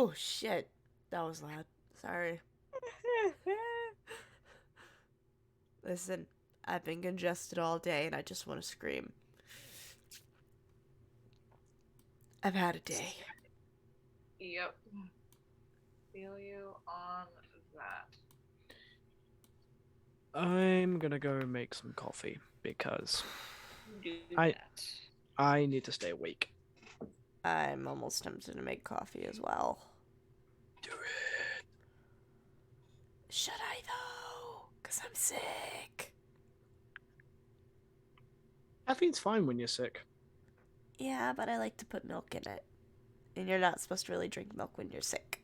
Oh, shit. That was loud. Sorry. Listen, I've been congested all day and I just want to scream. I've had a day. Yep. Feel you on that. I'm gonna go make some coffee because Do I that. I need to stay awake. I'm almost tempted to make coffee as well. Do it. Should I though? Because I'm sick. Caffeine's fine when you're sick. Yeah, but I like to put milk in it. And you're not supposed to really drink milk when you're sick.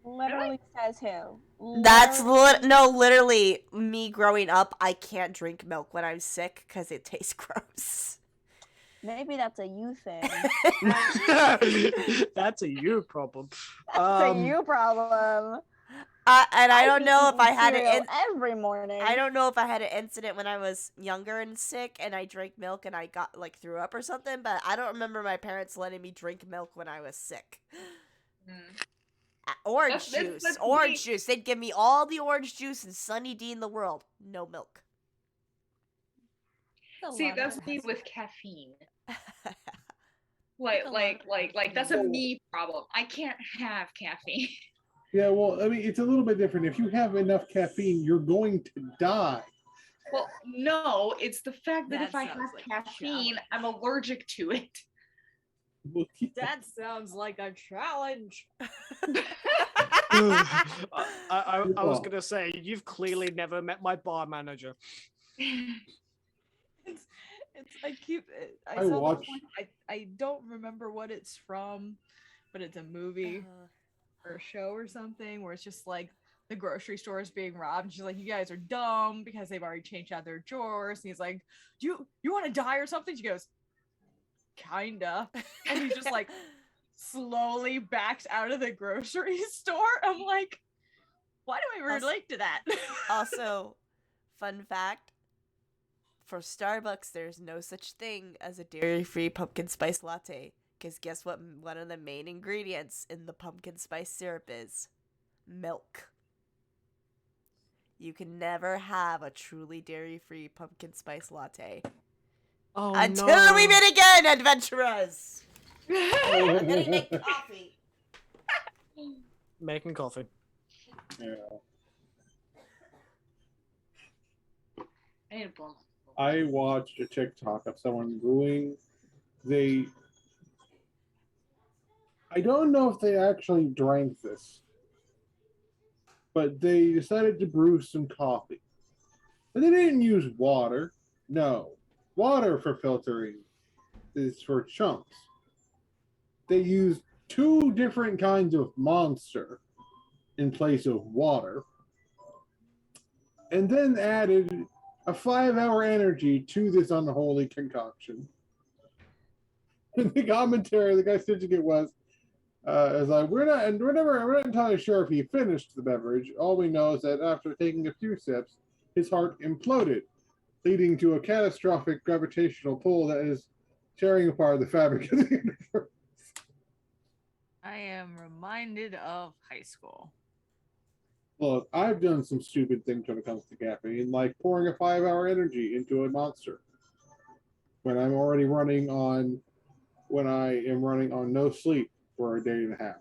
Literally says who? That's literally me growing up. I can't drink milk when I'm sick because it tastes gross. Maybe that's a you thing. That's a you problem. That's a you problem. And I don't know if I had cereal every morning. I don't know if I had an incident when I was younger and sick and I drank milk and I got like threw up or something, but I don't remember my parents letting me drink milk when I was sick. Orange juice. They'd give me all the orange juice and Sunny D in the world. No milk. See, that's me with caffeine. Like that's a me problem. I can't have caffeine. Yeah, well, I mean, it's a little bit different. If you have enough caffeine, you're going to die. Well, no, it's the fact that if I have caffeine, I'm allergic to it. That sounds like a challenge. I was gonna say, you've clearly never met my bar manager. I don't remember what it's from, but it's a movie or a show or something where it's just like the grocery store is being robbed and she's like, you guys are dumb because they've already changed out their drawers, and he's like, you want to die or something? She goes, kinda. And he just like slowly backs out of the grocery store. I'm like, why do I relate to that? Also, fun fact, for Starbucks, there's no such thing as a dairy-free pumpkin spice latte. Because guess what one of the main ingredients in the pumpkin spice syrup is? Milk. You can never have a truly dairy-free pumpkin spice latte. Oh, until we meet again, adventurers! I'm gonna make coffee. Making coffee. Yeah. I need a blow. I watched a TikTok of someone brewing. I don't know if they actually drank this, but they decided to brew some coffee. But they didn't use water. No. Water for filtering is for chunks. They used 2 different kinds of monster in place of water. And then added a 5-hour energy to this unholy concoction. And the commentary the guy stitching it was like, we're not entirely sure if he finished the beverage. All we know is that after taking a few sips, his heart imploded, leading to a catastrophic gravitational pull that is tearing apart the fabric of the universe. I am reminded of high school. Look, I've done some stupid things when it comes to caffeine, like pouring a 5-hour energy into a monster when I am running on no sleep for a day and a half.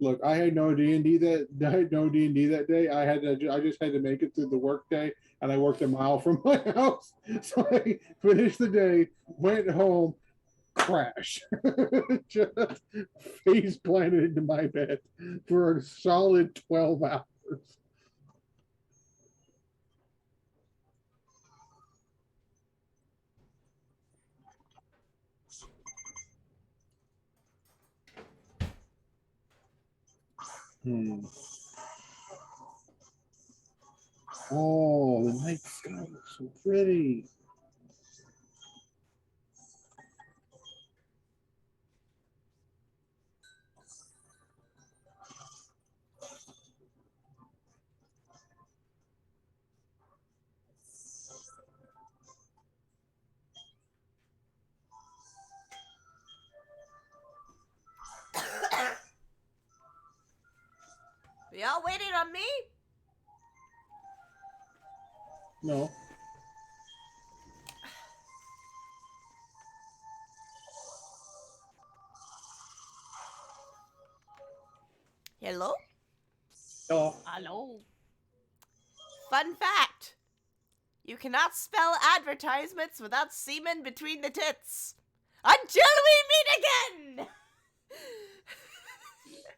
Look, I had no D&D that day. I just had to make it through the work day, and I worked a mile from my house. So I finished the day, went home, crash, just face planted into my bed for a solid 12 hours. Oh, the night sky looks so pretty. Y'all waiting on me? No. Hello? Oh. Hello. Fun fact. You cannot spell advertisements without semen between the tits. Until we meet again!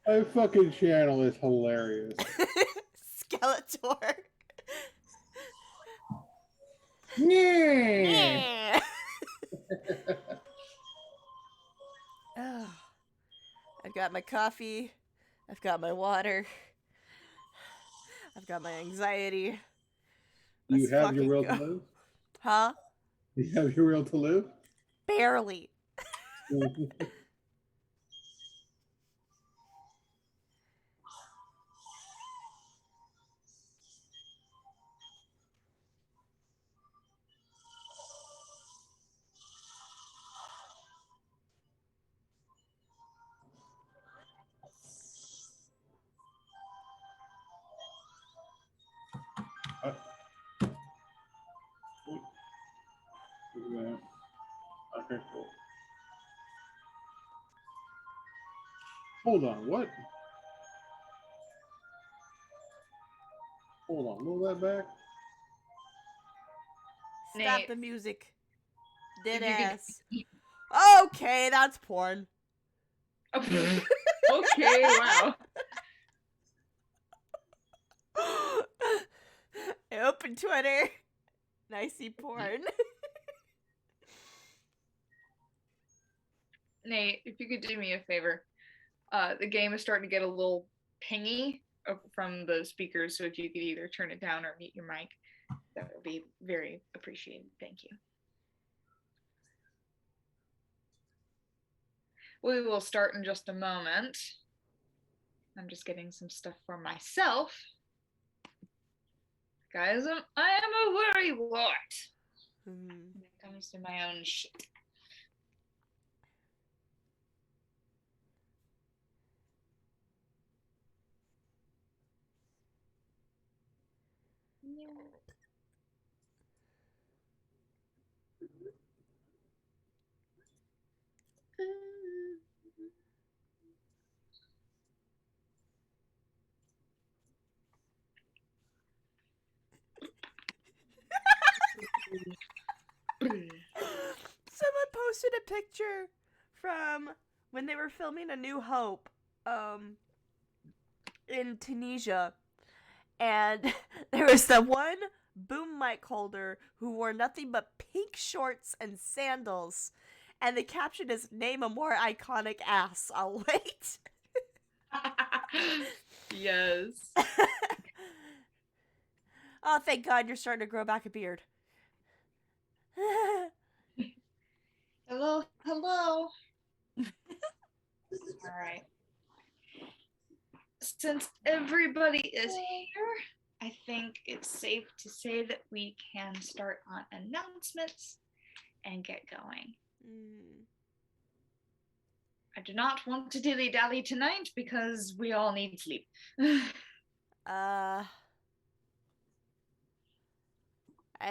That fucking channel is hilarious. Skeletor. Yeah. Yeah. Oh, I've got my coffee. I've got my water. I've got my anxiety. You Let's have your fucking will go. to live? Huh? You have your will to live? Barely. Okay, cool. Hold on, what? Hold on, roll that back. Stop Nate. the music. Dead If you could- ass. Okay, that's porn. Okay, wow. I open Twitter and I see porn. Nate, if you could do me a favor, the game is starting to get a little pingy from the speakers, so if you could either turn it down or mute your mic, that would be very appreciated. Thank you. We will start in just a moment. I'm just getting some stuff for myself. Guys, I am a worry wart when it comes to my own shit. Someone posted a picture from when they were filming A New Hope in Tunisia, and there was the one boom mic holder who wore nothing but pink shorts and sandals, and the caption is, "Name a more iconic ass." I'll wait. Yes. Oh, thank God you're starting to grow back a beard. Hello, hello. All right. Since everybody is here, I think it's safe to say that we can start on announcements and get going. I do not want to dilly-dally tonight because we all need sleep. I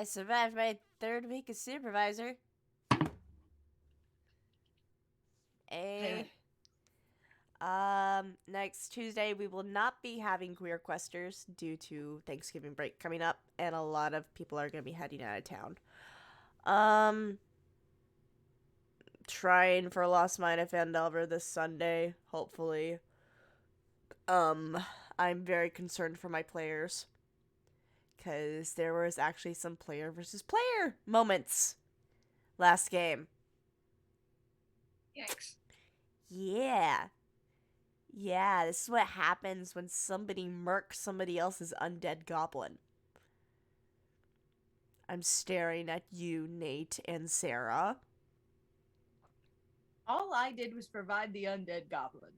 survived my 3rd week as supervisor. Next Tuesday we will not be having Queer Questers due to Thanksgiving break coming up, and a lot of people are going to be heading out of town. Trying for Lost Mine of Phandelver this Sunday, hopefully. I'm very concerned for my players, because there was actually some player versus player moments last game. Yikes. Yeah, this is what happens when somebody murks somebody else's undead goblin. I'm staring at you, Nate and Sarah. All I did was provide the undead goblin.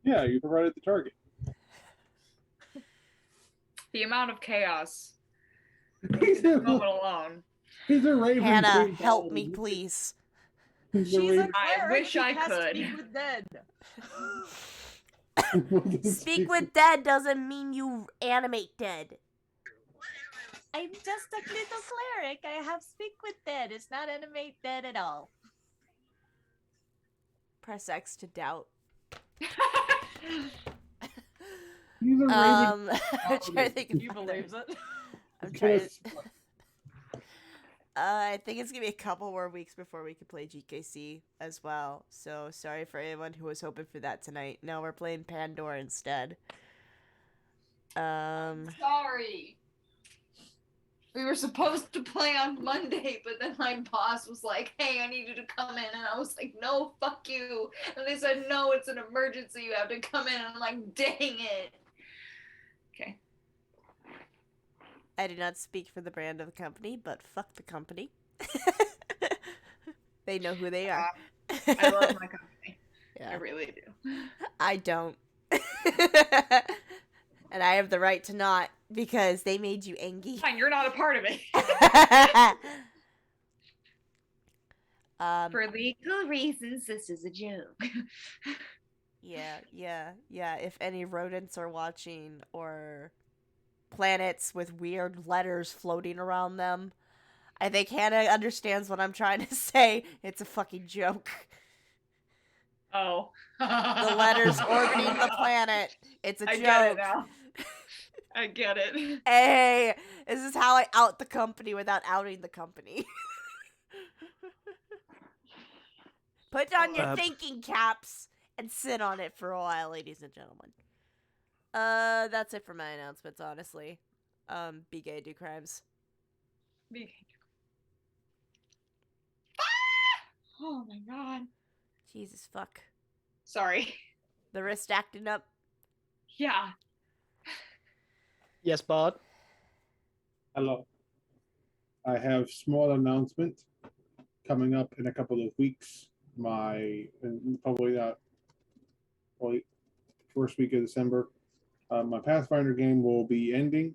Yeah, you provided the target. The amount of chaos. He's This a, moment alone. he's a raven. Hannah, king help paladin. me, please. He's a She's a raven- I cleric wish who I has to could. speak with dead. Speak with dead doesn't mean you animate dead. I'm just a little cleric. I have speak with dead. It's not animate dead at all. Press X to doubt. He's a I'm trying to think of You other- believes it? I'm trying to... I think it's gonna be a couple more weeks before we can play GKC as well. So sorry for anyone who was hoping for that tonight. No, we're playing Pandor instead. Sorry. We were supposed to play on Monday, but then my boss was like, hey, I need you to come in. And I was like, no, fuck you. And they said, no, it's an emergency. You have to come in. And I'm like, dang it. Okay. I do not speak for the brand of the company, but fuck the company. They know who they are. I love my company. Yeah. I really do. I don't. And I have the right to not, because they made you angry. Fine, you're not a part of it. For legal reasons, this is a joke. Yeah. If any rodents are watching, or planets with weird letters floating around them, I think Hannah understands what I'm trying to say. It's a fucking joke. Oh. The letters orbiting the planet. It's a I joke. get it now. I get it. Hey, this is how I out the company without outing the company. Put on your thinking caps and sit on it for a while, ladies and gentlemen. That's it for my announcements, honestly. Be gay, do crimes. Oh my god. Jesus fuck. Sorry. The wrist acting up. Yeah. Yes, Bard. Hello. I have small announcement coming up in a couple of weeks. Probably not first week of December. My Pathfinder game will be ending,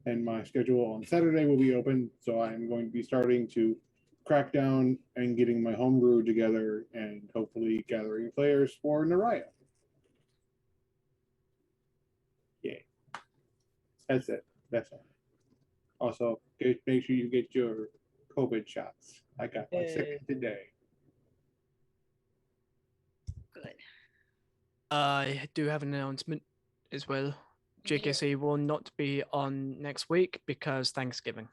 and my schedule on Saturday will be open. So I'm going to be starting to crack down and getting my homebrew together, and hopefully gathering players for Naraya. Yeah, that's it. That's all. Also, make sure you get your COVID shots. I got my second today. Good. I do have an announcement as well. JKC will not be on next week because Thanksgiving.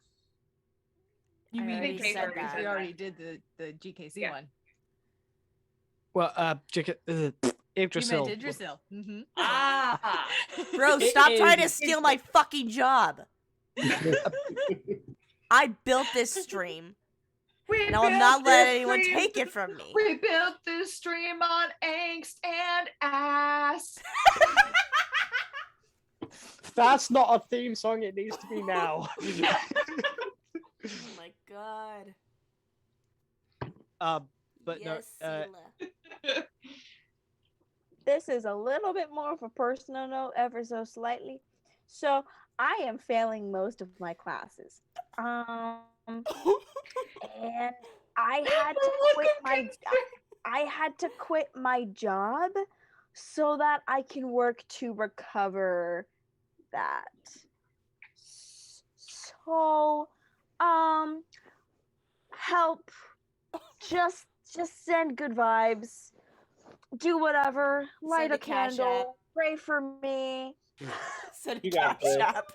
You I mean already because said that. we already did the GKC one. Well, Yggdrasil. You meant Yggdrasil. Mm-hmm. Ah. Bro, It stop trying to is- steal my fucking job. I built this stream, and I will not let anyone take it from me. We built this stream on angst and ass. That's not a theme song. It needs to be now. Oh my god. But yes, no. Sela. This is a little bit more of a personal note, ever so slightly. So I am failing most of my classes. And I had to quit my job so that I can work to recover that. So help, just send good vibes, do whatever, light Send a a cash app. candle, pray for me. Send a You got cash this. app.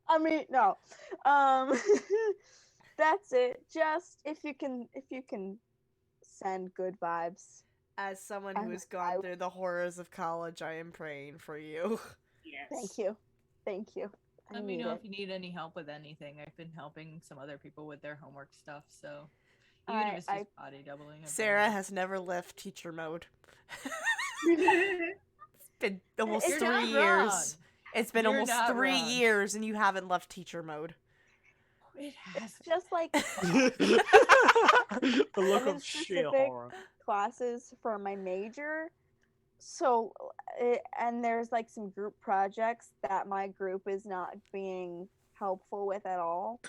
I mean, no. That's it. Just if you can send good vibes. As someone And who has I- gone through the horrors of college, I am praying for you. Yes. Thank you. Thank you. I Let me need know it. if you need any help with anything. I've been helping some other people with their homework stuff, so even if it's just body doubling. I've done Sarah that. has never left teacher mode. It's been almost You're 3 not years. wrong. It's been You're almost not 3 wrong. years, and you haven't left teacher mode. It has It's just like The look I'm in of sheer specific horror. classes for my major. So, and there's like some group projects that my group is not being helpful with at all.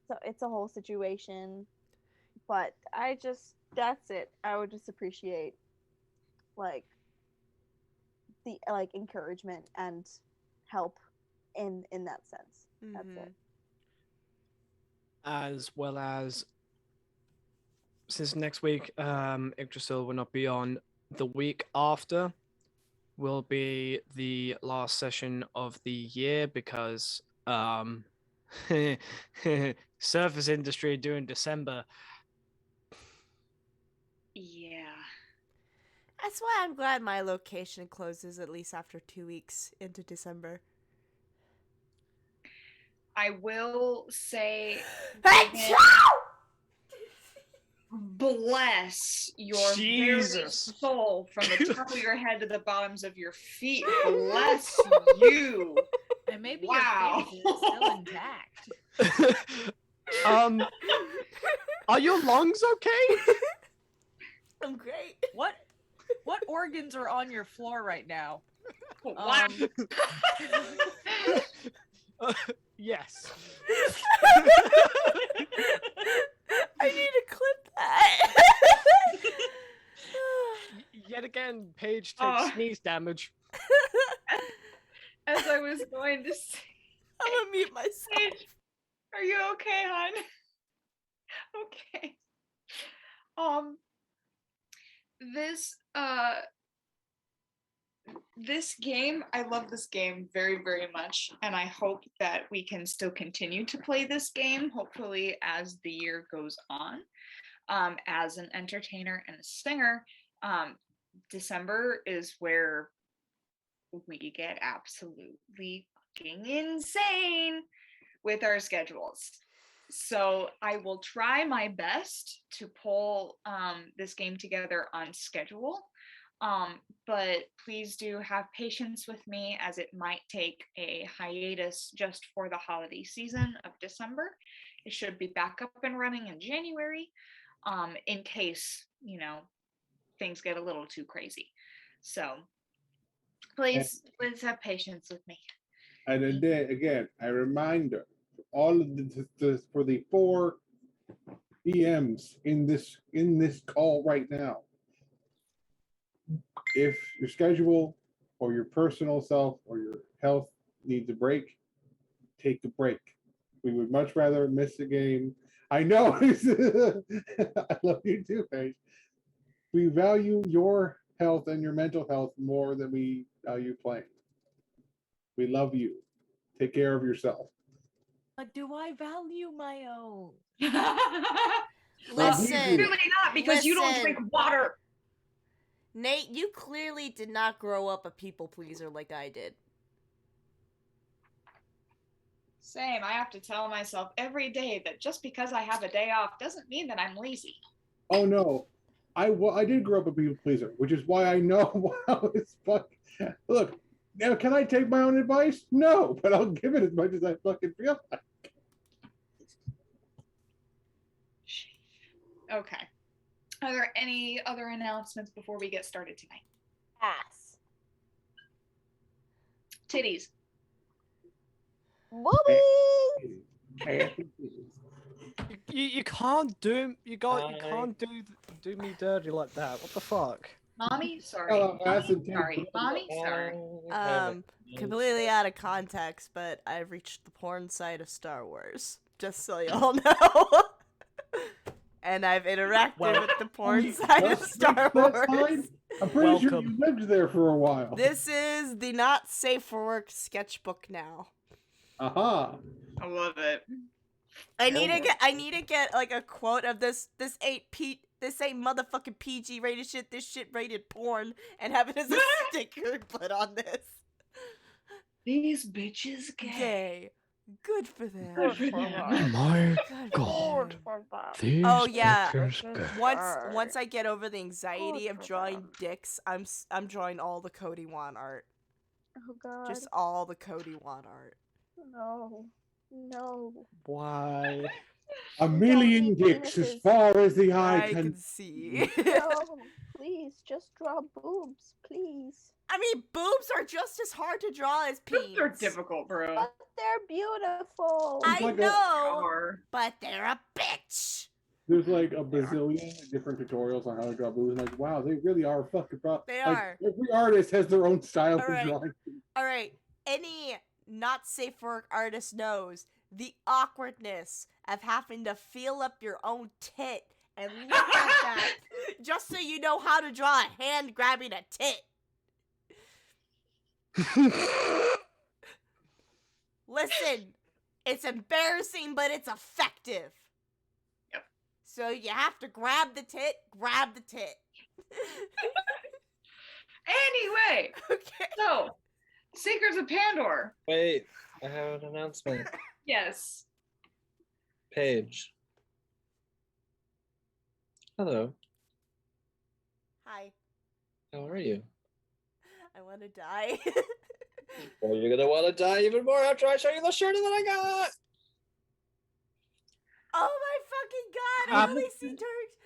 So it's a whole situation. But that's it. I would just appreciate like the like encouragement and help in that sense. That's Mhm. it. As well as, since next week, Yggdrasil will not be on, the week after will be the last session of the year because surface industry during December. Yeah. That's why I'm glad my location closes at least after 2 weeks into December. I will say, Hey, bless your Jesus. very soul from the top of your head to the bottoms of your feet. Bless you. And maybe Wow. your face is still intact. Are your lungs okay? I'm great. What organs are on your floor right now? Wow. Yes. I need to clip that. Yet again, Paige takes Oh. sneeze damage. As I was going to say, I'm gonna mute myself. Paige, are you okay, hon? Okay. This game, I love this game very, very much, and I hope that we can still continue to play this game, hopefully as the year goes on. As an entertainer and a singer, December is where we get absolutely fucking insane with our schedules. So I will try my best to pull this game together on schedule. But please do have patience with me, as it might take a hiatus just for the holiday season of December. It should be back up and running in January, in case, things get a little too crazy. So please have patience with me. And then again, a reminder for all of for the 4 PMs in this call right now. If your schedule or your personal self or your health needs a break, take a break. We would much rather miss a game. I know. I love you too, Paige. We value your health and your mental health more than we value playing. We love you. Take care of yourself. But do I value my own? Listen, Clearly not, because you don't drink water. Nate, you clearly did not grow up a people pleaser like I did. Same. I have to tell myself every day that just because I have a day off doesn't mean that I'm lazy. Oh no, I did grow up a people pleaser, which is why I know how it's fuck. Look, now can I take my own advice? No, but I'll give it as much as I fucking feel like. Okay. Are there any other announcements before we get started tonight? Ass. Titties. Boobies. You can't do you can't do me dirty like that. What the fuck? Mommy, sorry. Oh, ass and titties. Sorry. Mommy, sorry. Completely out of context, but I've reached the porn side of Star Wars. Just so y'all know. And I've interacted with the porn side of Star Wars. I'm pretty sure Welcome. you lived there for a while. This is the not safe for work sketchbook now. Aha. I love it. I need to get like a quote of this ain't motherfucking PG rated shit, this shit rated porn, and have it as a sticker put on this. These bitches Gay. Good for them. Good for them. My Good God. for them. These Oh, yeah. pictures gay. Once I get over the anxiety of drawing dicks, I'm drawing all the Cody Wan art. Oh God. Just all the Cody Wan art. No. Why? A million dicks as far as the eye I can can see. No. Please, just draw boobs, please. I mean, boobs are just as hard to draw as peens. They're difficult, bro. But they're beautiful. I like know, Or but they're a bitch. There's like a bazillion different tutorials on how to draw boobs. Like, wow, they really are fucking pro. They like, are. Every artist has their own style All right. of drawing. All right. Any not safe for work artist knows the awkwardness of having to feel up your own tit and look at that just so you know how to draw a hand grabbing a tit. Listen, it's embarrassing, but it's effective. Yep. So you have to grab the tit. Anyway, Okay. so Secrets of Pandor. Wait, I have an announcement. Yes. Paige. Hello. Hi. How are you? I want to die. Well, you're gonna want to die even more after I show you the shirt that I got. Oh my fucking god! I only see turds.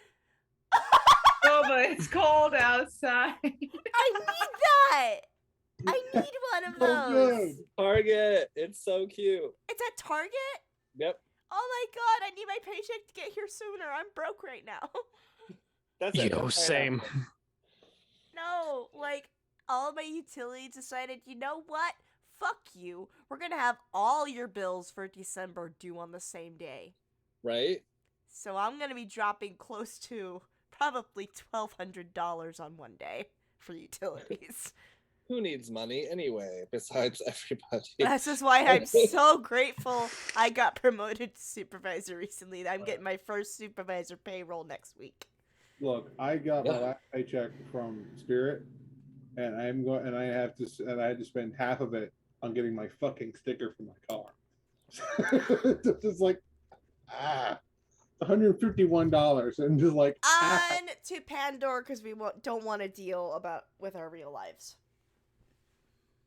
Oh, but it's cold outside. I need that. I need one of So those. good. Target. It's so cute. It's at Target. Yep. Oh my god! I need my paycheck to get here sooner. I'm broke right now. That's it. Yo, same. No, like all my utilities decided. You know what? Fuck you. We're gonna have all your bills for December due on the same day. Right? So I'm gonna be dropping close to probably $1,200 on one day for utilities. Who needs money anyway, besides everybody? This is why I'm so grateful I got promoted to supervisor recently. I'm getting my first supervisor payroll next week. Look, I got my last paycheck from Spirit, and I had to spend half of it on getting my fucking sticker for my car. It's just like $151, and just like On to Pandor because we don't want to deal with our real lives.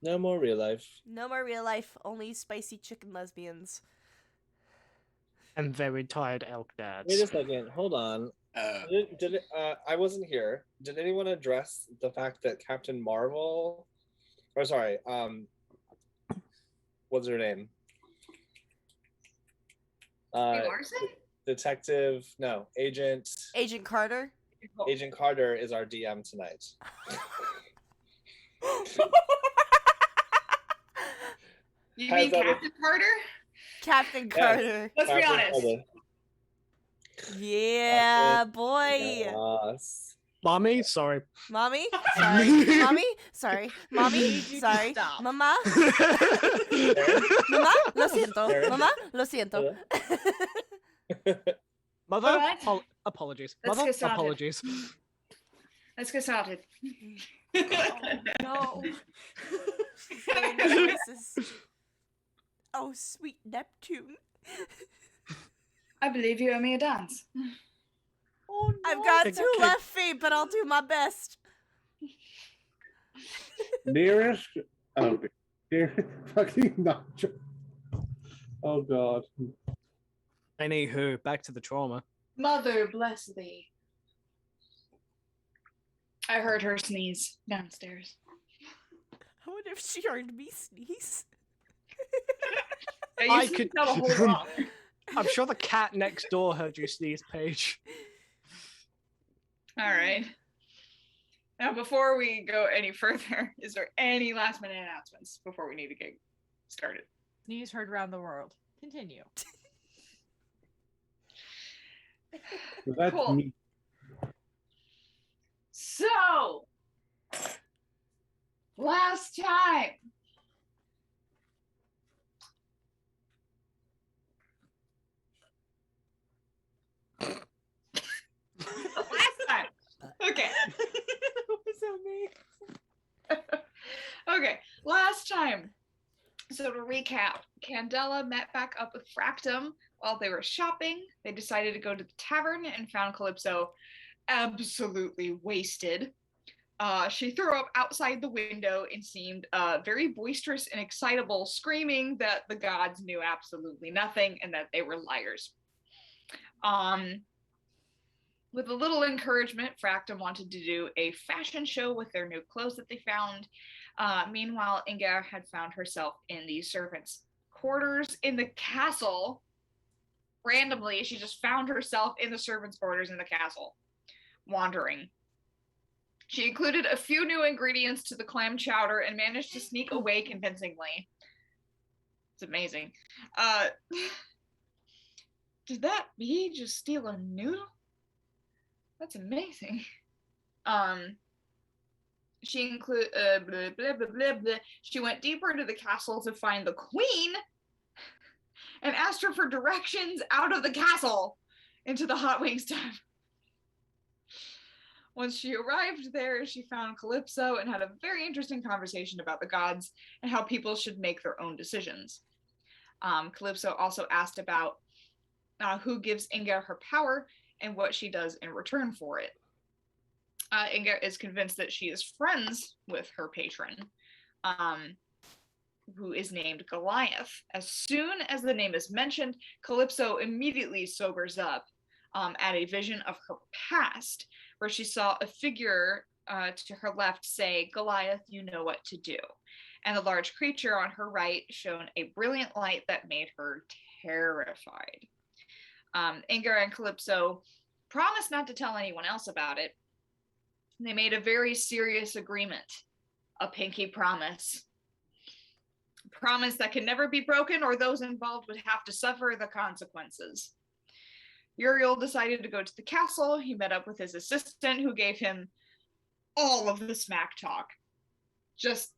No more real life. No more real life, only spicy chicken lesbians. And very tired elk dads. Wait a second. Hold on. I wasn't here. Did anyone address the fact that Captain Marvel, or sorry, what's her name? Larson? Detective, no, Agent Carter. Agent Carter is our DM tonight. You mean Captain Carter? Captain Carter. Let's be honest. Carter. Yeah, boy. Yes. Mommy, sorry. Mommy, sorry. Mommy, sorry. Mommy, Need you to sorry. stop. Mama, Mama, lo siento. Mama, lo siento. Mother, Alright. apologies. Let's Mother, get started. apologies. Let's get started. No. Oh, sweet Neptune. I believe you owe me a dance. Oh no. I've got Okay. 2 left feet, but I'll do my best. nearest. Oh, fucking nacho. Oh god. Anywho, back to the trauma. Mother bless thee. I heard her sneeze downstairs. I wonder if she heard me sneeze. Yeah, you I sneezed could- out a whole lot. I'm sure the cat next door heard you sneeze, Paige. All right. Now, before we go any further, is there any last minute announcements before we need to get started? News heard around the world. Continue. That's Cool. me. So, last time. Last time. Okay. That was so mean. Okay. Last time. So to recap, Candela met back up with Fractum while they were shopping. They decided to go to the tavern and found Calypso absolutely wasted. She threw up outside the window and seemed very boisterous and excitable, screaming that the gods knew absolutely nothing and that they were liars. With a little encouragement, Fractum wanted to do a fashion show with their new clothes that they found. Meanwhile, Inga had found herself in the servants' quarters in the castle, randomly, she just found herself in the servants' quarters in the castle, wandering. She included a few new ingredients to the clam chowder and managed to sneak away convincingly. It's amazing. Did that bee just steal a noodle? That's amazing. She include blah, blah, blah, blah, blah. She went deeper into the castle to find the queen and asked her for directions out of the castle into the hot wings tub. Once she arrived there, she found Calypso and had a very interesting conversation about the gods and how people should make their own decisions. Calypso also asked about who gives Inga her power and what she does in return for it. Inga is convinced that she is friends with her patron, who is named Goliath. As soon as the name is mentioned, Calypso immediately sobers up at a vision of her past, where she saw a figure to her left say, "Goliath, you know what to do." And the large creature on her right shone a brilliant light that made her terrified. Inga and Calypso promised not to tell anyone else about it. They made a very serious agreement, a pinky promise. A promise that can never be broken, or those involved would have to suffer the consequences. Uriel decided to go to the castle. He met up with his assistant, who gave him all of the smack talk. Just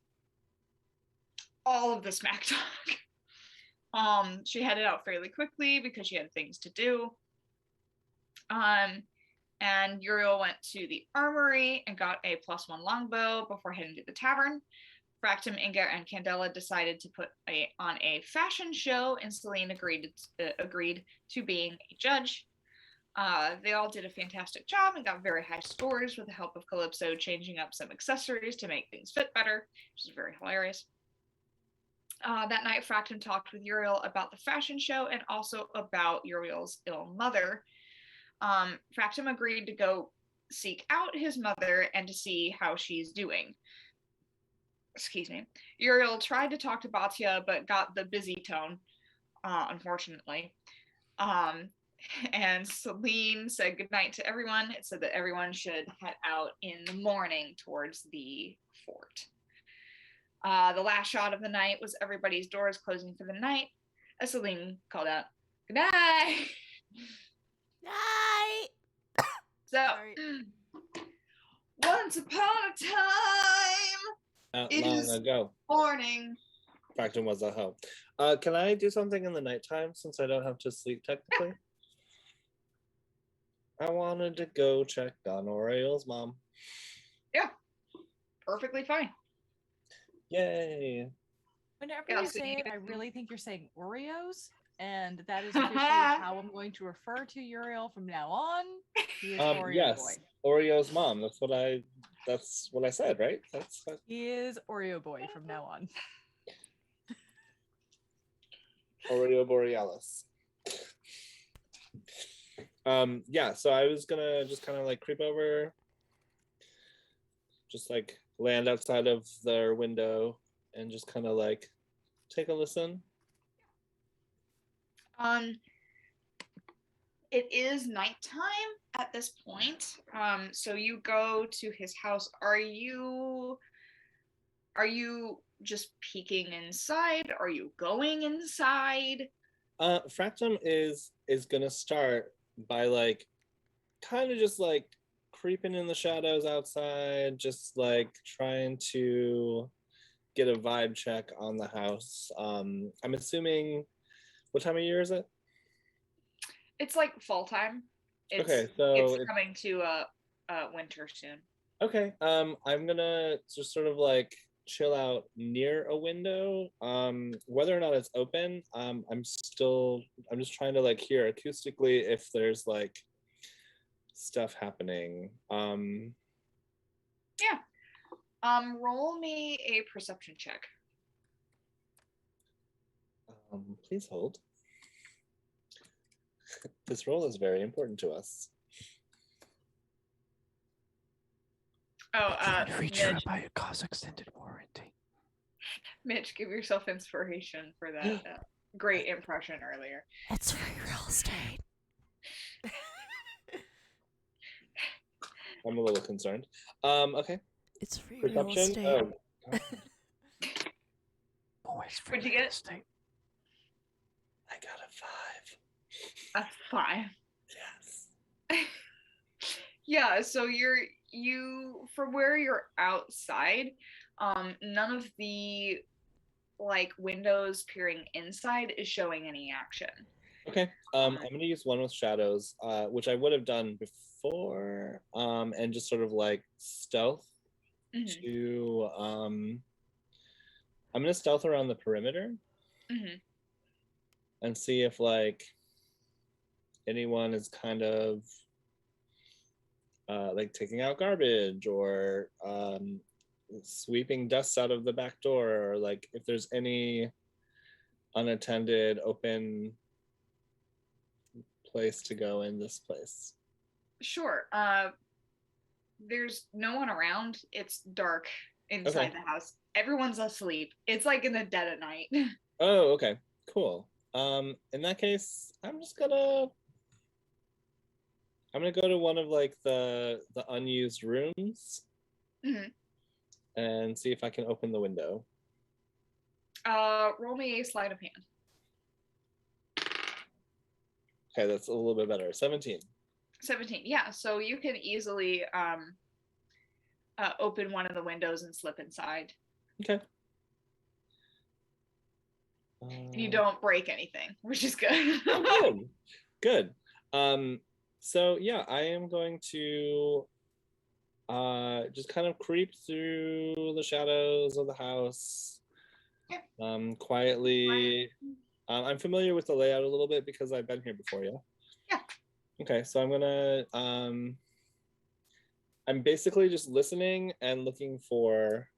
all of the smack talk. She headed out fairly quickly because she had things to do. And Uriel went to the armory and got a +1 longbow before heading to the tavern. Fractum, Inga, and Candela decided to put on a fashion show, and Celine agreed to being a judge. They all did a fantastic job and got very high scores with the help of Calypso changing up some accessories to make things fit better, which is very hilarious. That night, Fractum talked with Uriel about the fashion show and also about Uriel's ill mother. Fractum agreed to go seek out his mother and to see how she's doing. Excuse me. Uriel tried to talk to Batya, but got the busy tone, unfortunately. And Celine said goodnight to everyone. It said that everyone should head out in the morning towards the fort. The last shot of the night was everybody's doors closing for the night, as Celine called out, "Good night!" Night. So, Sorry. once upon a time, it Long is ago, morning. Fractum was a hoe. Can I do something in the nighttime since I don't have to sleep technically? I wanted to go check on Uriel's mom. Yeah, perfectly fine. Yay. Whenever Yeah, you so say you it, can- I really think you're saying Oreos, and that is officially how I'm going to refer to Uriel from now on. He is Oreo Yes, boy. Oreo's mom. That's what I said, right? That's He is Oreo boy from now on. Oreo Borealis. Yeah, so I was gonna just kind of like creep over, just like land outside of their window and just kind of like take a listen. It is nighttime at this point. So you go to his house. Are you just peeking inside? Are you going inside? Fractum is gonna start by like kind of just like creeping in the shadows outside, just like trying to get a vibe check on the house. I'm assuming, what time of year is it? It's like fall time. Okay, so it's coming to winter soon. Okay, I'm gonna just sort of like chill out near a window. Whether or not it's open, I'm just trying to like hear acoustically if there's like stuff happening. Yeah. Roll me a perception check. Please hold. This roll is very important to us. Mitch, by a cost extended warranty. Mitch, give yourself inspiration for that. great impression earlier. It's free real estate. I'm a little concerned. Okay. It's free real Perception. estate. Oh. God. Always What'd you get? estate. I got a 5. That's fine. Yes. Yeah, so you from where you're outside, none of the like windows peering inside is showing any action. Okay. I'm gonna use one with shadows, which I would have done before, and just sort of like stealth to I'm gonna stealth around the perimeter and see if like anyone is kind of like taking out garbage or sweeping dust out of the back door, or like if there's any unattended open place to go in this place. Sure. There's no one around. It's dark inside the house. Everyone's asleep. It's like in the dead of night. Oh, okay. Cool. In that case, I'm gonna go to one of like the unused rooms and see if I can open the window. Roll me a sleight of hand. Okay, that's a little bit better. 17. 17. Yeah, so you can easily open one of the windows and slip inside. Okay. You don't break anything, which is good. Oh, good. So yeah, I am going to just kind of creep through the shadows of the house. Quietly. I'm familiar with the layout a little bit because I've been here before, yeah? Yeah. Okay, so I'm gonna I'm basically just listening and looking for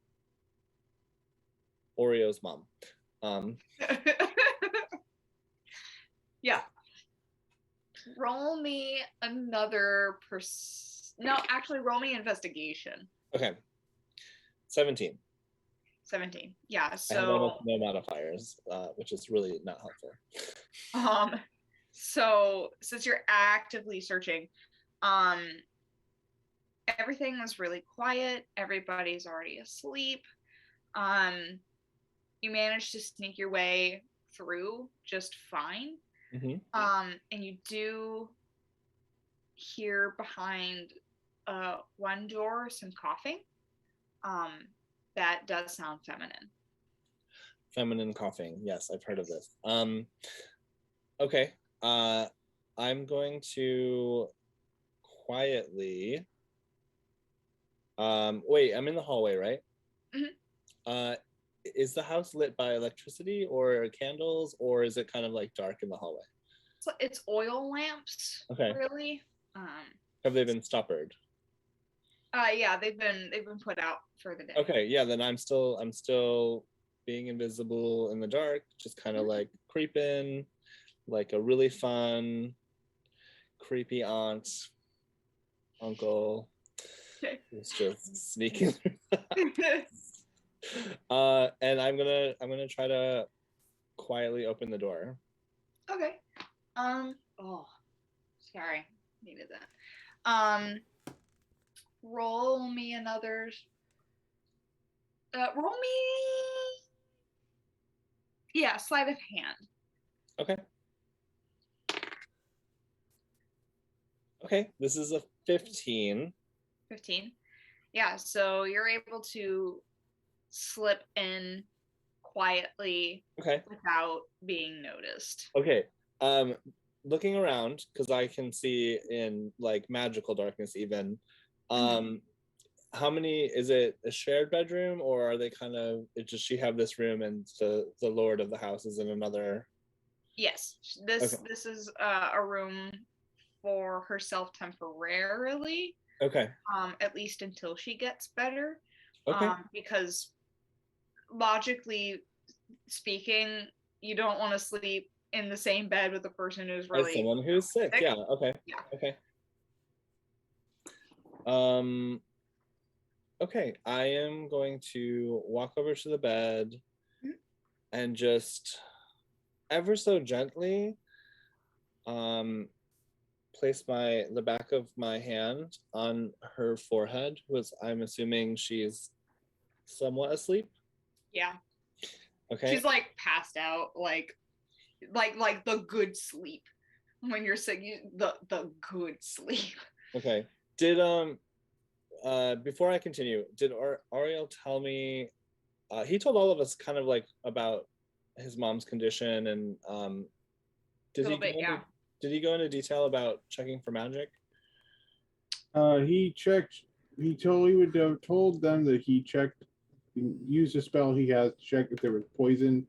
Oreo's mom. Yeah. Roll me another No, actually roll me investigation. Okay. 17. 17. Yeah, I have so almost no modifiers, which is really not helpful. so since you're actively searching, everything was really quiet. Everybody's already asleep. You managed to sneak your way through just fine. And you do hear behind one door some coughing. That does sound feminine. Feminine coughing. Yes, I've heard of this. Okay. I'm going to quietly. Wait, I'm in the hallway, right? Is the house lit by electricity or candles, or is it kind of like dark in the hallway? So it's oil lamps. Okay. Really. Have they been stoppered? Yeah, they've been put out for the day. Okay, yeah, then I'm still being invisible in the dark, just kind of like creeping, like a really fun, creepy aunt, uncle who's just sneaking through the house. And I'm gonna try to quietly open the door. Okay. Oh, sorry, needed that. Roll me another. Roll me. Yeah, sleight of hand. Okay. Okay, this is a 15. 15. Yeah, so you're able to slip in quietly without being noticed. Okay. Looking around, because I can see in like magical darkness even. How many, is it a shared bedroom, or are they kind of, does she have this room and the lord of the house is in another? Yes, this is a room for herself temporarily. Okay. At least until she gets better. Okay. Because logically speaking, you don't want to sleep in the same bed with a person who's really someone who's sick. Yeah. Okay. Yeah. Okay. Okay, I am going to walk over to the bed and just ever so gently place the back of my hand on her forehead, was I'm assuming she's somewhat asleep. Yeah. Okay. She's like passed out, like the good sleep. When you're sick, the good sleep. Okay. Did before I continue, did Uriel tell me? He told all of us kind of like about his mom's condition, and did he go into detail about checking for magic? He checked. He would have told them that he checked, used a spell he has to check if there was poison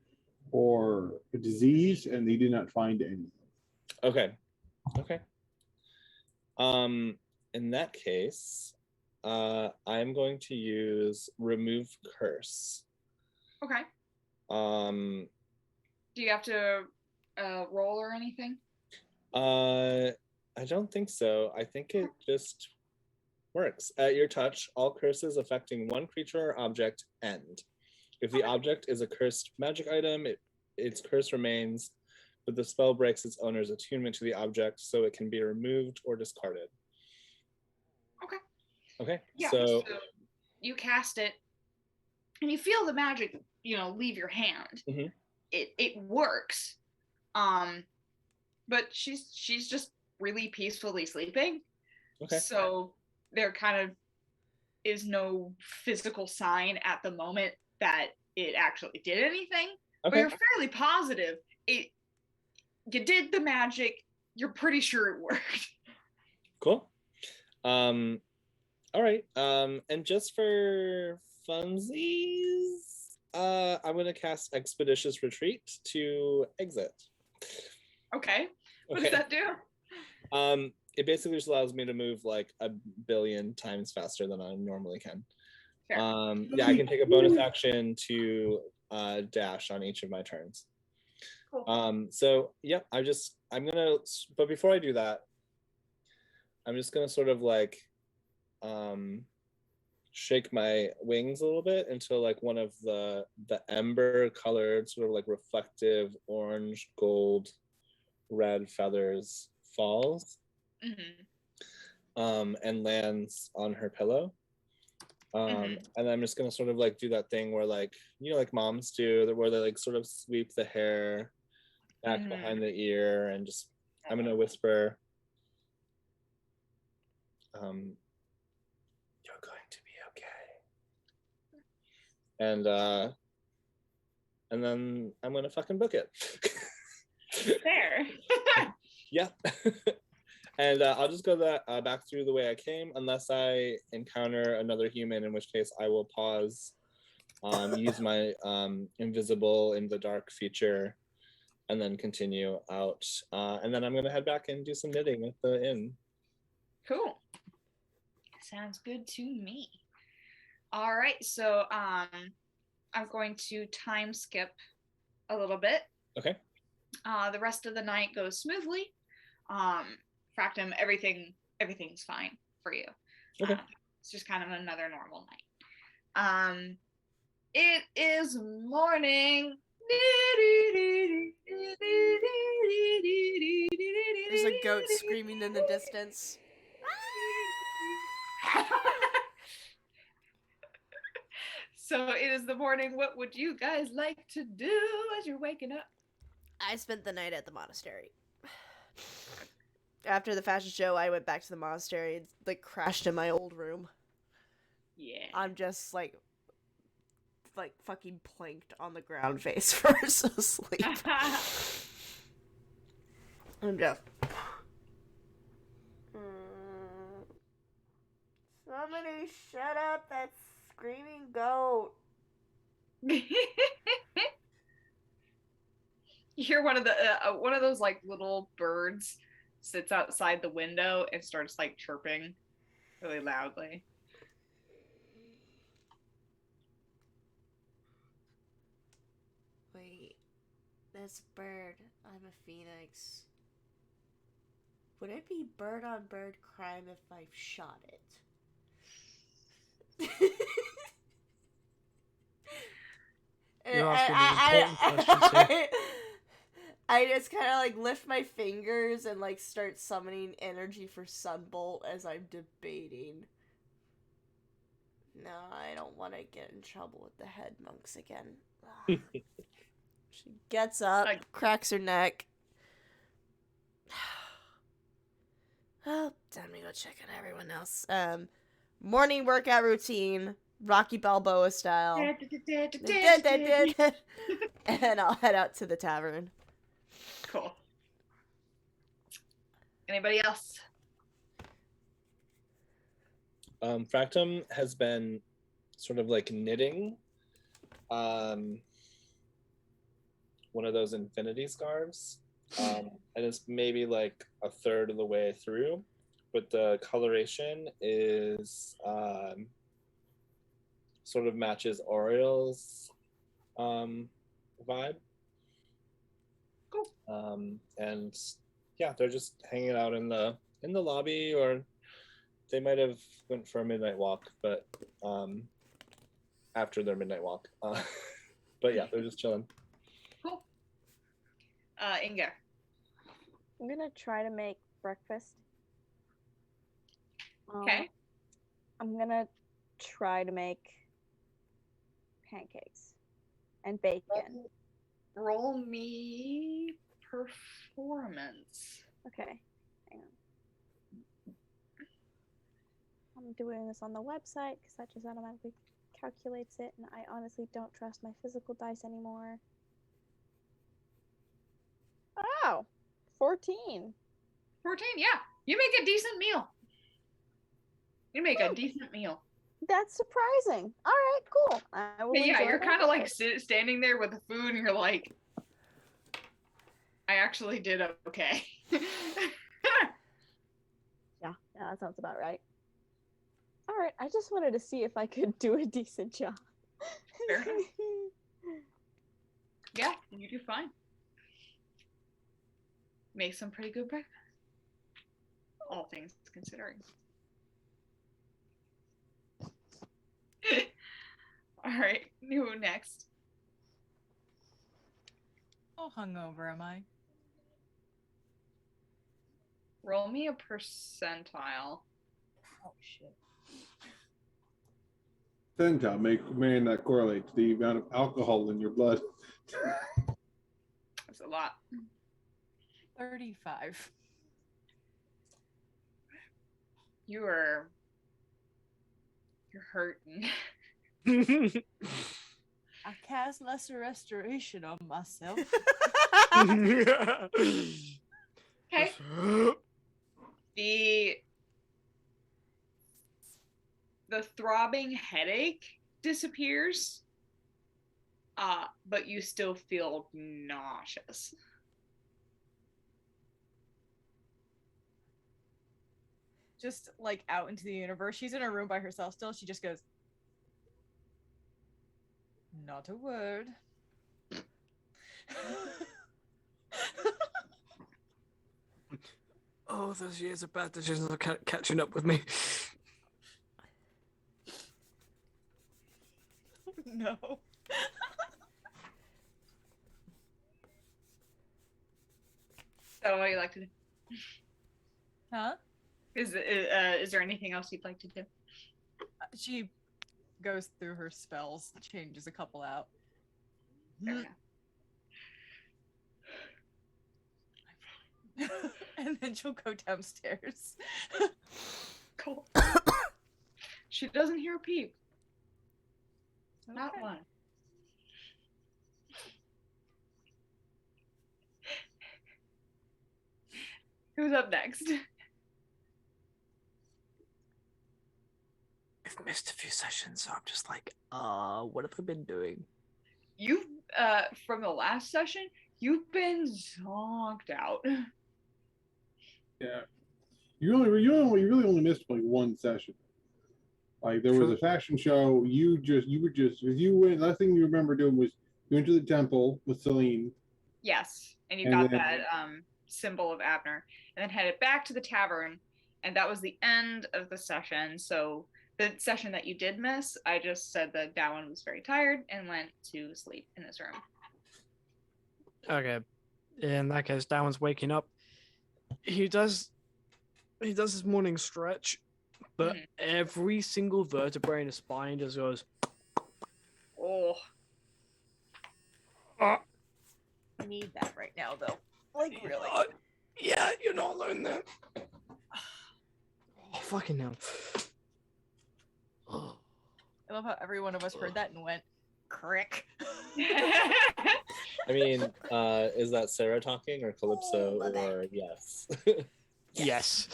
or a disease, and they did not find any. Okay. In that case, I'm going to use remove curse. Okay. Do you have to roll or anything? I don't think so. I think it just works. At your touch, all curses affecting one creature or object end. If the object is a cursed magic item, its curse remains, but the spell breaks its owner's attunement to the object, so it can be removed or discarded. Okay. Yeah. So you cast it, and you feel the magic, leave your hand. Mm-hmm. It works. But she's just really peacefully sleeping. Okay. So there kind of is no physical sign at the moment that it actually did anything. Okay. But you're fairly positive you did the magic. You're pretty sure it worked. Cool. All right. And just for funsies, I'm gonna cast Expeditious Retreat to exit. Okay. What does that do? It basically just allows me to move like 1 billion times faster than I normally can. Fair. Yeah, I can take a bonus action to dash on each of my turns. Cool. So yep, but before I do that, I'm just gonna sort of like shake my wings a little bit until like one of the ember colored sort of like reflective orange, gold, red feathers falls. Mm-hmm. And lands on her pillow. And I'm just gonna sort of like do that thing where like like moms do, where they like sort of sweep the hair back behind the ear, and just I'm gonna whisper, "You're going to be okay," and then I'm gonna fucking book it. Fair. Yeah. And I'll just go back through the way I came, unless I encounter another human, in which case I will pause, use my invisible in the dark feature, and then continue out. And then I'm going to head back and do some knitting at the inn. Cool. Sounds good to me. All right, so I'm going to time skip a little bit. Okay. The rest of the night goes smoothly. Fractum, everything's fine for you. Okay. It's just kind of another normal night. It is morning. There's a goat screaming in the distance. So it is the morning. What would you guys like to do as you're waking up? I spent the night at the monastery. After the fashion show, I went back to the monastery and like crashed in my old room. Yeah. I'm just like fucking planked on the ground face first asleep. I'm just. Somebody shut up that screaming goat. You hear one of those like little birds sits outside the window and starts like chirping really loudly. Wait, this bird, I'm a phoenix. Would it be bird on bird crime if I shot it? You're asking me important questions here. I just kind of like lift my fingers and like start summoning energy for Sunbolt as I'm debating. No, I don't want to get in trouble with the head monks again. She gets up, cracks her neck. Oh, time to go check on everyone else. Morning workout routine, Rocky Balboa style. And I'll head out to the tavern. Cool. Anybody else? Fractum has been sort of like knitting one of those infinity scarves. And it's maybe like a third of the way through, but the coloration is sort of matches Uriel's vibe. Cool. And yeah, they're just hanging out in the lobby, or they might have went for a midnight walk, but after their midnight walk. But yeah, they're just chilling. Cool. Inga. I'm gonna try to make breakfast. Okay. I'm gonna try to make pancakes and bacon. Roll me performance. Okay, hang on. I'm doing this on the website because that just automatically calculates it, and I honestly don't trust my physical dice anymore. Oh, 14. 14, yeah. You make a decent meal. You make a decent meal. That's surprising. All right, cool. I will Yeah, enjoy you're my kind of like breakfast. standing there with the food, and you're like, I actually did okay. Yeah, that sounds about right. All right, I just wanted to see if I could do a decent job. Fair enough. Yeah, you do fine. Make some pretty good breakfast. All things considering. All right, who next? Oh, hungover am I? Roll me a percentile. Oh shit. Percentile may not correlate to the amount of alcohol in your blood. That's a lot. 35. You're hurting. I cast lesser restoration on myself. Okay. The throbbing headache disappears, but you still feel nauseous. Just like out into the universe. She's in her room by herself still. She just goes, not a word. Oh, those years of bad decisions are catching up with me. No. Is that all you like to do? Huh? Is there anything else you'd like to do? She goes through her spells, changes a couple out. Fair And then she'll go downstairs. Cool. She doesn't hear a peep. Not one. Who's up next? I've missed a few sessions, so I'm just like, what have I been doing? You've from the last session, you've been zonked out. Yeah, you really only missed like one session. Like there was a fashion show. You went. Last thing you remember doing was you went to the temple with Celine. Yes, and you And got then- that symbol of Abner, and then headed back to the tavern, and that was the end of the session. So the session that you did miss, I just said that Darwin was very tired and went to sleep in his room. Okay. In that case, Darwin's waking up. He does his morning stretch, but every single vertebrae in his spine just goes. Oh, "Ah, I need that right now, though. Like, really. Yeah, you're not alone there. Oh, fucking hell. I love how every one of us heard that and went, crick. I mean, is that Sarah talking or Calypso or yes? Yes.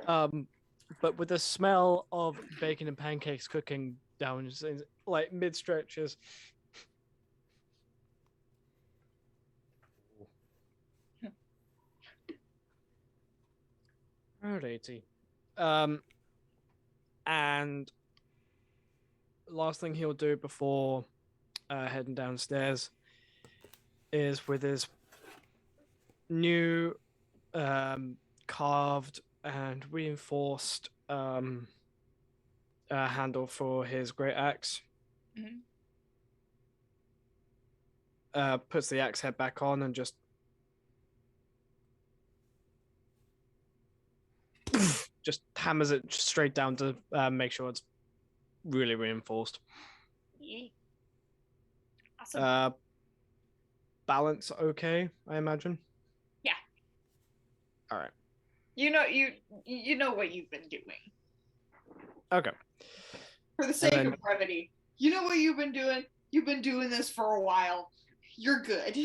But with the smell of bacon and pancakes cooking down, like mid stretches. Alrighty. And last thing he'll do before heading downstairs is with his new carved and reinforced handle for his great axe. Puts the axe head back on and just hammers it straight down to make sure it's really reinforced. Yeah. Awesome. Balance okay, I imagine. Yeah. All right. You know what you've been doing. Okay. For the sake then- of brevity, you know what you've been doing? You've been doing this for a while. You're good.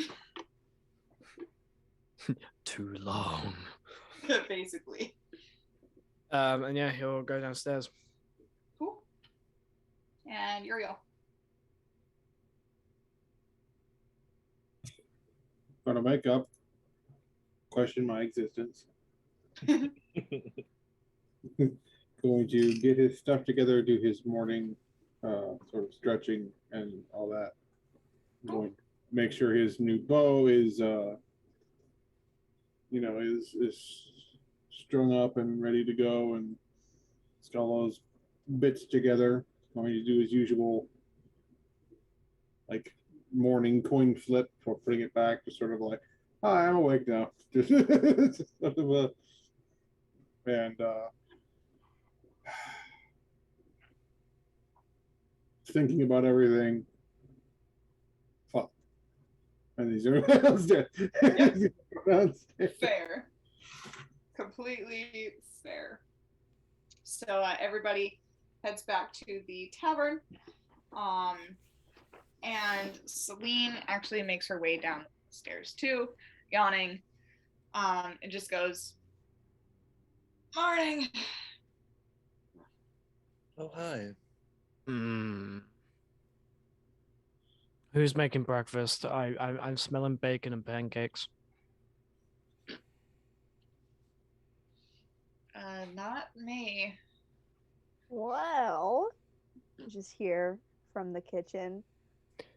Too long. Basically. And yeah, he'll go downstairs. Cool. And Uriel. Gonna wake up, question my existence. Going to get his stuff together, do his morning sort of stretching and all that. Going to make sure his new bow is is strung up and ready to go, and it's got all those bits together. Going to do his usual like morning coin flip for putting it back, just sort of like, hi, I'm awake now. Just sort of a, and thinking about everything. Fuck. And these are downstairs. Downstairs. Fair. Completely fair. So everybody heads back to the tavern. And Celine actually makes her way down the stairs too, yawning. And just goes, morning. Oh, hi. Who's making breakfast? I'm smelling bacon and pancakes. Not me. Well, you just hear from the kitchen.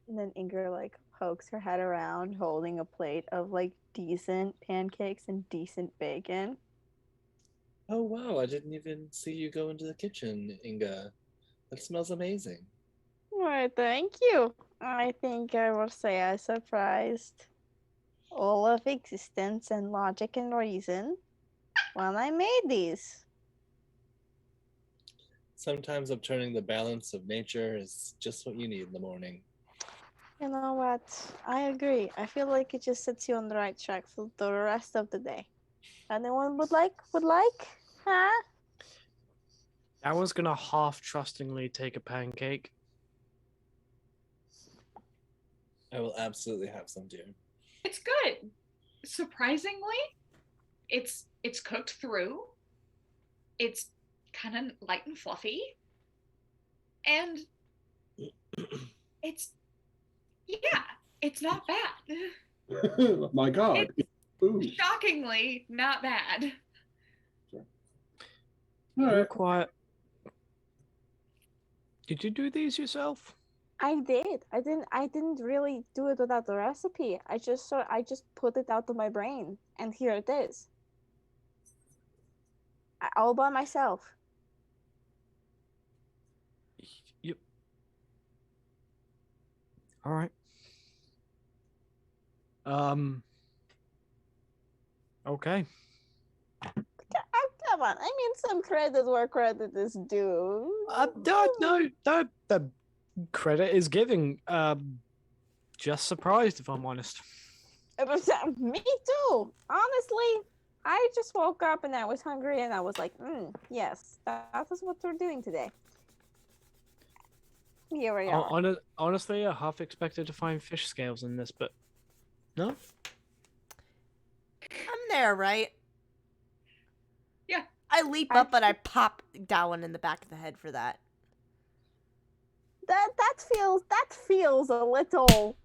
And then Inger like pokes her head around holding a plate of like decent pancakes and decent bacon. Oh, wow. I didn't even see you go into the kitchen, Inga. That smells amazing. Why, thank you. I think I will say I surprised all of existence and logic and reason when I made these. Sometimes upturning the balance of nature is just what you need in the morning. You know what? I agree. I feel like it just sets you on the right track for the rest of the day. Anyone would like? Huh? That one's gonna half trustingly take a pancake. I will absolutely have some, dear. It's good. Surprisingly, it's cooked through. It's kind of light and fluffy. And it's not bad. My God. Ooh. Shockingly not bad. All right. Quiet. Did you do these yourself? I did. I didn't really do it without the recipe. I just put it out of my brain, and here it is. All by myself. Yep. All right. Okay. Come on. I mean, some credit where credit is due. No, the credit is giving. Just surprised, if I'm honest. Me too. Honestly, I just woke up and I was hungry and I was like, yes, that is what we're doing today. Here we are. Honestly, I half expected to find fish scales in this, but no. I'm there, right? Yeah. I leap up and I pop Darwin in the back of the head for that. That feels a little.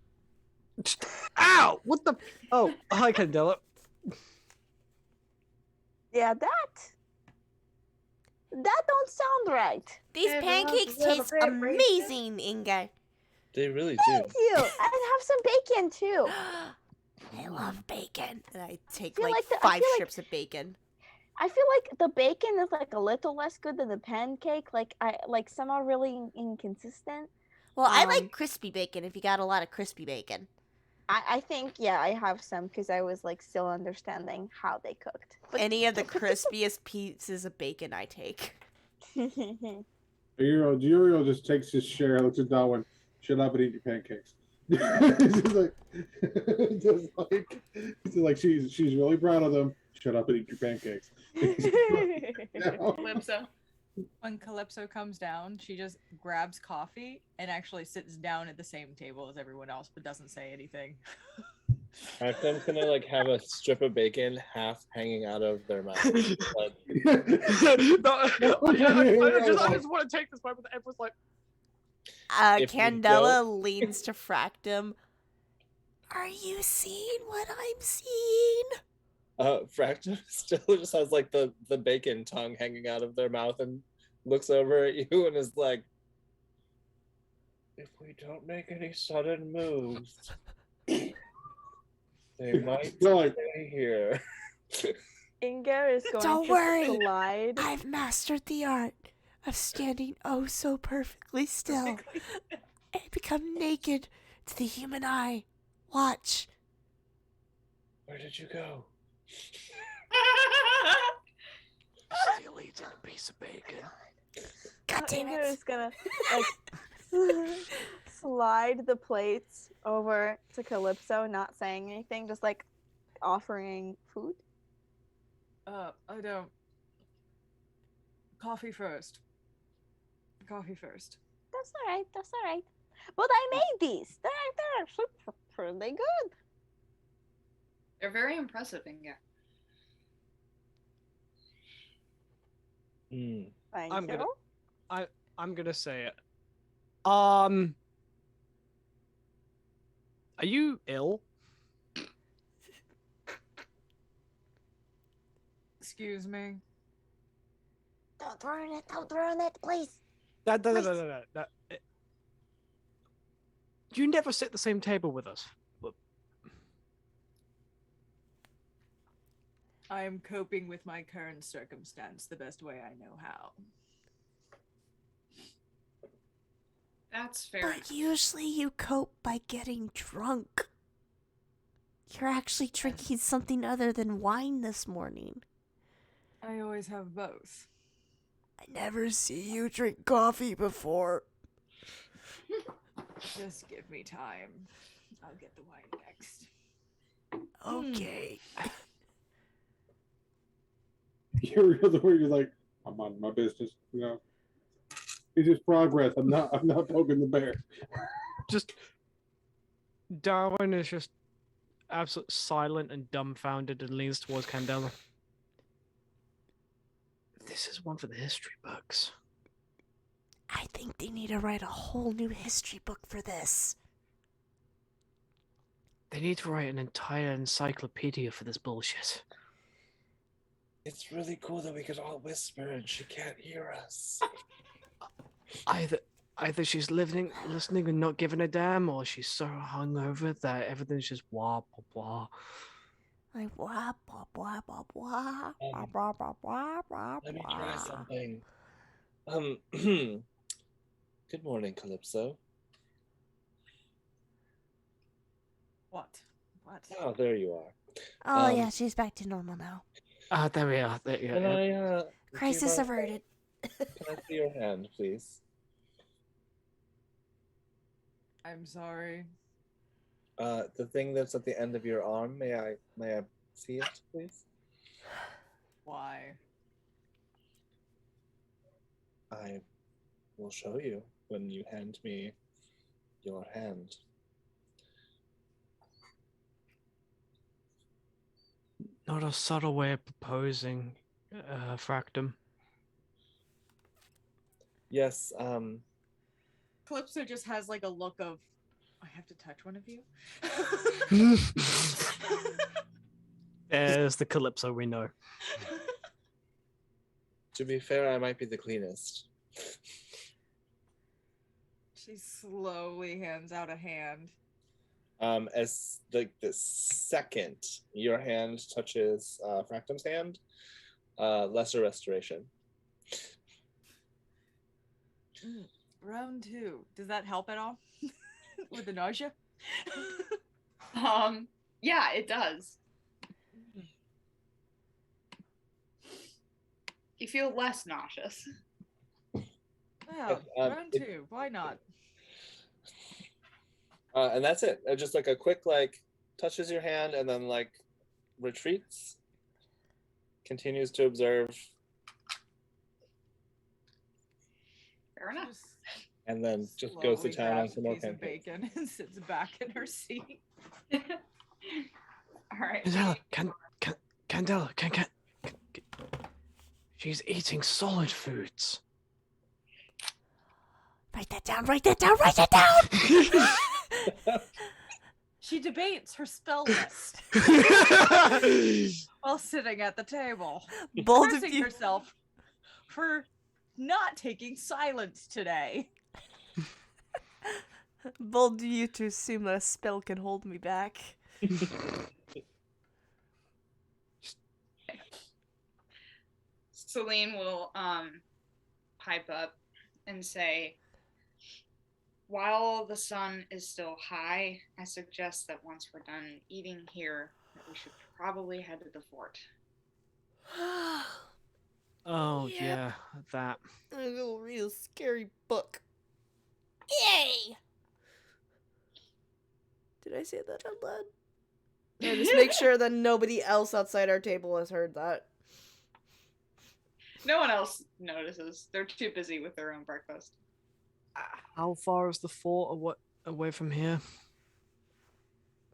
Ow! What the? Oh, hi, Candela. Yeah, that don't sound right. These pancakes taste amazing, Inga. They really Thank do. you. And have some bacon too. I love bacon. And I take feel like like the- I 5 feel like- strips of bacon. I feel like the bacon is like a little less good than the pancake. Like some are really inconsistent. Well, I like crispy bacon if you got a lot of crispy bacon. I think I have some because I was like still understanding how they cooked. But Any of the crispiest pieces of bacon I take. Uriel just takes his share, looks at Darwin, shut up and eat your pancakes. just like she's really proud of them. Shut up and eat your pancakes. Calypso. When Calypso comes down, she just grabs coffee and actually sits down at the same table as everyone else, but doesn't say anything. Raccoon's gonna like have a strip of bacon half hanging out of their mouth. Like, I just want to take this moment. Everyone's like, If you Candela leans to Fractum. Are you seeing what I'm seeing? Fractum still just has like the bacon tongue hanging out of their mouth and looks over at you and is like, if we don't make any sudden moves, they might stay here. Inga is going Don't to worry. slide. I've mastered the art of standing oh so perfectly still and become naked to the human eye. Watch. Where did you go? still eating a piece of bacon. God damn Inga it. is gonna like slide the plates over to Calypso, not saying anything, just like offering food. I don't. Coffee first. Coffee first. That's all right. That's all right. But I made these. They're super pretty good. They're very impressive, Inga. Thank I'm you. gonna- I'm gonna say it. Are you ill? Excuse me. Don't ruin it. Don't ruin it, please. No. You never sit at the same table with us. I am coping with my current circumstance the best way I know how. That's fair. But usually you cope by getting drunk. You're actually drinking something other than wine this morning. I always have both. I never see you drink coffee before. Just give me time. I'll get the wine next. Okay. Uriel, the way you're like, I'm on my business, you know. It's just progress. I'm not poking the bear. Just Darwin is just absolutely silent and dumbfounded and leans towards Candela. This is one for the history books. I think they need to write a whole new history book for this. They need to write an entire encyclopedia for this bullshit. It's really cool that we could all whisper and she can't hear us. Either she's listening and not giving a damn, or she's so hungover that everything's just blah blah blah. Like blah blah blah blah blah blah blah blah blah blah. Let me try something. Good morning, Calypso. What? What? Oh, there you are. Oh yeah, she's back to normal now. There we are. There you Can go. I, Crisis do you mind- averted. Can I see your hand, please? I'm sorry. The thing that's at the end of your arm, may I see it, please? Why? I will show you when you hand me your hand. Not a subtle way of proposing, Fractum. Yes, Calypso just has like a look of, I have to touch one of you. There's the Calypso we know. to be fair, I might be the cleanest. She slowly hands out a hand. As the second your hand touches Fractum's hand, lesser restoration. Round 2. Does that help at all? With the nausea? Yeah, it does. You feel less nauseous. Yeah, round 2. Why not? And that's it. Just like a quick touches your hand and then retreats. Continues to observe. Fair enough. And then just goes to Slowly town on grabs a some more piece of pancakes. bacon and sits back in her seat. All right. Candela, can she's eating solid foods. Write that down, write that down, write that down! She debates her spell list while sitting at the table, Bold of cursing you. herself for not taking silence today. Bold of you to assume that a spell can hold me back. Celine will pipe up and say, while the sun is still high, I suggest that once we're done eating here, that we should probably head to the fort. Oh Yep. yeah, that. I'm gonna read a scary book. Yay! Did I say that out loud? No, just make sure that nobody else outside our table has heard that. No one else notices. They're too busy with their own breakfast. How far is the fort away from here?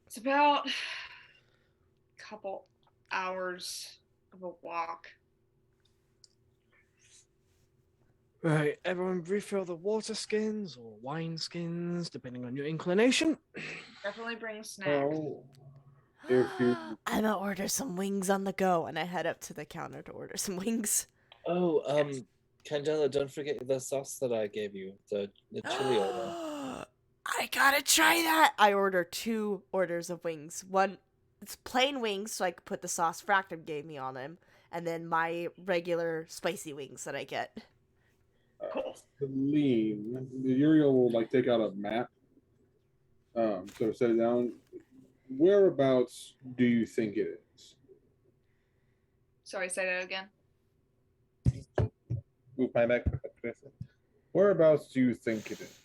It's about a couple hours of a walk. Right, everyone refill the water skins or wine skins, depending on your inclination. Definitely bring snacks. Oh, if you I'm gonna order some wings on the go, and I head up to the counter to order some wings. Oh, Candela, don't forget the sauce that I gave you, the chili oil. I gotta try that. I order 2 orders of wings. One, it's plain wings, so I can put the sauce Fractum gave me on them, and then my regular spicy wings that I get. Cool. Celine, Uriel will take out a map. So set it down. Whereabouts do you think it is? Sorry, say that again. Move my back. Whereabouts do you think it is?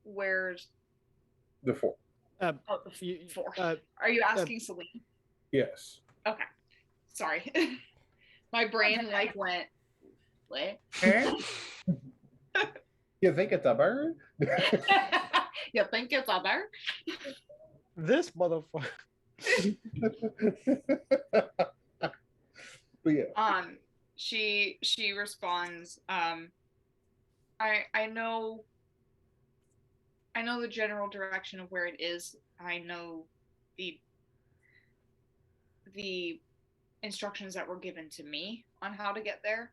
Where's The fort. the You- fort? Are you asking Celine? Yes. Okay. Sorry. My brain went, what? You think it's a bird? You think it's a bird? This motherfucker. But yeah. She responds, I know the general direction of where it is. I know the instructions that were given to me on how to get there.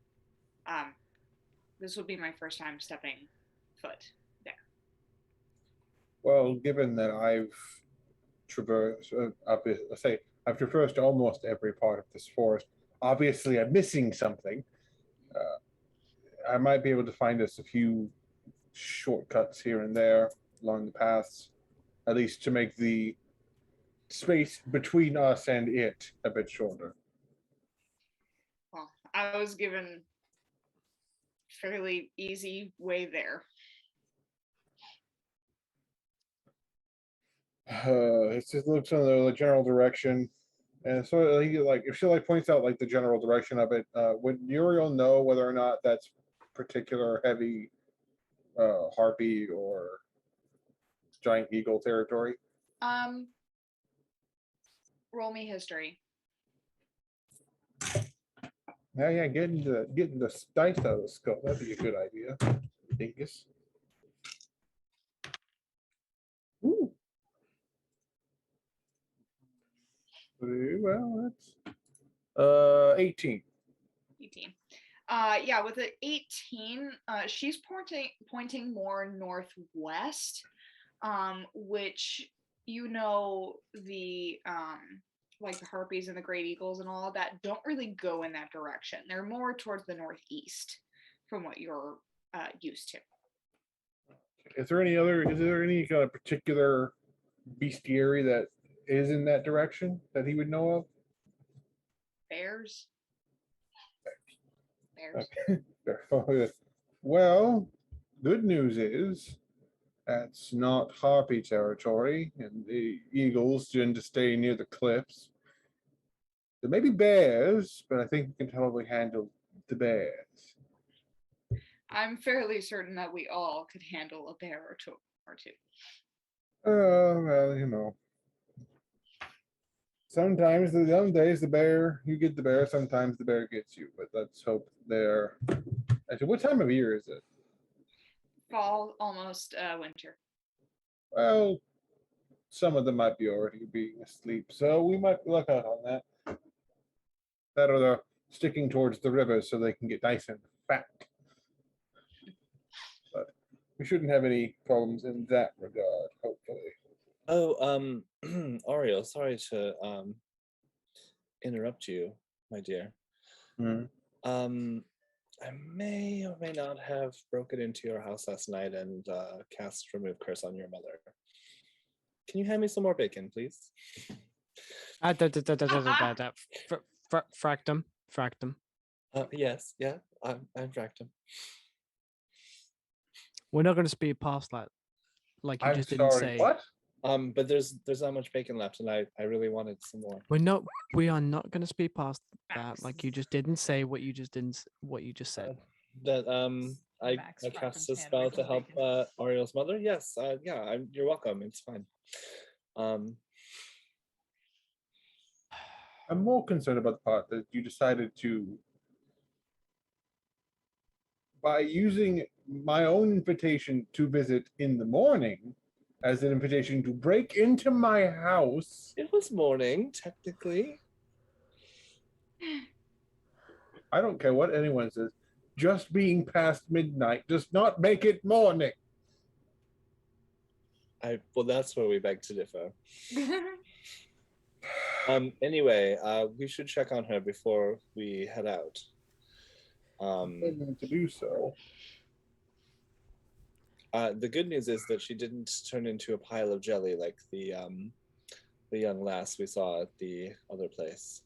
This would be my first time stepping foot there. Well, given that I've traversed, I've traversed almost every part of this forest. Obviously, I'm missing something. I might be able to find us a few shortcuts here and there along the paths. at least to make the space between us and it a bit shorter. Well, I was given fairly easy way there. It just looks in the general direction, and so he like if she like points out like the general direction of it, would Uriel know whether or not that's particular heavy harpy or giant eagle territory? Roll me history. Yeah, getting the dice out of the skull, that'd be a good idea. Dingus. Ooh. Well, that's 18. 18. Yeah, with the 18, she's pointing more northwest, which the like the harpies and the great eagles and all of that don't really go in that direction. They're more towards the northeast from what you're used to. Is there any kind of particular bestiary that is in that direction that he would know of? Bears. Okay. Well, good news is that's not harpy territory, and the eagles tend to stay near the cliffs. There may be bears, but I think we can probably handle the bears. I'm fairly certain that we all could handle a bear or two. Well, sometimes some days you get the bear, sometimes the bear gets you, but let's hope they're. Actually, what time of year is it? Fall, almost winter. Well, some of them might be already being asleep, so we might look out on that. That or they're sticking towards the river so they can get nice and fat. But we shouldn't have any problems in that regard, hopefully. Oh, Ariel, sorry to interrupt you, my dear. I may or may not have broken into your house last night and cast Remove Curse on your mother. Can you hand me some more bacon, please? Fractum. Yes, yeah, I'm Fractum. We're not going to speed past that. Like you I'm just didn't sorry, say. what? But there's not much bacon left, and I really wanted some more. We are not going to speed past that. Like you just didn't say what you just said. I cast a spell to help Ariel's mother. Yes, yeah, you're welcome. It's fine. I'm more concerned about the part that you decided to, by using my own invitation to visit in the morning as an invitation to break into my house. It was morning, technically. I don't care what anyone says. Just being past midnight does not make it morning. Well, that's where we beg to differ. Anyway, we should check on her before we head out. I'm going to do so. The good news is that she didn't turn into a pile of jelly like the young lass we saw at the other place.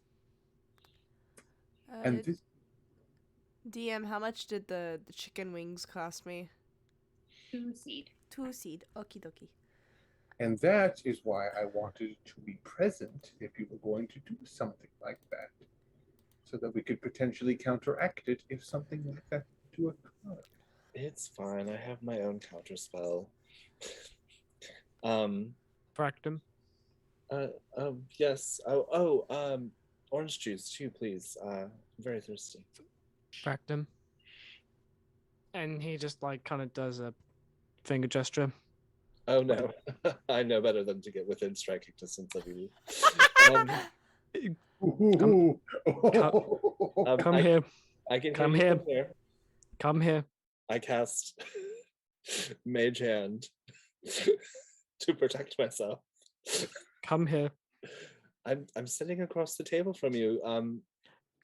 And this, DM, how much did the chicken wings cost me? 2 seed. 2 seed. Okie dokie. and that is why I wanted to be present if you were going to do something like that, so that we could potentially counteract it if something like that to occur. It's fine. I have my own counter spell. Fractum. Yes. Orange juice too, please. I'm very thirsty. Fractum. And he just like kind of does a finger gesture. Oh no, I know better than to get within striking distance of you. Come here. I can Come hear you here. from here. Come here. I cast Mage Hand to protect myself. Come here. I'm sitting across the table from you.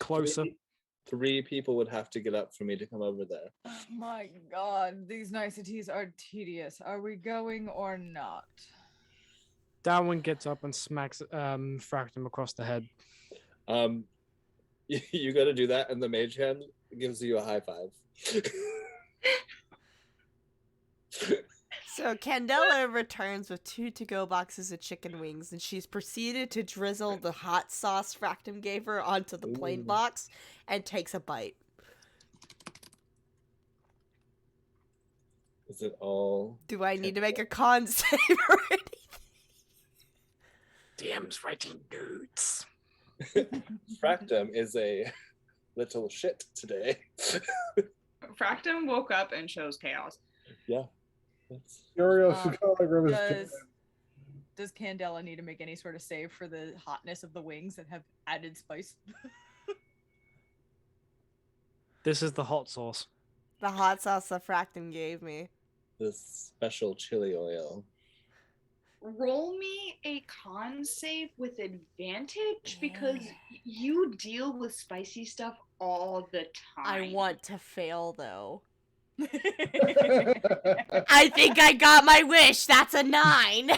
Closer. Three people would have to get up for me to come over there. Oh my god, these niceties are tedious. Are we going or not? Darwin gets up and smacks Fractum across the head. You got to do that, and the mage hand gives you a high five. So Candela returns with 2 to-go boxes of chicken wings, and she's proceeded to drizzle the hot sauce Fractum gave her onto the plain Ooh. box and takes a bite. Is it all? Do I need to make a con save or anything? DM's writing notes. Fractum is a little shit today. Fractum woke up and chose chaos. Yeah. That's... Uriel Uh, should go like River's Does Candela need to make any sort of save for the hotness of the wings that have added spice? This is the hot sauce. The hot sauce that Fractum gave me. This special chili oil. Roll me a con save with advantage because you deal with spicy stuff all the time. I want to fail, though. I think I got my wish. That's a 9.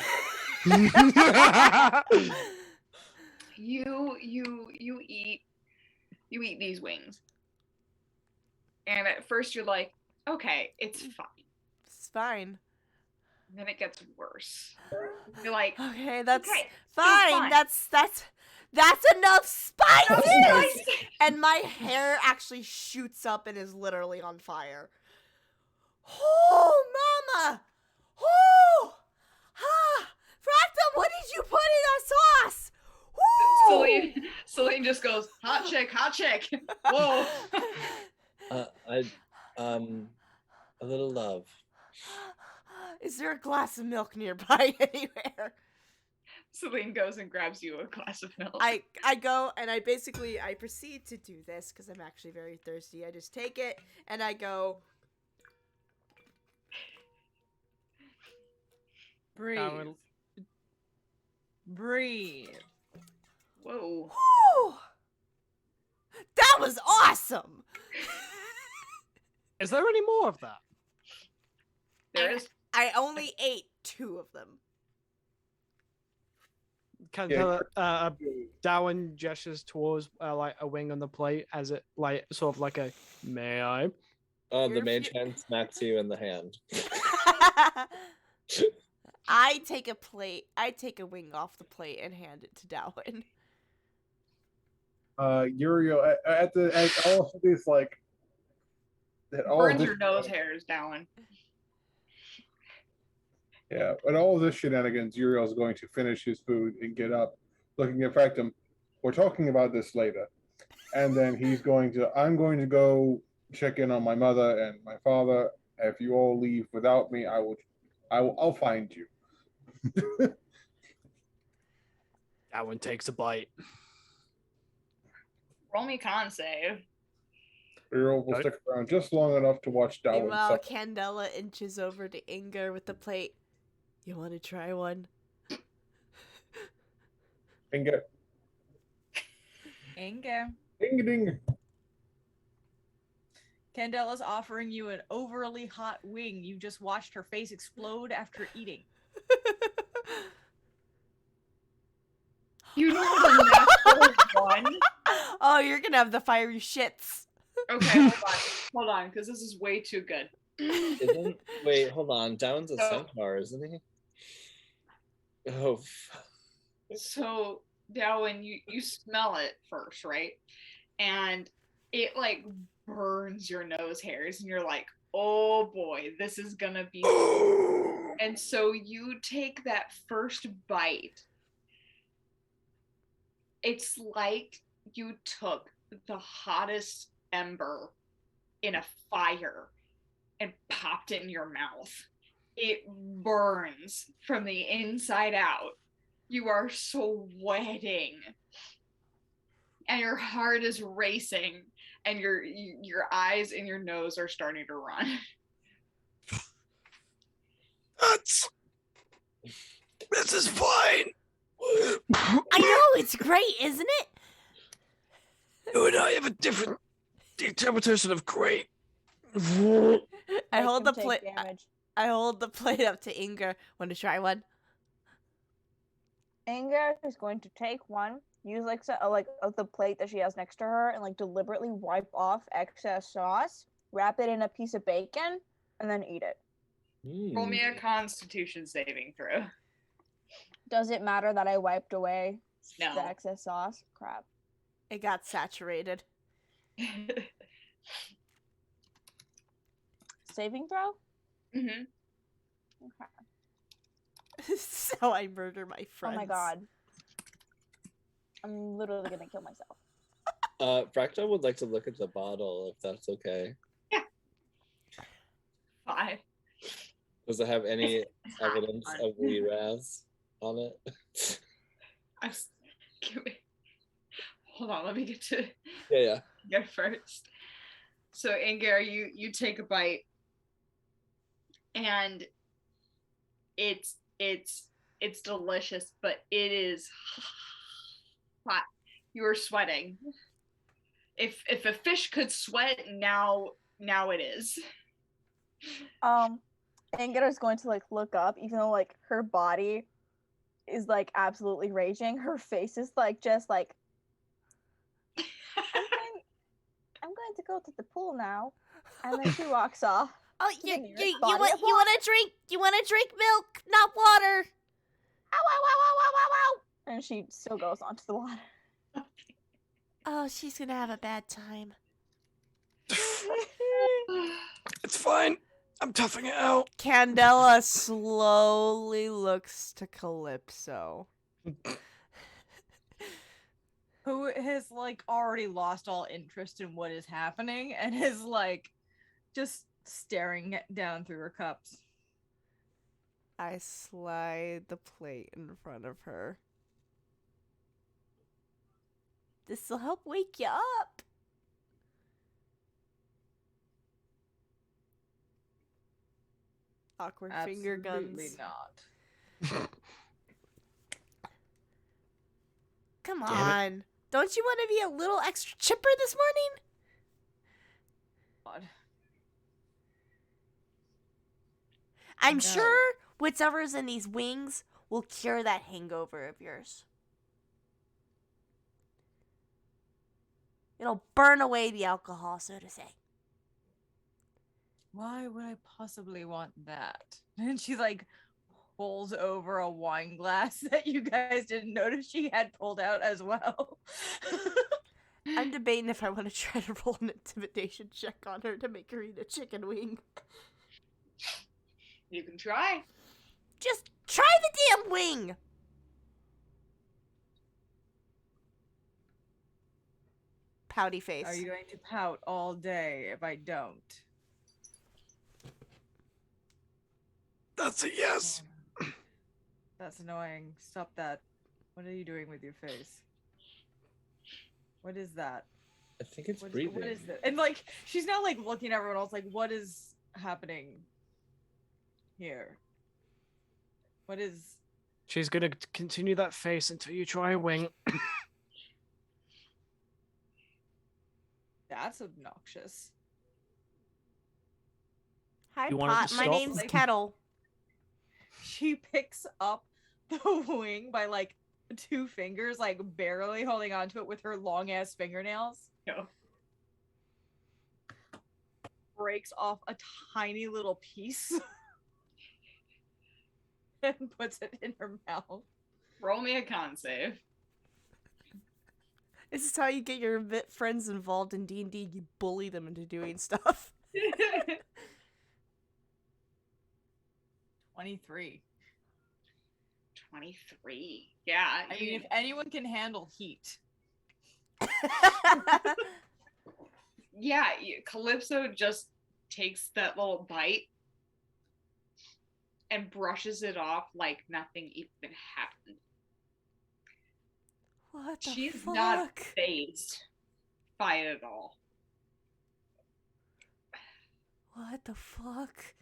You eat these wings. And at first you're like, okay, it's fine. It's fine. And then it gets worse. You're like, Okay, that's okay, fine. fine. That's enough spices. spicy. And my hair actually shoots up and is literally on fire. Oh, mama! Oh! Ha! Fractum, what did you put in our sauce? Woo! Celine just goes, hot chick, hot chick. Whoa. A little love. Is there a glass of milk nearby anywhere? Celine goes and grabs you a glass of milk. I go and I proceed to do this because I'm actually very thirsty. I just take it and I go, Breathe. Darwin- Breathe. Whoa. whew! That was awesome! Is there any more of that? There is. I only ate 2 of them. Darwin gestures towards like a wing on the plate as it like sort of like a may I? The You're mage fu- hand smacks you in the hand. I take a wing off the plate and hand it to Darwin. Uriel at all of these like at all of Burns this, your nose hairs, Darwin. yeah, at all of this shenanigans, Uriel's going to finish his food and get up, looking at Fractum. We're talking about this later, and then I'm going to go check in on my mother and my father. If you all leave without me, I'll find you. Darwin takes a bite. Roll me con save. Uriel will stick around just long enough to watch Darwin Meanwhile, suffer. Candela inches over to Inga with the plate. You want to try one? And get Inga. ding ding. Candela's offering you an overly hot wing. You just watched her face explode after eating. You know the natural one. Oh, you're gonna have the fiery shits. Okay, hold on, because this is way too good. Wait, hold on. Darwin's a No. centaur, isn't he? Oh. So, Darwin, you smell it first, right? And it like burns your nose hairs, and you're like, oh boy, this is gonna be. And so you take that first bite. It's like you took the hottest ember in a fire and popped it in your mouth. It burns from the inside out. You are sweating. And your heart is racing, and your eyes and your nose are starting to run. This is fine. I know, it's great, isn't it? You and I have a different interpretation of great. I Make hold the him take plate. damage. I hold the plate up to Inga. Want to try one? Inga is going to take one, use like of the plate that she has next to her, and like deliberately wipe off excess sauce, wrap it in a piece of bacon, and then eat it. Roll me a Constitution saving throw. Does it matter that I wiped away No. the excess sauce? Crap. It got saturated. Saving throw? Mm-hmm. Okay. So I murder my friends. Oh my god. I'm literally gonna kill myself. Fractal would like to look at the bottle, if that's okay. Yeah. 5. Does it have any It's not evidence fun. of re-raz on it? Hold on, let me get to Yeah. go first. So Angar, you take a bite, and it's delicious, but it is hot. You are sweating. If a fish could sweat, now it is. Angela is going to like look up, even though like her body is like absolutely raging. Her face is like just like I'm going to go to the pool now, and then she walks off. Oh, to you the nearest you body want of you want to drink? You want to drink milk, not water? Ow, ow, ow, ow, ow, ow, ow. And she still goes onto the water. Oh, she's gonna have a bad time. It's fine. I'm toughing it out. Candela slowly looks to Calypso. Who has like already lost all interest in what is happening and is like just staring down through her cups. I slide the plate in front of her. This'll help wake you up. Awkward finger Absolutely guns. not. Come Damn on. Don't you want to be a little extra chipper this morning? God. I'm No. sure whatever's in these wings will cure that hangover of yours. It'll burn away the alcohol, so to say. Why would I possibly want that? And she like pulls over a wine glass that you guys didn't notice she had pulled out as well. I'm debating if I want to try to roll an intimidation check on her to make her eat a chicken wing. You can try. Just try the damn wing! Pouty face. Are you going to pout all day if I don't? That's a yes. That's annoying. Stop that. What are you doing with your face? What is that? I think it's What breathing. is that? And like she's now like looking at everyone else like, what is happening here? What is She's gonna continue that face until you try a wing. that's obnoxious? Hi, You want it Pot. to My stop? name's Kettle. She picks up the wing by like 2 fingers, like barely holding onto it with her long ass fingernails. No. Breaks off a tiny little piece and puts it in her mouth. Roll me a con save. This is how you get your friends involved in D&D. You bully them into doing stuff. 23. 23. Yeah. I mean, if anyone can handle heat. Yeah, Calypso just takes that little bite and brushes it off like nothing even happened. What the She's fuck? not fazed by it at all. What the fuck?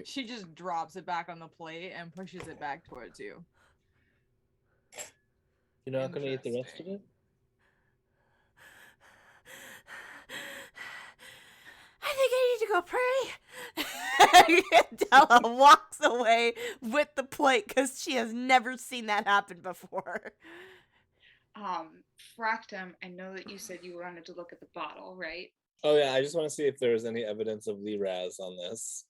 She just drops it back on the plate and pushes it back towards you. You're not gonna eat the rest of it? I think I need to go pray. Della walks away with the plate because she has never seen that happen before. Fractum, I know that you said you wanted to look at the bottle, right? Oh yeah, I just want to see if there's any evidence of Liraz on this.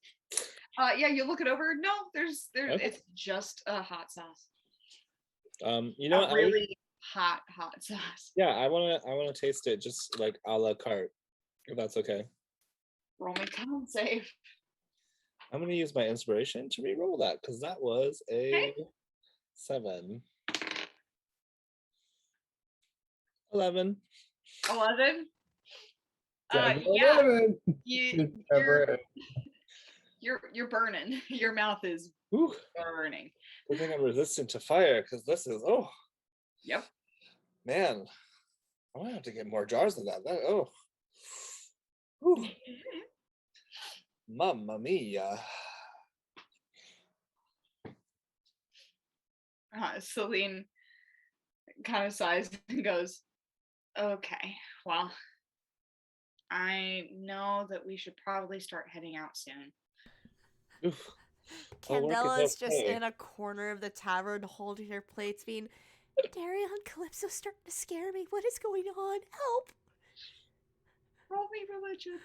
Yeah, you look it over. No, there's Okay. it's just a hot sauce. You know, A really hot sauce. yeah, I wanna taste it just like a la carte, if that's okay. Roll me con save. I'm gonna use my inspiration to re-roll that because that was a Okay. 7. 11. 11. Seven, Yeah, 11. you're burning. Your mouth is Whew. burning. Good thing I'm resistant to fire because this is Yep. man. I'm gonna have to get more jars of that. Whew. Mamma mia. Celine kind of sighs and goes, "Okay, well, I know that we should probably start heading out soon." Oof. Oh, work is Candella's just okay. in a corner of the tavern holding her plates, being, Darwin, Calypso's starting to scare me. What is going on? Help! Roll me religion.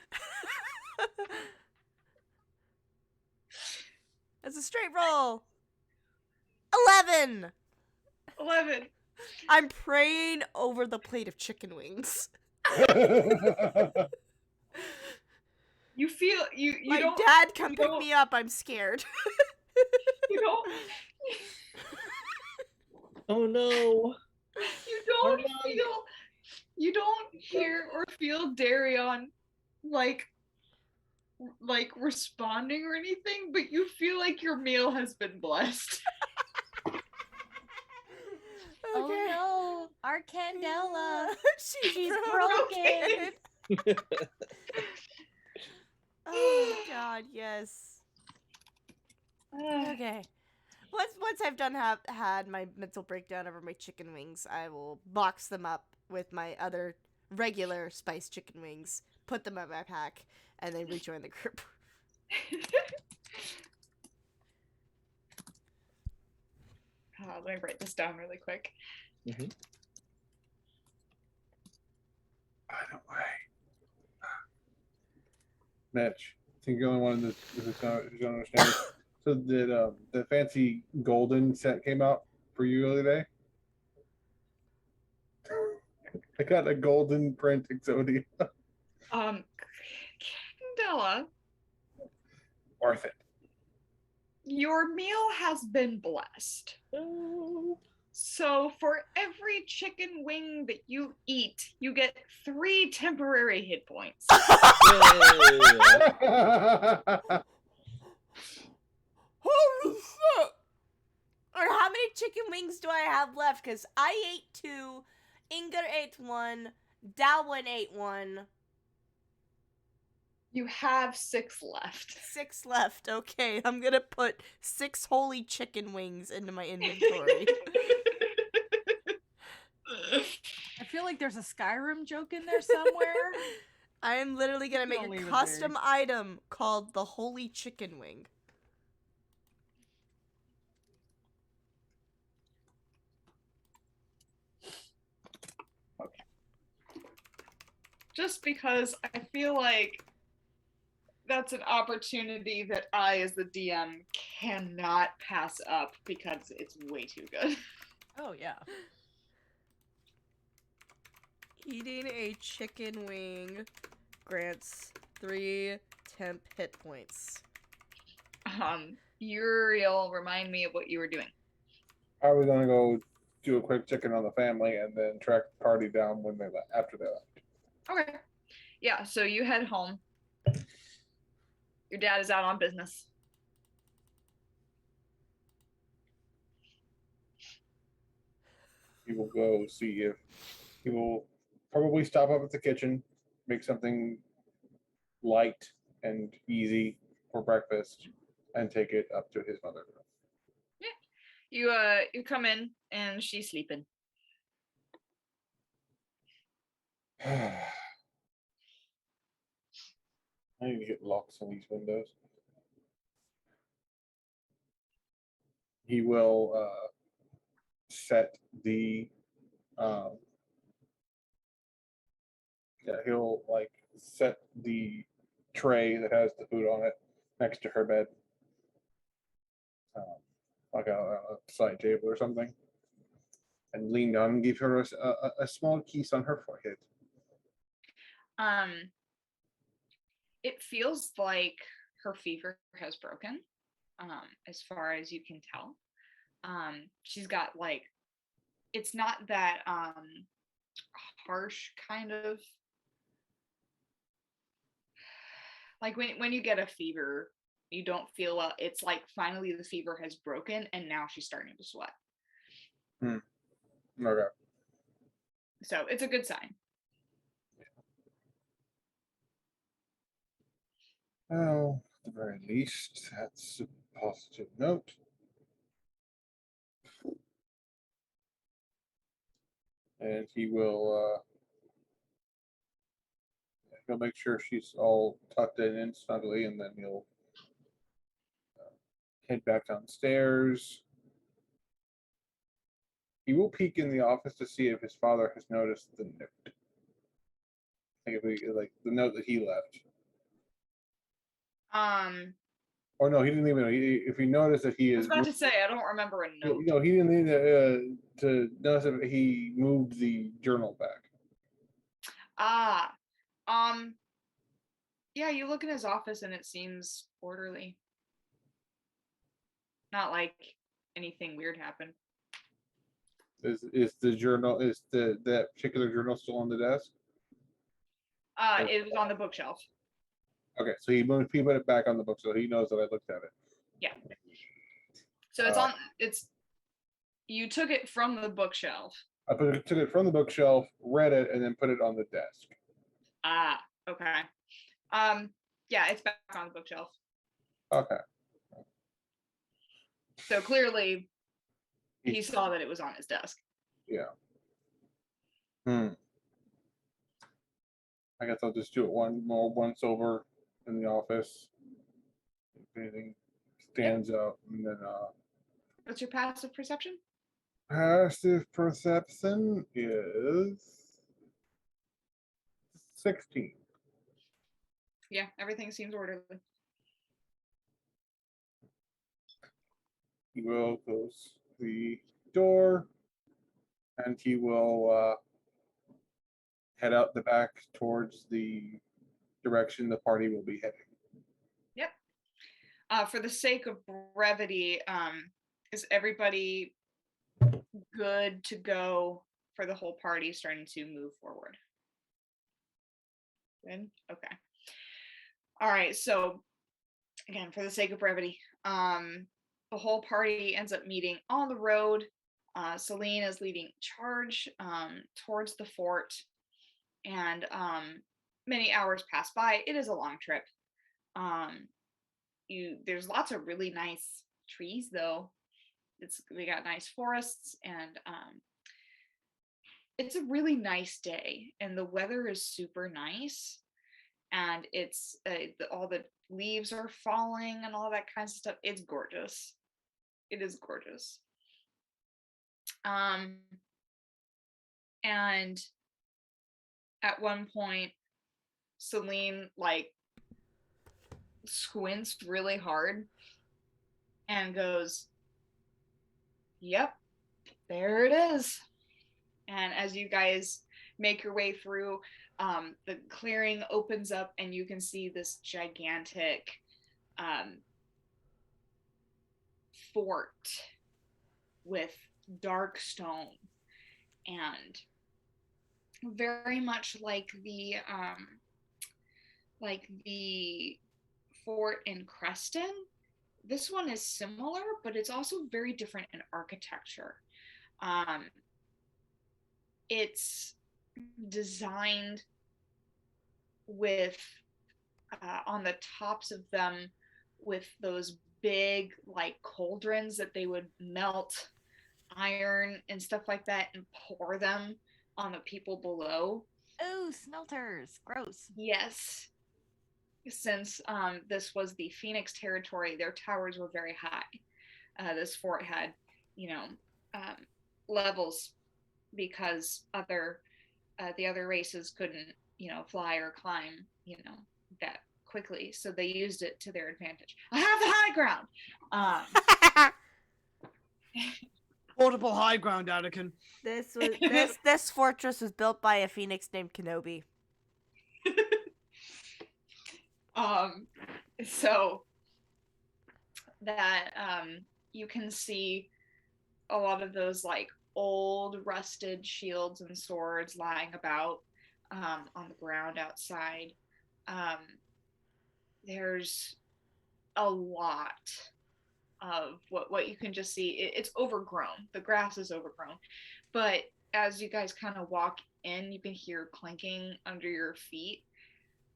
It's a straight roll. 11! 11. I'm praying over the plate of chicken wings. You feel you My don't dad come you pick don't- me up. I'm scared. you don't Oh no. you don't Oh, no. feel you don't hear or feel Darwin like responding or anything, but you feel like your meal has been blessed. Oh no, our Candela. She's broken. Oh God, yes. Okay. Once I've had my mental breakdown over my chicken wings, I will box them up with my other regular spiced chicken wings, put them in my pack, and then rejoin the group. Let me write this down really quick. Mhm. By the way, Mitch, I think you're the only one in this who don't understand. So did the fancy golden set came out for you the other day? I got a golden print Exodia. Candela, Worth it. your meal has been blessed. So for every chicken wing that you eat, you get 3 temporary hit points. Yay. Holy shit! Or how many chicken wings do I have left? Because I ate 2, Inger ate 1, Darwin ate 1. You have 6 left. 6 left. Okay, I'm gonna put 6 holy chicken wings into my inventory. I feel like there's a Skyrim joke in there somewhere. I am literally gonna make Don't a leave it custom there. item called the Holy Chicken Wing. Just because I feel like that's an opportunity that I, as the DM, cannot pass up because it's way too good. Oh yeah. Eating a chicken wing grants 3 temp hit points. Uriel, remind me of what you were doing. I was gonna go do a quick check in on the family and then track the party down when they left after they left. Okay. Yeah, so you head home. Your dad is out on business. He will go see if he will probably stop up at the kitchen, make something light and easy for breakfast, and take it up to his mother. You come in and she's sleeping. I need to get locks on these windows. he will set the he'll like set the tray that has the food on it next to her bed, like a side table or something, and lean down and give her a small kiss on her forehead. It feels like her fever has broken, as far as you can tell. She's got like, it's not that harsh kind of, like when you get a fever, you don't feel well. It's like finally the fever has broken and now she's starting to sweat. Okay. So it's a good sign. Well, at the very least, that's a positive note. And he'll make sure she's all tucked in and snugly, and then he'll head back downstairs. He will peek in the office to see if his father has noticed the note. Like the note that he left. Or no, he didn't even know. If he noticed that he I is. was about to say, I don't remember a note. You know, he didn't need to notice if he moved the journal back. Yeah, you look in his office and it seems orderly. Not like anything weird happened. Is the journal, that particular journal still on the desk? It was on the bookshelf. Okay, so he put it back on the book, so he knows that I looked at it. Yeah. So it's you took it from the bookshelf. I took it from the bookshelf, read it, and then put it on the desk. Okay. Yeah, it's back on the bookshelf. Okay. So clearly he saw that it was on his desk. Yeah. I guess I'll just do it once over in the office. If anything stands out, and then What's your passive perception? passive perception is 16. Yeah, everything seems orderly. He will close the door, and he will head out the back towards the direction the party will be heading. Yep. For the sake of brevity, is everybody good to go for the whole party starting to move forward? Good? Okay. All right, so again, for the sake of brevity, the whole party ends up meeting on the road. Celine is leading charge towards the fort, and many hours pass by. It is a long trip. There's lots of really nice trees, though. We got nice forests, and it's a really nice day, and the weather is super nice, and it's all the leaves are falling and all that kinds of stuff. It's gorgeous. It is gorgeous. And at one point, Celine like squints really hard and goes, "Yep, there it is." And as you guys make your way through, the clearing opens up and you can see this gigantic fort with dark stone, and very much like the fort in Creston. This one is similar, but it's also very different in architecture. It's designed with on the tops of them with those big like cauldrons that they would melt iron and stuff like that and pour them on the people below. Oh, smelters. Gross. Yes. Since this was the Phoenix territory, their towers were very high. this fort had, you know, levels because the other races couldn't, you know, fly or climb, you know, that quickly. So they used it to their advantage. I have the high ground. Portable high ground, Anakin. This fortress was built by a phoenix named Kenobi. So that you can see a lot of those like old rusted shields and swords lying about on the ground outside. There's a lot of what you can just see. It's overgrown. The grass is overgrown, but as you guys kind of walk in, you can hear clanking under your feet.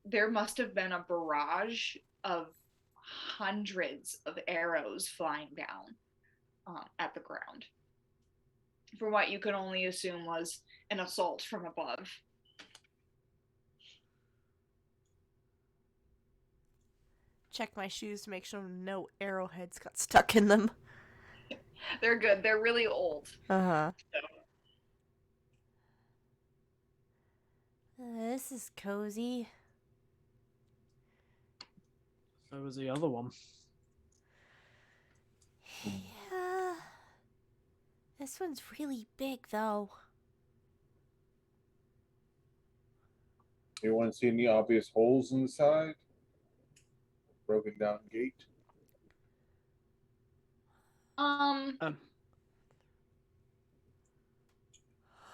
There must have been a barrage of hundreds of arrows flying down at the ground for what you could only assume was an assault from above. Check my shoes to make sure no arrowheads got stuck in them. They're good. They're really old. Uh-huh. This is cozy. So was the other one. Yeah. This one's really big, though. You want to see any obvious holes in the side? Broken down gate?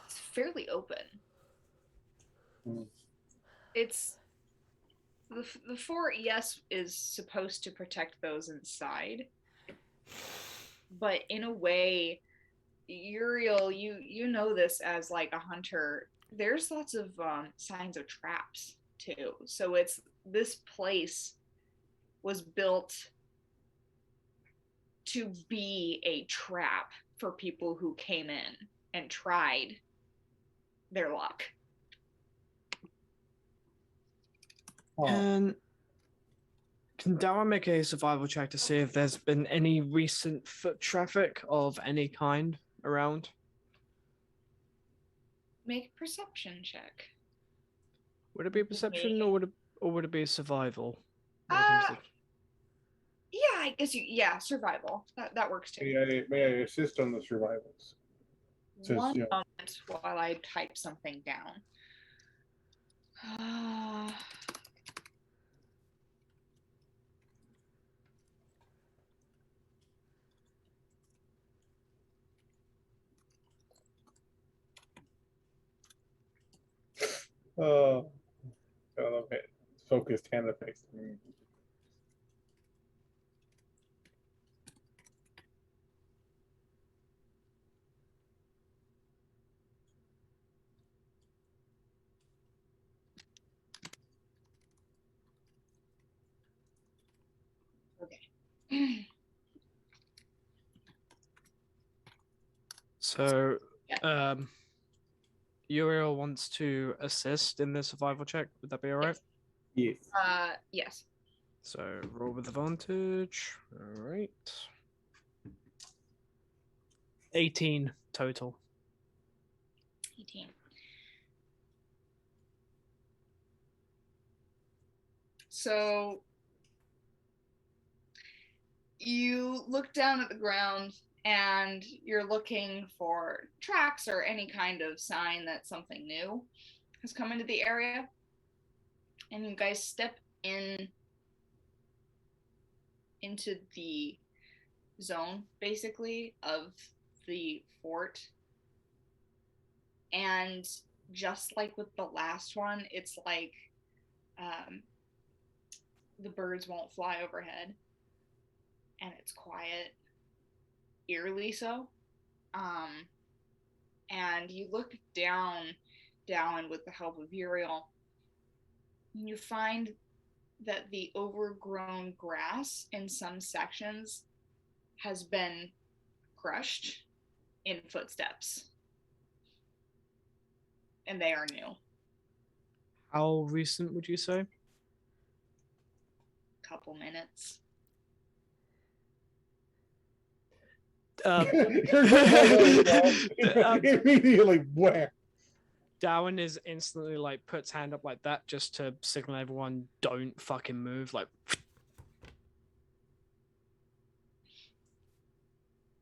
It's fairly open. It's the fort, yes, is supposed to protect those inside, but in a way, Uriel, you know this as like a hunter. There's lots of signs of traps too. So this place was built to be a trap for people who came in and tried their luck. And can Darwin make a survival check to see if there's been any recent foot traffic of any kind around? Make a perception check. Would it be a perception or would it be a survival? Yeah, I guess survival. That works too. May I assist on the survivals? One moment while I type something down. Oh, okay. Focused hand effects. Okay. So, Uriel wants to assist in the survival check. Would that be all right? Yes. Yes. So, roll with advantage. All right. 18 total. 18. So you look down at the ground and you're looking for tracks or any kind of sign that something new has come into the area. And you guys step into the zone, basically, of the fort. And just like with the last one, it's like the birds won't fly overhead. And it's quiet, eerily so. And you look down with the help of Uriel, and you find that the overgrown grass in some sections has been crushed in footsteps. And they are new. How recent would you say? Couple minutes. Immediately, where? Darwin is instantly like puts hand up like that just to signal everyone don't fucking move. Like,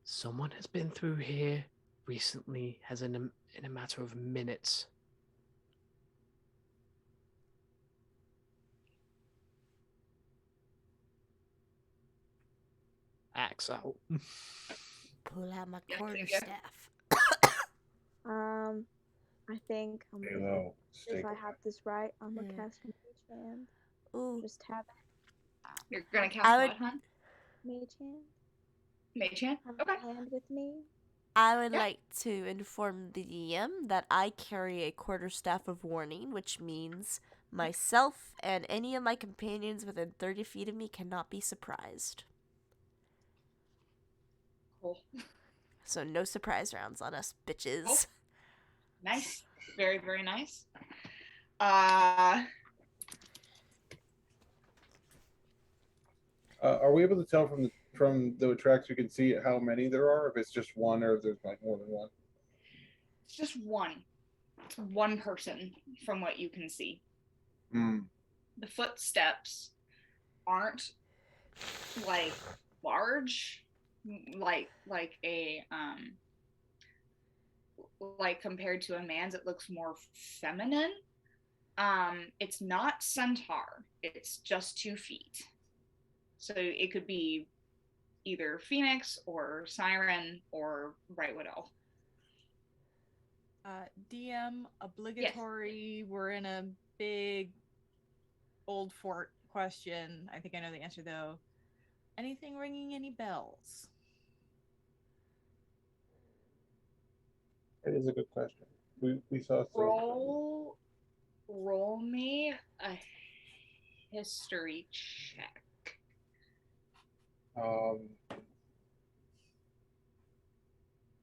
someone has been through here recently, has in a matter of minutes. Axe out. Pull out my Yeah, quarterstaff. I think Stay low. Stay if I quiet. have this right, I'm gonna Yeah. cast Mage Hand. Ooh, Just have You're gonna cast I would- what, hon? Mage Hand. Mage hand? Have Okay. a hand with me. I would Yeah. like to inform the DM that I carry a quarterstaff of warning, which means myself and any of my companions within 30 feet of me cannot be surprised. Cool. So no surprise rounds on us, bitches. Oh. Nice. Very, very nice. Are we able to tell from the tracks we can see how many there are? If it's just one, or if there's like more than one? It's just one. It's one person from what you can see. Hmm. The footsteps aren't like large, like a like compared to a man's. It looks more feminine. It's not centaur. It's just 2 feet. So it could be either Phoenix or Siren or Right Wood Elf. DM obligatory. We're in a big old fort question. I think I know the answer though. Anything ringing any bells? It is a good question. We saw some. Roll me a history check.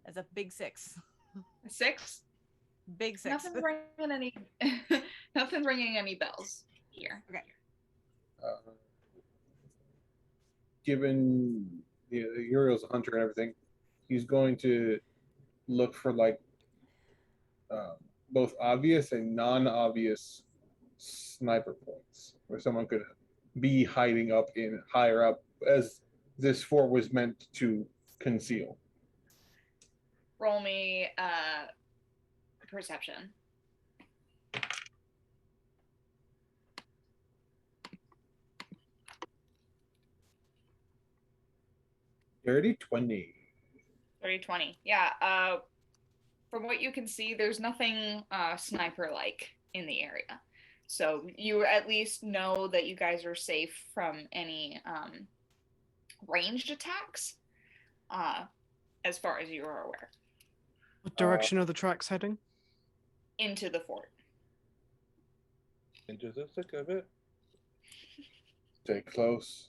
As a big 6. A 6? Big 6. Nothing's ringing any. Nothing's ringing any bells here. Okay. Given Uriel's a hunter and everything, he's going to look for like both obvious and non-obvious sniper points where someone could be hiding up in higher up, as this fort was meant to conceal. Roll me perception. Dirty 20. 30-20. Yeah. From what you can see, there's nothing sniper-like in the area. So you at least know that you guys are safe from any ranged attacks, as far as you are aware. What direction are the tracks heading? Into the fort. Into the thick of it. Stay close,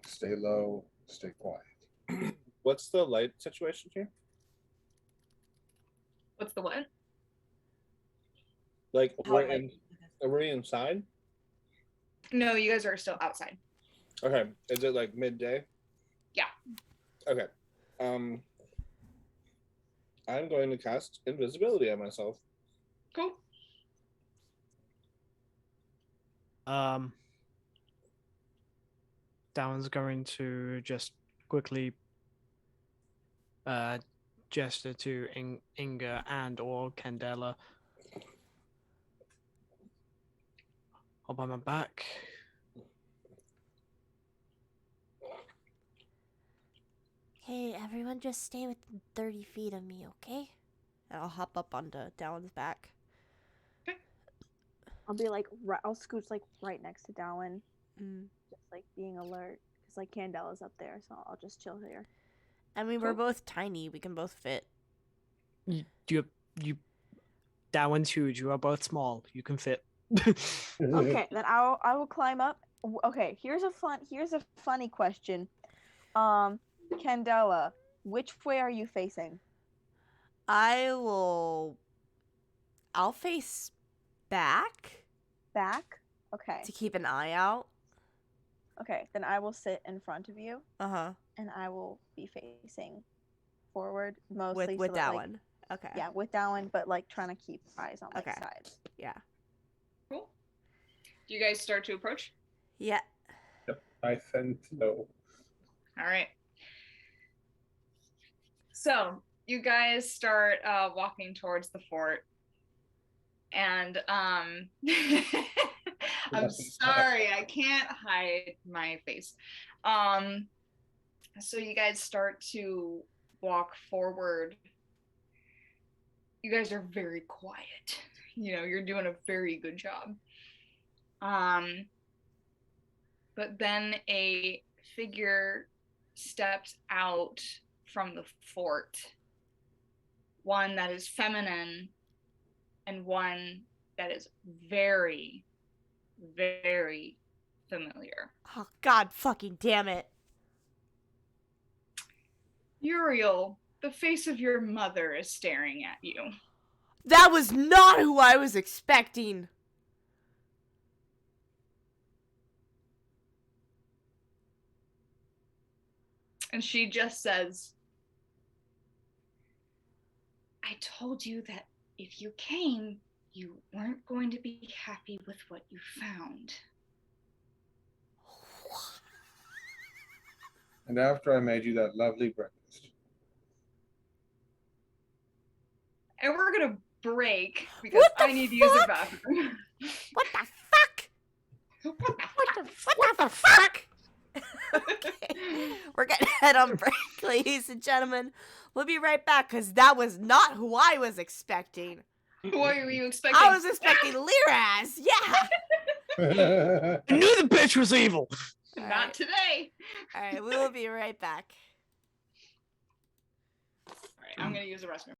stay low, stay quiet. What's the light situation here? What's the what? Like, How light? are we inside? No, you guys are still outside. Okay. Is it like midday? Yeah. Okay. I'm going to cast invisibility on myself. Cool. Darwin's going to just quickly gesture to Inga and or Candela. Hop on my back. Hey, everyone, just stay within 30 feet of me, okay? And I'll hop up onto Dallon's back. I'll be like, I'll scooch like right next to Darwin, Mm. just like being alert, because like Candela's up there, so I'll just chill here. I mean, we're both tiny. We can both fit. You, Darwin's huge. You are both small. You can fit. Okay, then I will climb up. Okay, here's a funny question. Candela, which way are you facing? I'll face back Back? Okay. to keep an eye out. Okay, then I will sit in front of you Uh-huh. and I will be facing forward mostly. with so that that, like, one. Okay. Yeah, with that one, but like trying to keep eyes on like Okay. sides. Yeah. Cool. Do you guys start to approach? Yeah. Yep, I sense no. All right. So you guys start walking towards the fort, and I'm sorry, I can't hide my face. So you guys start to walk forward. You guys are very quiet. You know, you're doing a very good job. But then a figure steps out from the fort. One that is feminine and one that is very, very familiar. Oh, God fucking damn it. Uriel, the face of your mother is staring at you. That was not who I was expecting. And she just says, I told you that if you came, you weren't going to be happy with what you found. And after I made you that lovely breakfast. And we're going to break because What the I need to use the fuck? bathroom. What the fuck? What the fuck? Okay. We're gonna head on break, ladies and gentlemen. We'll be right back because that was not who I was expecting. What were you expecting? I was expecting Liraz. Yeah. I knew the bitch was evil. Not today. All right, we will be right back. All right, I'm going to use the restroom.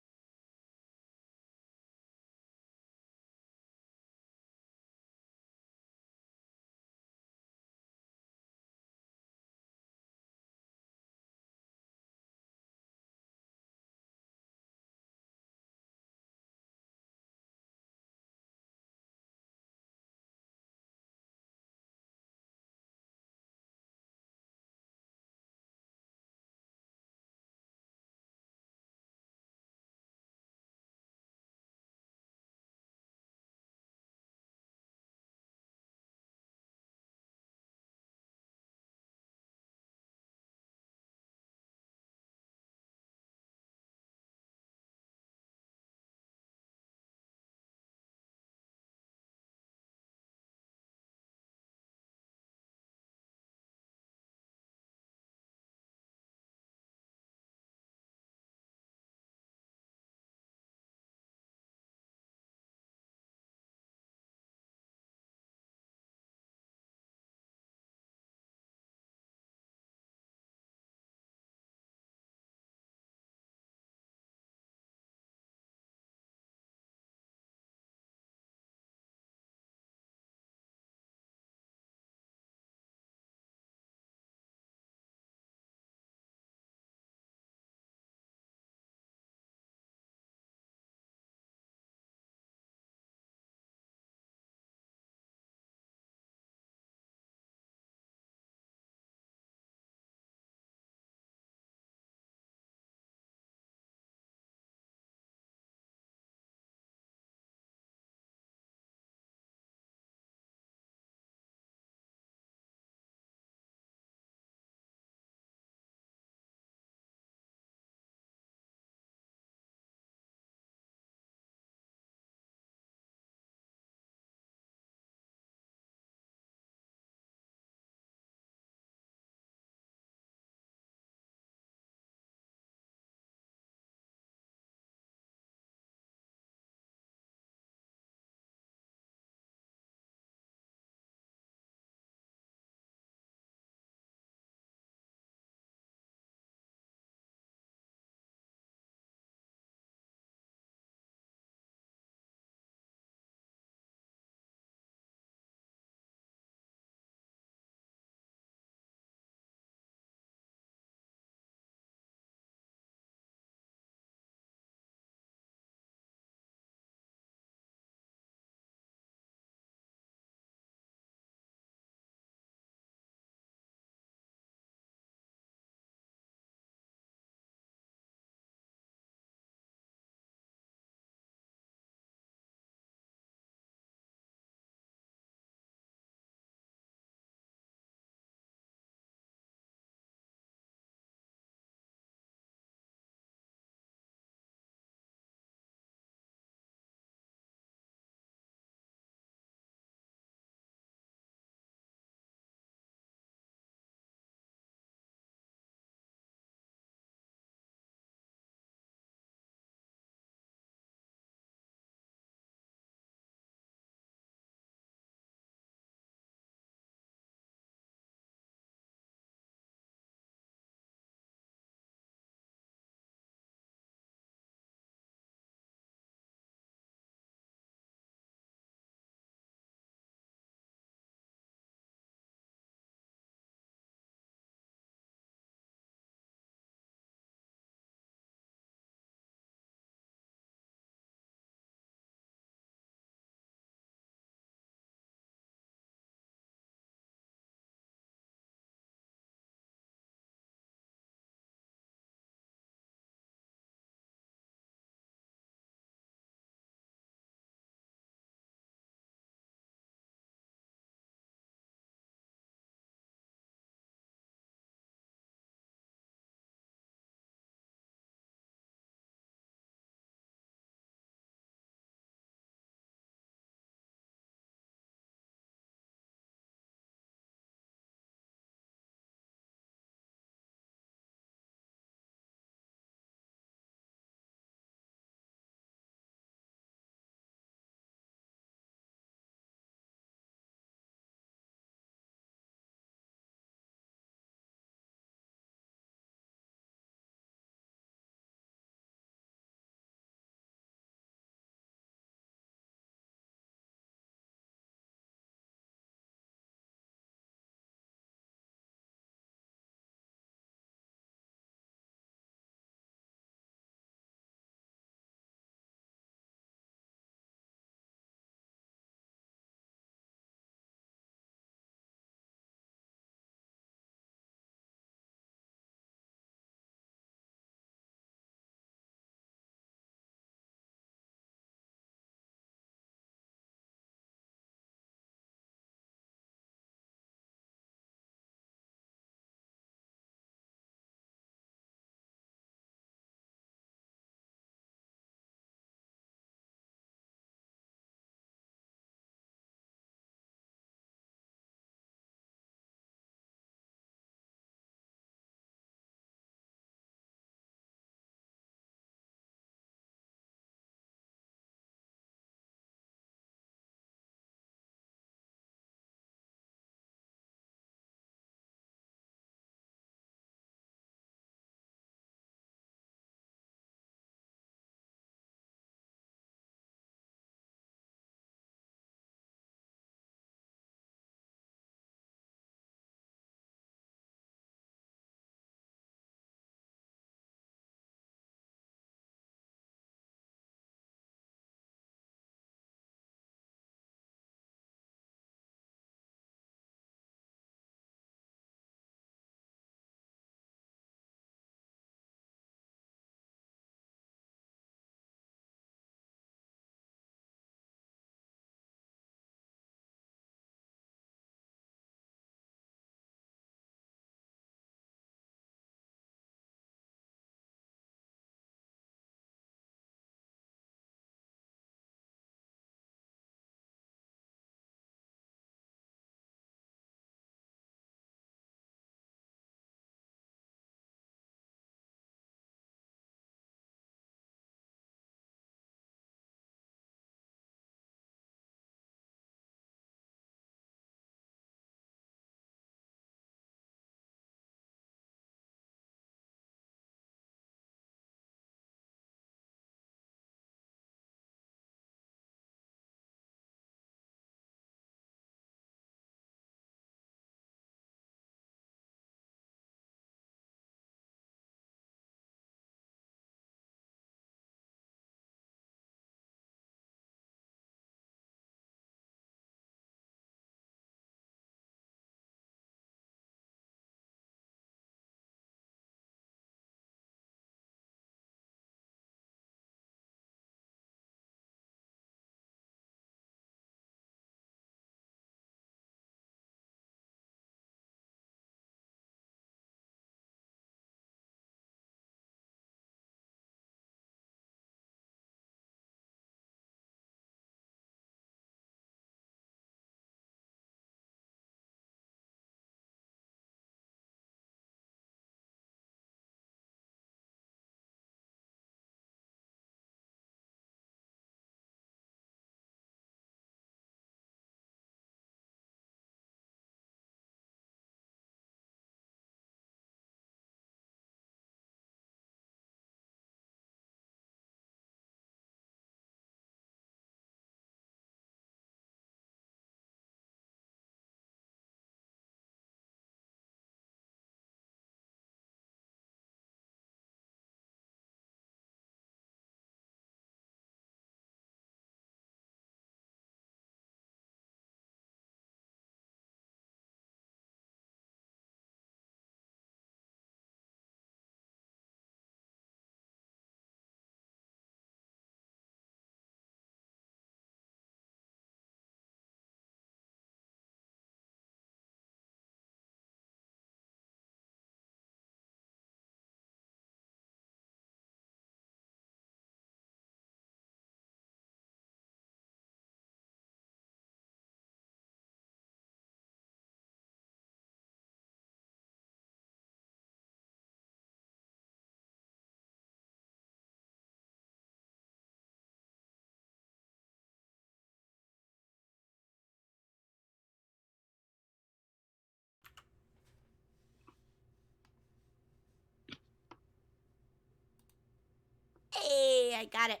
Yay, I got it.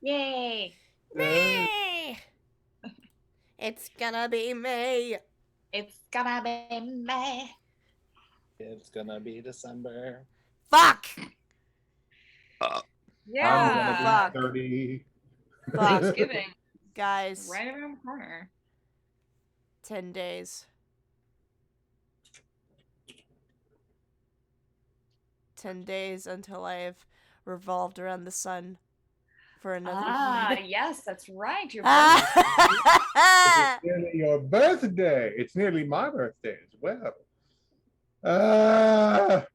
Yay! May! It's gonna be May. It's gonna be May. It's gonna be December. Fuck! Yeah. I'm Fuck. 30. Fuck. Thanksgiving. Guys, Right around the corner. 10 days. 10 days until I've revolved around the sun for another year. Yes, that's right. Your It's nearly your birthday. It's nearly my birthday as well. I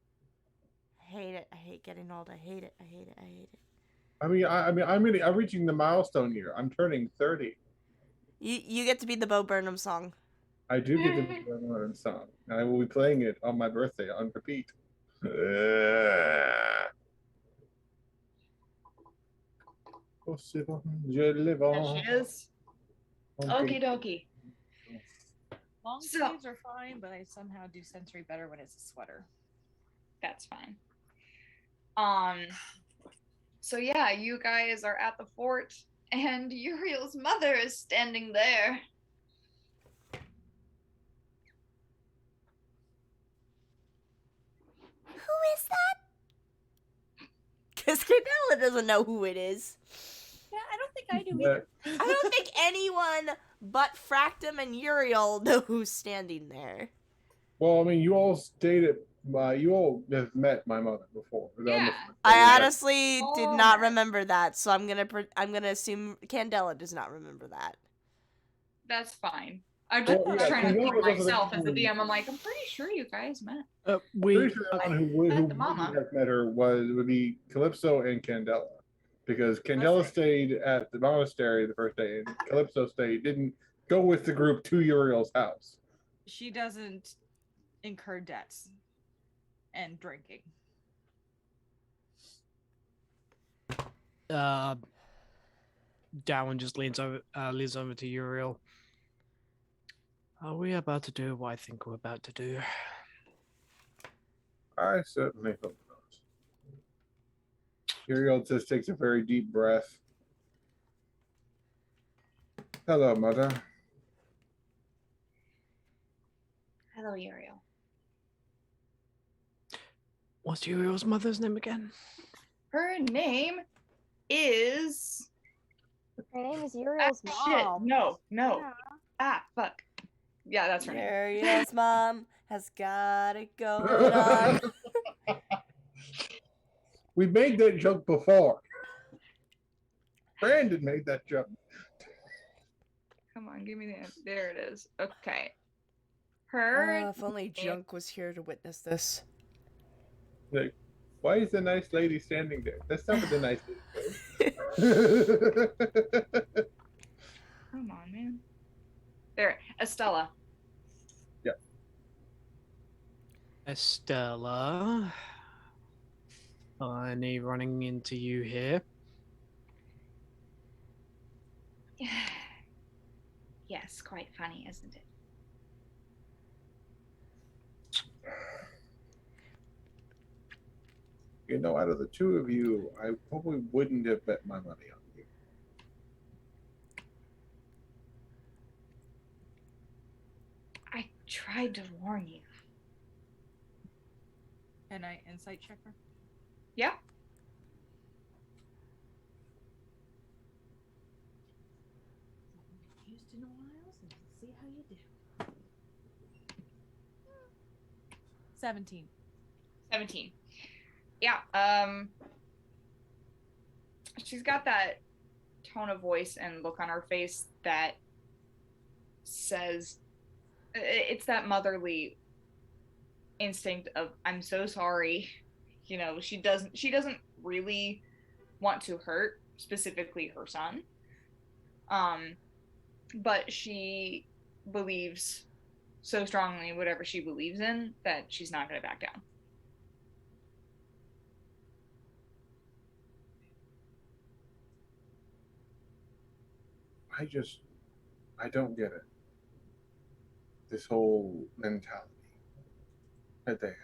hate it. I hate getting old. I hate it. I hate it. I hate it. I'm reaching the milestone year. I'm turning 30. You get to be the Bo Burnham song. I do get to be the one song, and I will be playing it on my birthday on repeat. There she is. Okie dokie. Long So- sleeves are fine, but I somehow do sensory better when it's a sweater. That's fine. So yeah, you guys are at the fort, and Uriel's mother is standing there. Who is that? Because Candela doesn't know who it is. Yeah, I don't think I do Yeah. either. I don't think anyone but Fractum and Uriel know who's standing there. Well, I mean, you all stated, you all have met my mother before. Yeah. I honestly did Oh, not man. remember that, so I'm gonna assume Candela does not remember that. That's fine. I'm just Well, yeah, trying to Candela think was also myself as the the- DM. I'm like, I'm pretty sure you guys met. Pretty sure the one who would met the mama. have met her would be Calypso and Candela, because Candela see. stayed at the monastery the first day, and Calypso didn't go with the group to Uriel's house. She doesn't incur debts and drinking. Darwin just leans over to Uriel. Are we about to do what I think we're about to do? I certainly hope not. Uriel just takes a very deep breath. Hello, mother. Hello, Uriel. What's Uriel's mother's name again? Her name is. Her name is Uriel's Shit. mom. No. Yeah. Fuck. Yeah, that's her name. Uriel's mom has got it going on. We made that joke before. Brandon made that joke. Come on, give me the. There it is. Okay. Her. If only Junk was here to witness this. Like, why is the nice lady standing there? That's not what the nice lady is. Come on, man. There, Estella. Estella. Funny running into you here. Yes, quite funny, isn't it? You know, out of the two of you, I probably wouldn't have bet my money on you. I tried to warn you. Can I insight check her? Yeah. Used in a while, so let's see how you do. 17. 17. Yeah, she's got that tone of voice and look on her face that says it's that motherly instinct of I'm so sorry. You know, she doesn't really want to hurt specifically her son. But she believes so strongly in whatever she believes in that she's not going to back down. I don't get it. This whole mentality that they have.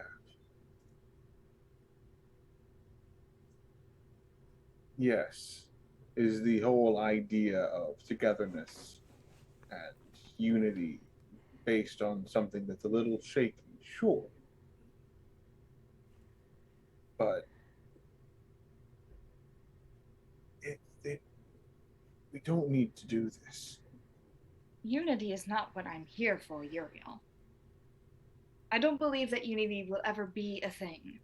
yes, is the whole idea of togetherness and unity based on something that's a little shaky, sure. But we don't need to do this. Unity is not what I'm here for, Uriel. I don't believe that unity will ever be a thing.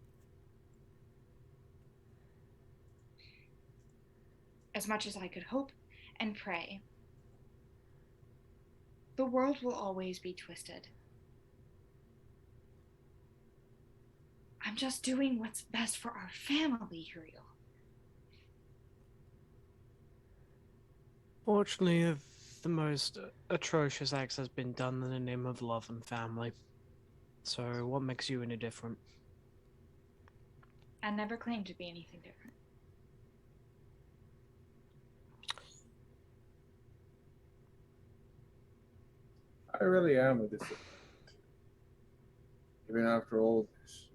As much as I could hope and pray, the world will always be twisted. I'm just doing what's best for our family, Uriel. Fortunately, the most atrocious acts has been done in the name of love and family. So, what makes you any different? I never claimed to be anything different. I really am a disappointment. Even after all this.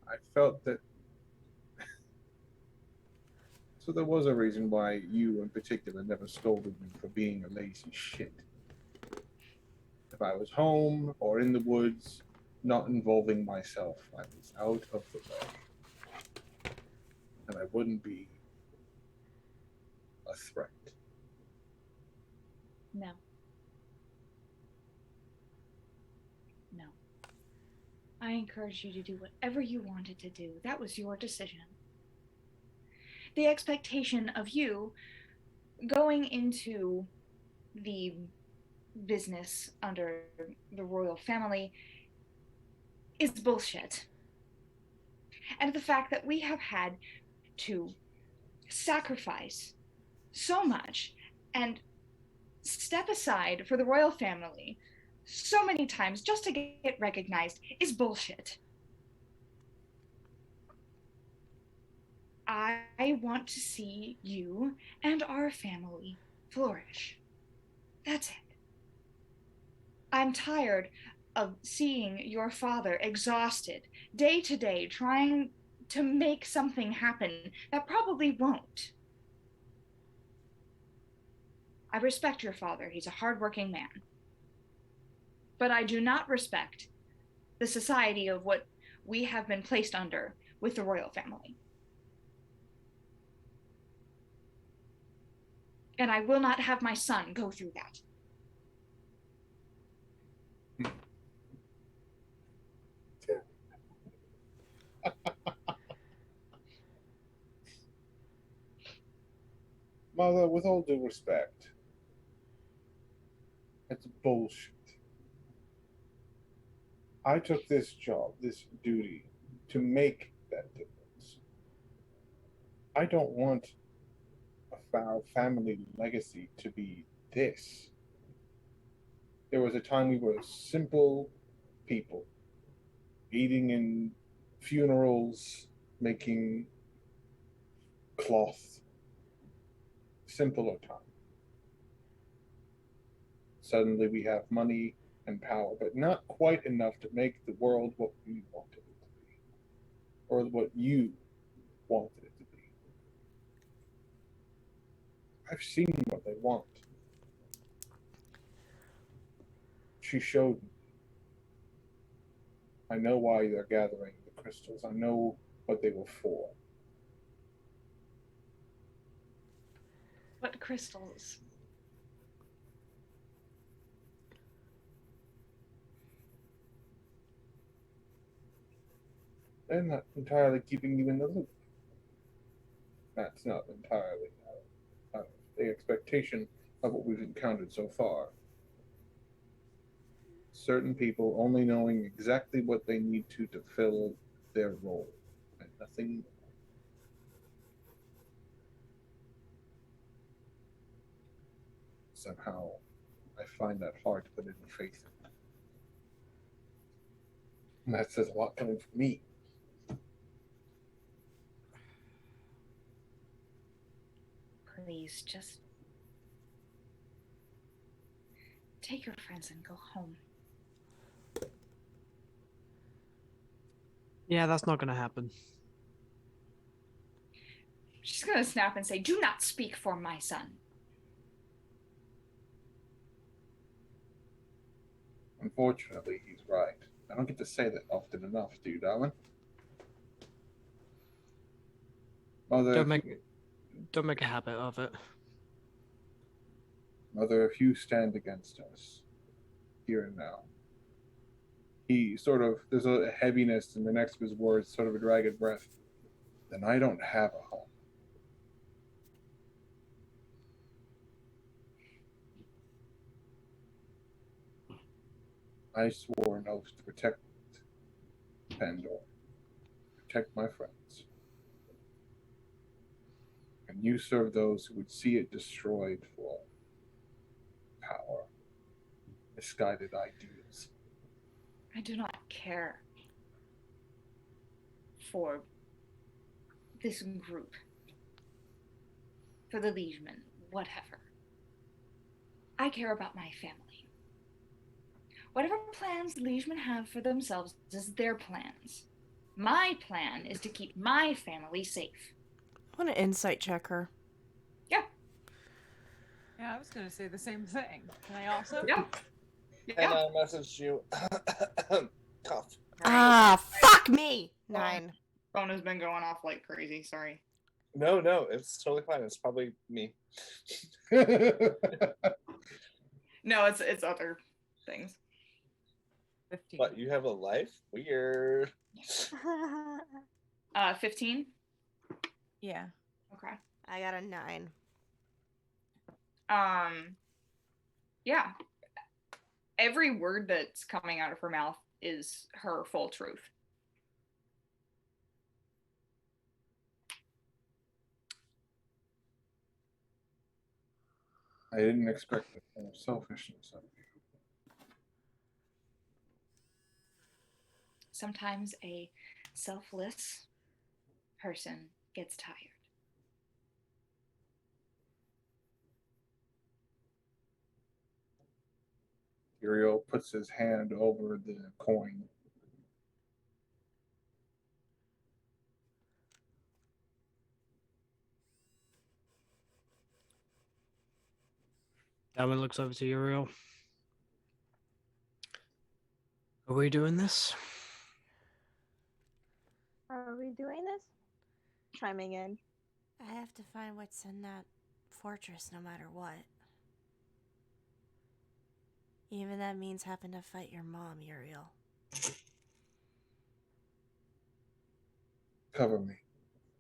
I felt that. So there was a reason why you in particular never scolded me for being a lazy shit. If I was home or in the woods, not involving myself, I was out of the way. And I wouldn't be a threat. No. No. I encouraged you to do whatever you wanted to do. That was your decision. The expectation of you going into the business under the royal family is bullshit. And the fact that we have had to sacrifice so much and step aside for the royal family so many times just to get recognized is bullshit. I want to see you and our family flourish. That's it. I'm tired of seeing your father exhausted day to day trying to make something happen that probably won't. I respect your father. He's a hardworking man. But I do not respect the society of what we have been placed under with the royal family. And I will not have my son go through that. Mother, with all due respect, it's bullshit. I took this job, this duty, to make that difference. I don't want our family legacy to be this. There was a time we were simple people, eating in funerals, making cloth. Simpler time. Suddenly we have money and power, but not quite enough to make the world what we wanted it to be, or what you wanted it to be. I've seen what they want. She showed me. I know why they're gathering the crystals. I know what they were for. What crystals? They're not entirely keeping you in the loop. That's not entirely out of the expectation of what we've encountered so far. Certain people only knowing exactly what they need to fill their role, and nothing more. Somehow, I find that hard to put any faith in. And that says a lot coming from me. Please, just take your friends and go home. Yeah, that's not gonna happen. She's gonna snap and say, "Do not speak for my son." Unfortunately, he's right. I don't get to say that often enough, do you, Darwin? Mother, Don't make a habit of it. Mother, if you stand against us, here and now. He sort of, there's a heaviness in the next of his words, sort of a dragged breath. Then I don't have a home. I swore an oath to protect Pandor, protect my friends. And you serve those who would see it destroyed for power, misguided ideas. I do not care for this group, for the liegemen, whatever. I care about my family. Whatever plans the liegemen have for themselves is their plans. My plan is to keep my family safe. I want to insight check her. Yeah. Yeah, I was gonna say the same thing. Can I also? Yeah. And I messaged you. Cough. Ah, fuck me! 9. Phone has been going off like crazy. Sorry. No, it's totally fine. It's probably me. No, it's other things. 15. But you have a life? Weird. 15. Yeah. Okay. I got a 9. Yeah. Every word that's coming out of her mouth is her full truth. I didn't expect that kind of selfishness of you. Sometimes a selfless person gets tired. Uriel puts his hand over the coin. Darwin looks over to Uriel. Are we doing this? Are we doing this? Chiming in. I have to find what's in that fortress no matter what. Even that means having to fight your mom, Uriel. Cover me.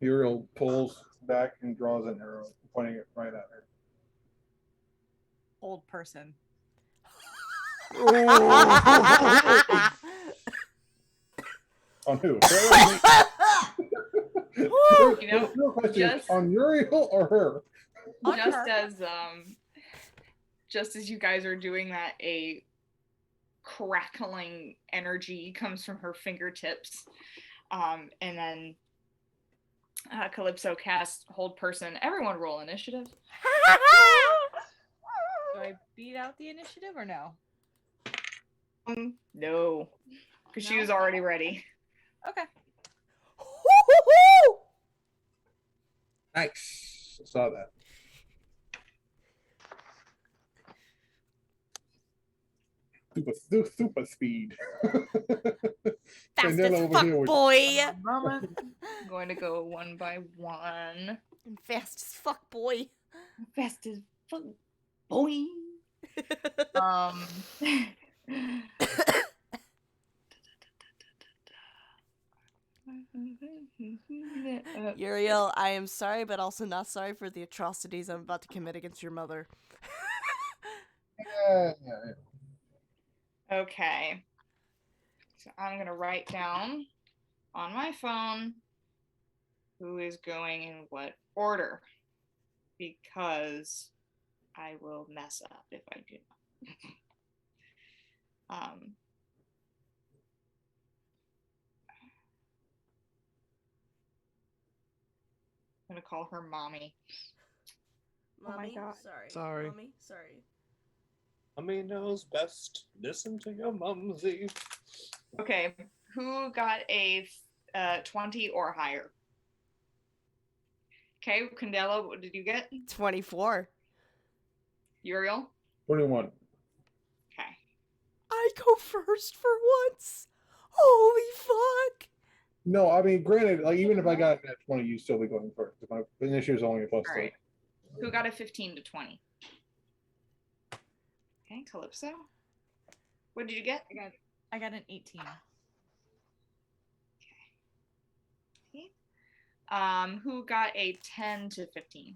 Uriel pulls back and draws an arrow, pointing it right at her. Old person. On who? You know, Real question, just- on Uriel or her? On just her. as you guys are doing that, a crackling energy comes from her fingertips, and then Calypso casts Hold Person. Everyone roll initiative. Do I beat out the initiative or no? No, because she No? was already ready. Okay. Nice. I saw that. Super speed. Fast Daniela as over fuck, here with- boy! I'm going to go one by one. And fast as fuck, boy. Fast as fuck, boy. Uriel, I am sorry, but also not sorry for the atrocities I'm about to commit against your mother. Yeah. Okay. So I'm going to write down on my phone who is going in what order, because I will mess up if I do not. I'm going to call her Mommy. Oh my God. Sorry. Mommy, sorry. Mommy knows best. Listen to your mumsy. Okay, who got a 20 or higher. Okay, Candela, what did you get? 24. Uriel? 21. Okay. I go first for once. Holy fuck. No, I mean, granted, like even if I got that 20, you'd still be going first. If my initiative is only a plus All 3. right. Who got a 15 to 20? Okay, Calypso. What did you get? I got an 18. Who got a 10 to 15?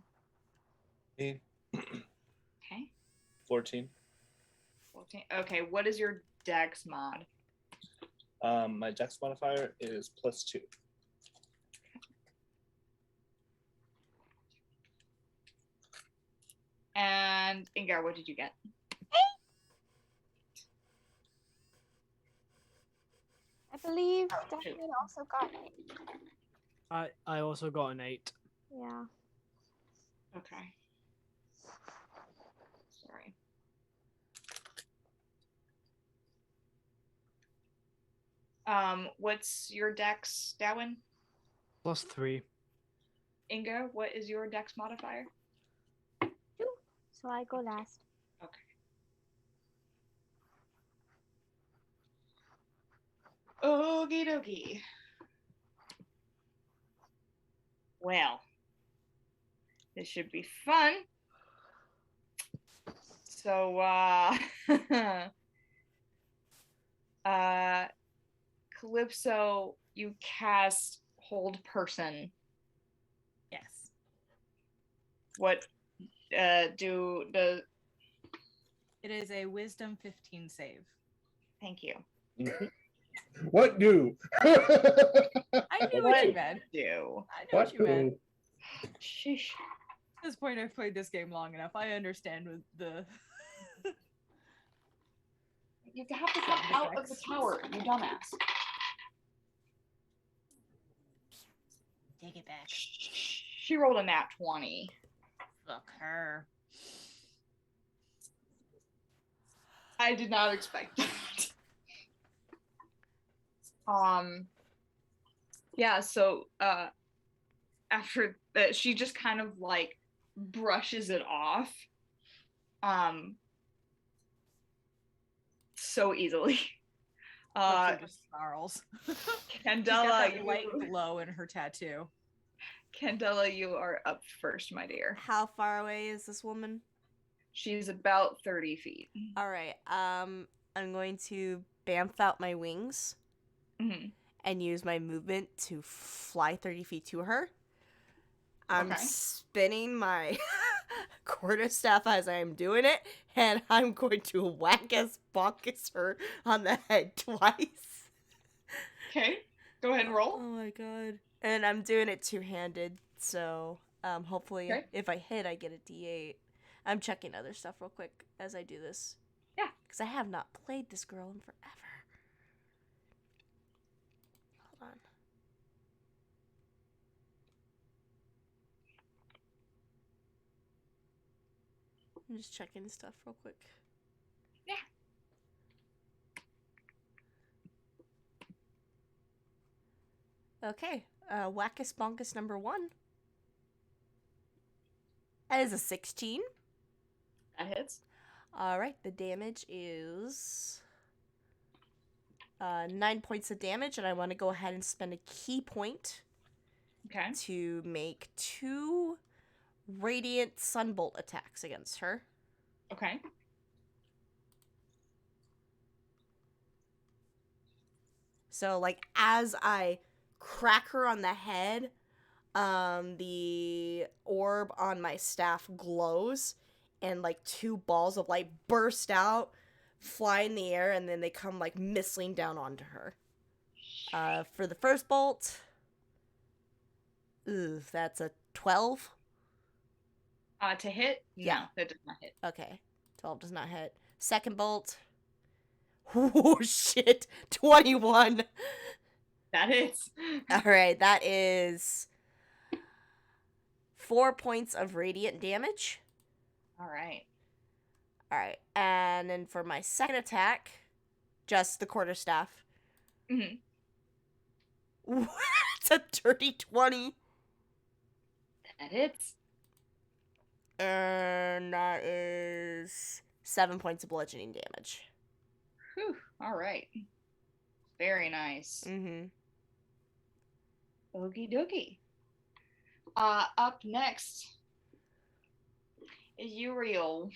Me. Okay. 14. 14. Okay, what is your dex mod? My dex modifier is +2. And Ingar, what did you get? I believe Oh, shoot. Darwin also got it. I also got an 8. Yeah. Okay. Sorry. What's your dex, Darwin? +3. Inga, what is your dex modifier? So I go last. Okay. Okie dokie. Well, this should be fun. So, Calypso, you cast Hold Person. Yes. What does? It is a Wisdom 15 save. Thank you. What do? I knew what you What meant. do? I knew What what you meant. do? Sheesh. At this point, I've played this game long enough. I understand with the. You have to get out of the tower, you dumbass. Take it back. She rolled a nat 20. Fuck her. I did not expect that. Yeah, so after that, she just kind of like brushes it off so easily. Calypso just snarls. She's got Candela, that light glow in her tattoo. Candela, you are up first, my dear. How far away is this woman? She's about 30 feet. All right. I'm going to bamf out my wings Mm-hmm. and use my movement to fly 30 feet to her. I'm Okay. spinning my quarterstaff as I'm doing it, and I'm going to whack as bonkus her on the head twice. Okay, go ahead and roll. Oh my god. And I'm doing it two-handed, so hopefully Okay. if I hit, I get a D8. I'm checking other stuff real quick as I do this. Yeah. Because I have not played this girl in forever. Hold on. I'm just checking stuff real quick. Yeah. Okay. Wackus Bonkus number 1. That is a 16. That hits. Alright, the damage is 9 points of damage, and I want to go ahead and spend a key point Okay. to make 2 radiant sunbolt attacks against her. Okay. So, like, as I crack her on the head, the orb on my staff glows, and, like, 2 balls of light burst out, fly in the air, and then they come, like, missiling down onto her. For the first bolt, that's a 12. To hit? Yeah. No, that does not hit. Okay, 12 does not hit. Second bolt, oh shit, 21. That hits. Alright, that is 4 points of radiant damage. All right. Alright, and then for my second attack, just the quarterstaff. Mm-hmm. It's a dirty 20. That hits. And that is 7 points of bludgeoning damage. Whew. All right. Very nice. Mm-hmm. Okie dokie. Up next is Uriel.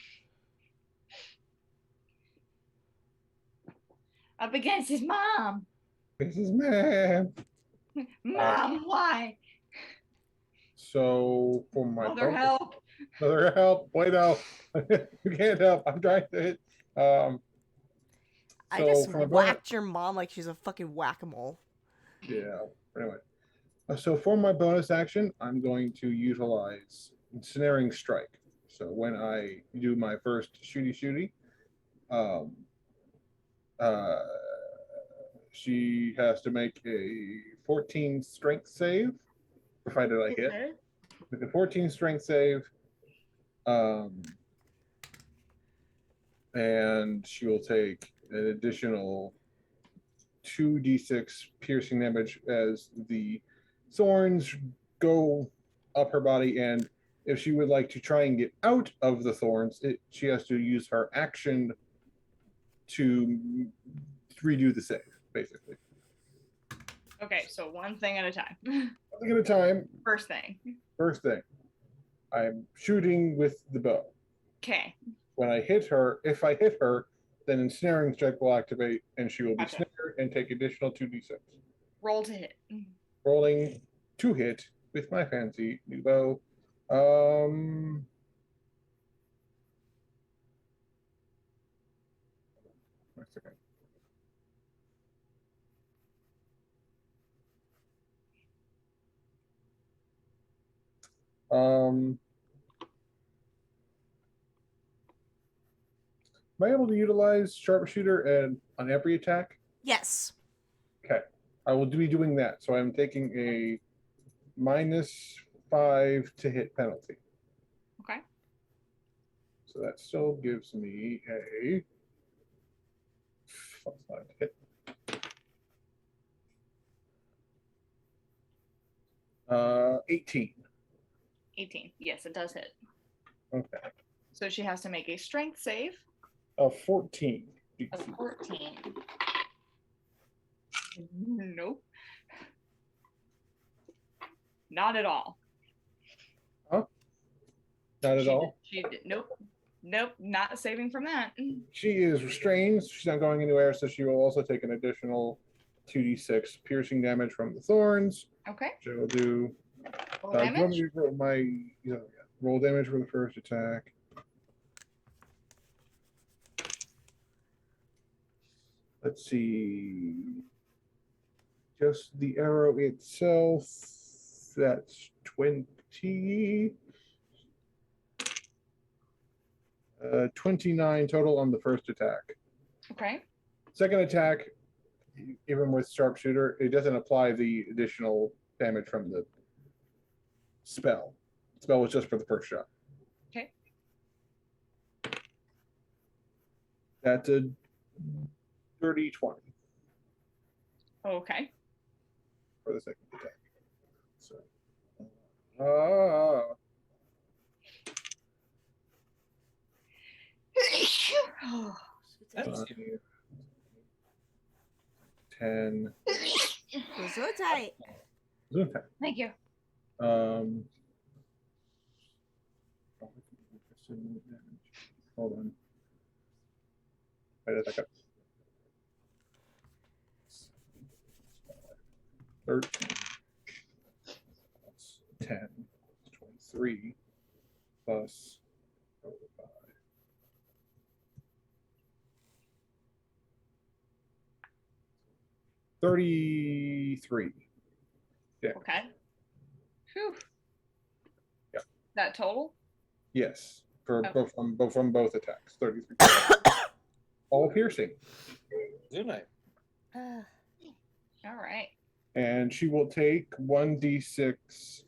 Up against his mom. This is man. Mom, why? So for my Mother, help. Mother, help! Wait, no, you can't help. I'm trying to hit. I just for my whacked your mom like she's a fucking whack-a-mole. Yeah. Anyway, so for my bonus action, I'm going to utilize Ensnaring Strike. So when I do my first shooty, she has to make a 14 strength save. Provided I hit. With a 14 strength save, and she will take an additional 2d6 piercing damage as the thorns go up her body, and if she would like to try and get out of the thorns, she has to use her action to redo the save, basically. Okay, so one thing at a time. One thing at a time. First thing. First thing, I'm shooting with the bow. Okay. When I hit her, if I hit her, then Ensnaring Strike will activate, and she will be snared and take additional 2d6. Roll to hit. Rolling to hit with my fancy new bow. 1 second. Am I able to utilize sharpshooter and on every attack? Yes. Okay. I will be doing that. So I'm taking a -5 to hit penalty. Okay. So that still gives me a +5 to hit. 18. 18. Yes, it does hit. Okay. So she has to make a strength save. Of 14. Of 14. Nope. Not at all. Huh? Not at all? Nope. Nope, not saving from that. She is restrained. She's not going anywhere, so she will also take an additional 2d6 piercing damage from the thorns. Okay. She will do Roll damage? Roll damage for the first attack. Let's see. Just the arrow itself, that's 20. 29 total on the first attack. Okay. Second attack, even with sharpshooter, it doesn't apply the additional damage from the spell. The spell was just for the first shot. Okay. That's a dirty 20 Okay. for the second attack. So, That's 10. Gesundheit. Okay. Thank you. Hold on. Wait a second. 13 plus 10 is 23 plus 5. 33. Yeah. Okay. Whew. Yeah. That total? Yes. For Okay. from both attacks. 33. All piercing. Good night. All right. And she will take 1d6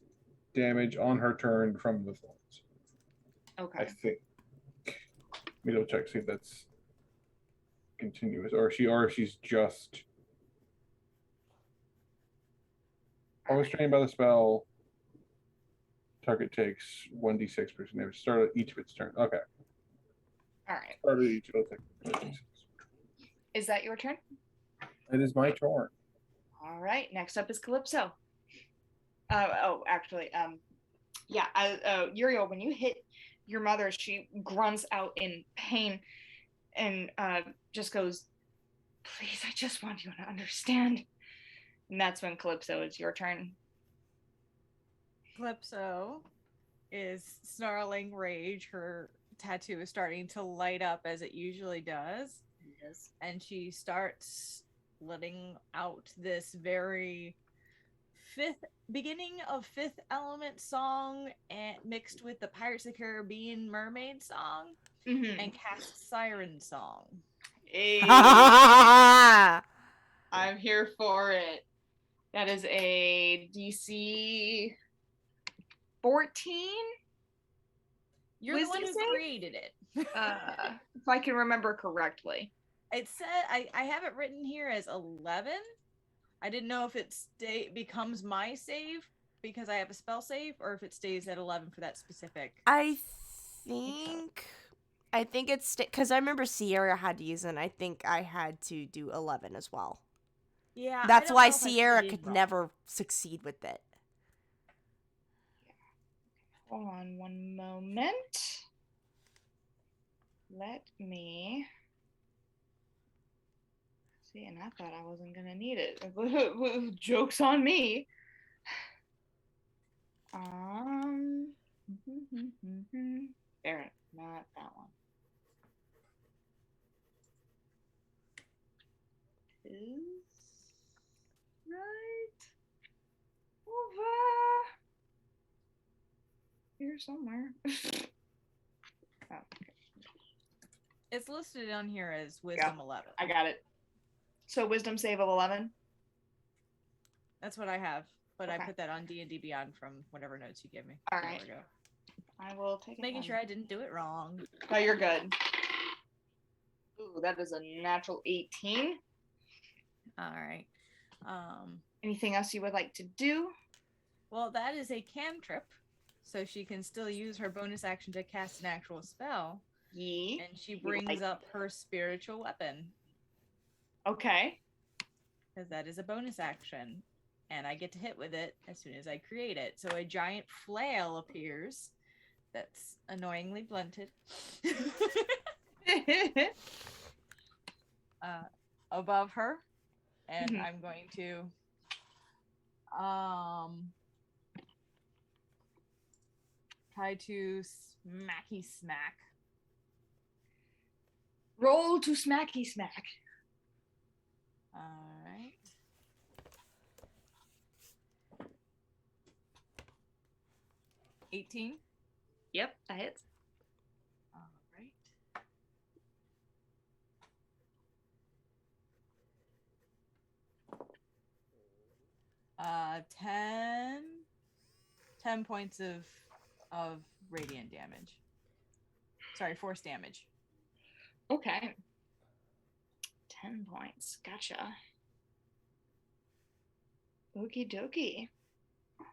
damage on her turn from the thorns. I Okay. think. Let me double check, see if that's continuous, or she's just. While restrained by the spell, target takes 1d6 per damage. Start at each of its turn. Okay. All right. Start at each. It'll take 1d6. Is that your turn? It is my turn. All right. Next up is Calypso. Actually, Uriel, when you hit your mother, she grunts out in pain and just goes, "Please, I just want you to understand." And that's when Calypso, it's your turn. Calypso is snarling rage. Her tattoo is starting to light up as it usually does. Yes. And she starts letting out this very beginning of Fifth Element song and mixed with the Pirates of the Caribbean mermaid song and casts Siren song. Hey, I'm here for it. That is a DC 14. You're the one Wisdom who save? created it. If I can remember correctly. It said I have it written here as 11. I didn't know if it becomes my save because I have a spell save, or if it stays at 11 for that specific. I think it's because I remember Sierra had to use it, and I think I had to do 11 as well. Yeah, That's I don't why know if I Sierra did could wrong. never succeed with it. Hold on one moment. Let me see, and I thought I wasn't gonna need it. Joke's on me. There, not that one. Is right over here somewhere. Oh, okay. It's listed on here as Wisdom 11. I got it. So wisdom save of 11. That's what I have, but I Okay. put that on D&D Beyond from whatever notes you gave me. All an hour right. ago. I will take it. Making then. sure I didn't do it wrong. No, you're good. Ooh, that is a natural 18. All right. Anything else you would like to do? Well, that is a cantrip, so she can still use her bonus action to cast an actual spell, Yee. and she would brings like- up her spiritual weapon, Okay. because that is a bonus action, and I get to hit with it as soon as I create it. So a giant flail appears that's annoyingly blunted above her, and Mhm. I'm going to try to smacky smack. Roll to smacky smack. All right. $18. Yep, that hits. All right. Uh, 10 points of radiant damage. Sorry, force damage. Okay. 10 points. Gotcha. Okie dokie.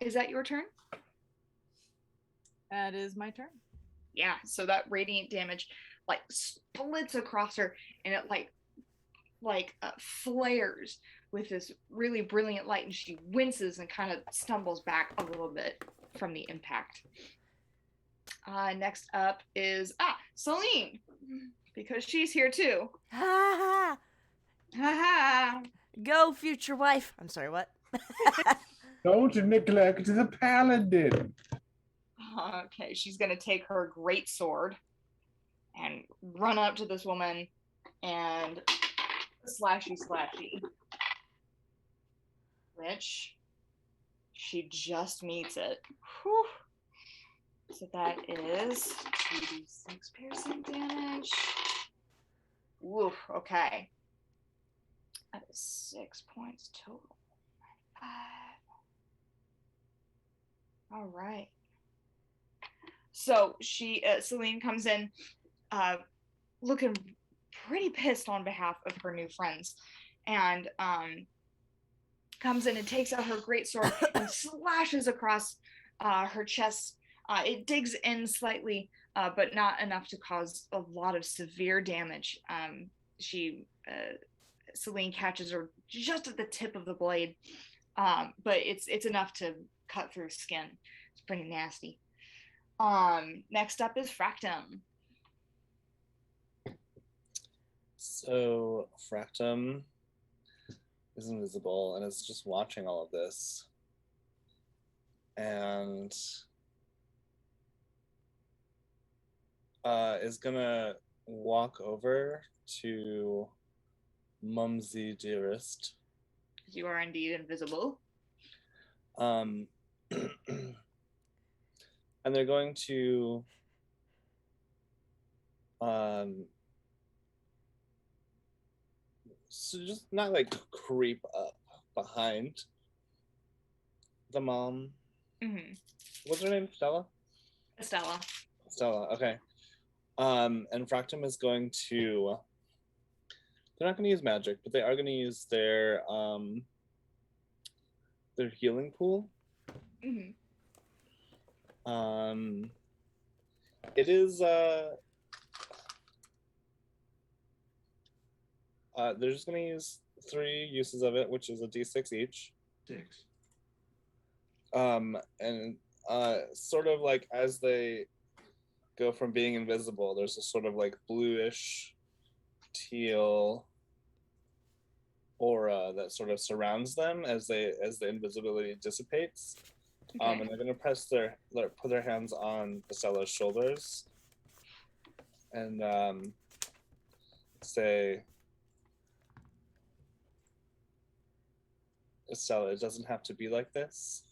Is that your turn? That is my turn. Yeah, so that radiant damage like splits across her, and it flares with this really brilliant light, and she winces and kind of stumbles back a little bit from the impact. Next up is Celine, because she's here too. Ha Ha Go, future wife. I'm sorry, what? Don't neglect the paladin. ha. Okay, she's gonna take her great sword and run up to this woman and slashy, which she just meets it. Whew. So that is 2d6 piercing damage. Woof, okay. That is 6 points total. 5. All right. So Celine comes in looking pretty pissed on behalf of her new friends. And comes in and takes out her greatsword and slashes across her chest. It digs in slightly, but not enough to cause a lot of severe damage. Celine catches her just at the tip of the blade, but it's enough to cut through skin. It's pretty nasty. Next up is Fractum. So Fractum is invisible and is just watching all of this. And is gonna walk over to Mumsy Dearest. You are indeed invisible. And they're going to so just not like creep up behind the mom. Mm-hmm. What's her name? Stella? Stella, okay. And Fractum is going to, they're not going to use magic, but they are going to use their healing pool. Mm-hmm. It is they're just going to use 3 uses of it, which is a d6 each. 6. And sort of like as they go from being invisible, there's a sort of like bluish teal aura that sort of surrounds them as the invisibility dissipates. Okay. And they're gonna put their hands on Estella's shoulders and say, Estella, it doesn't have to be like this.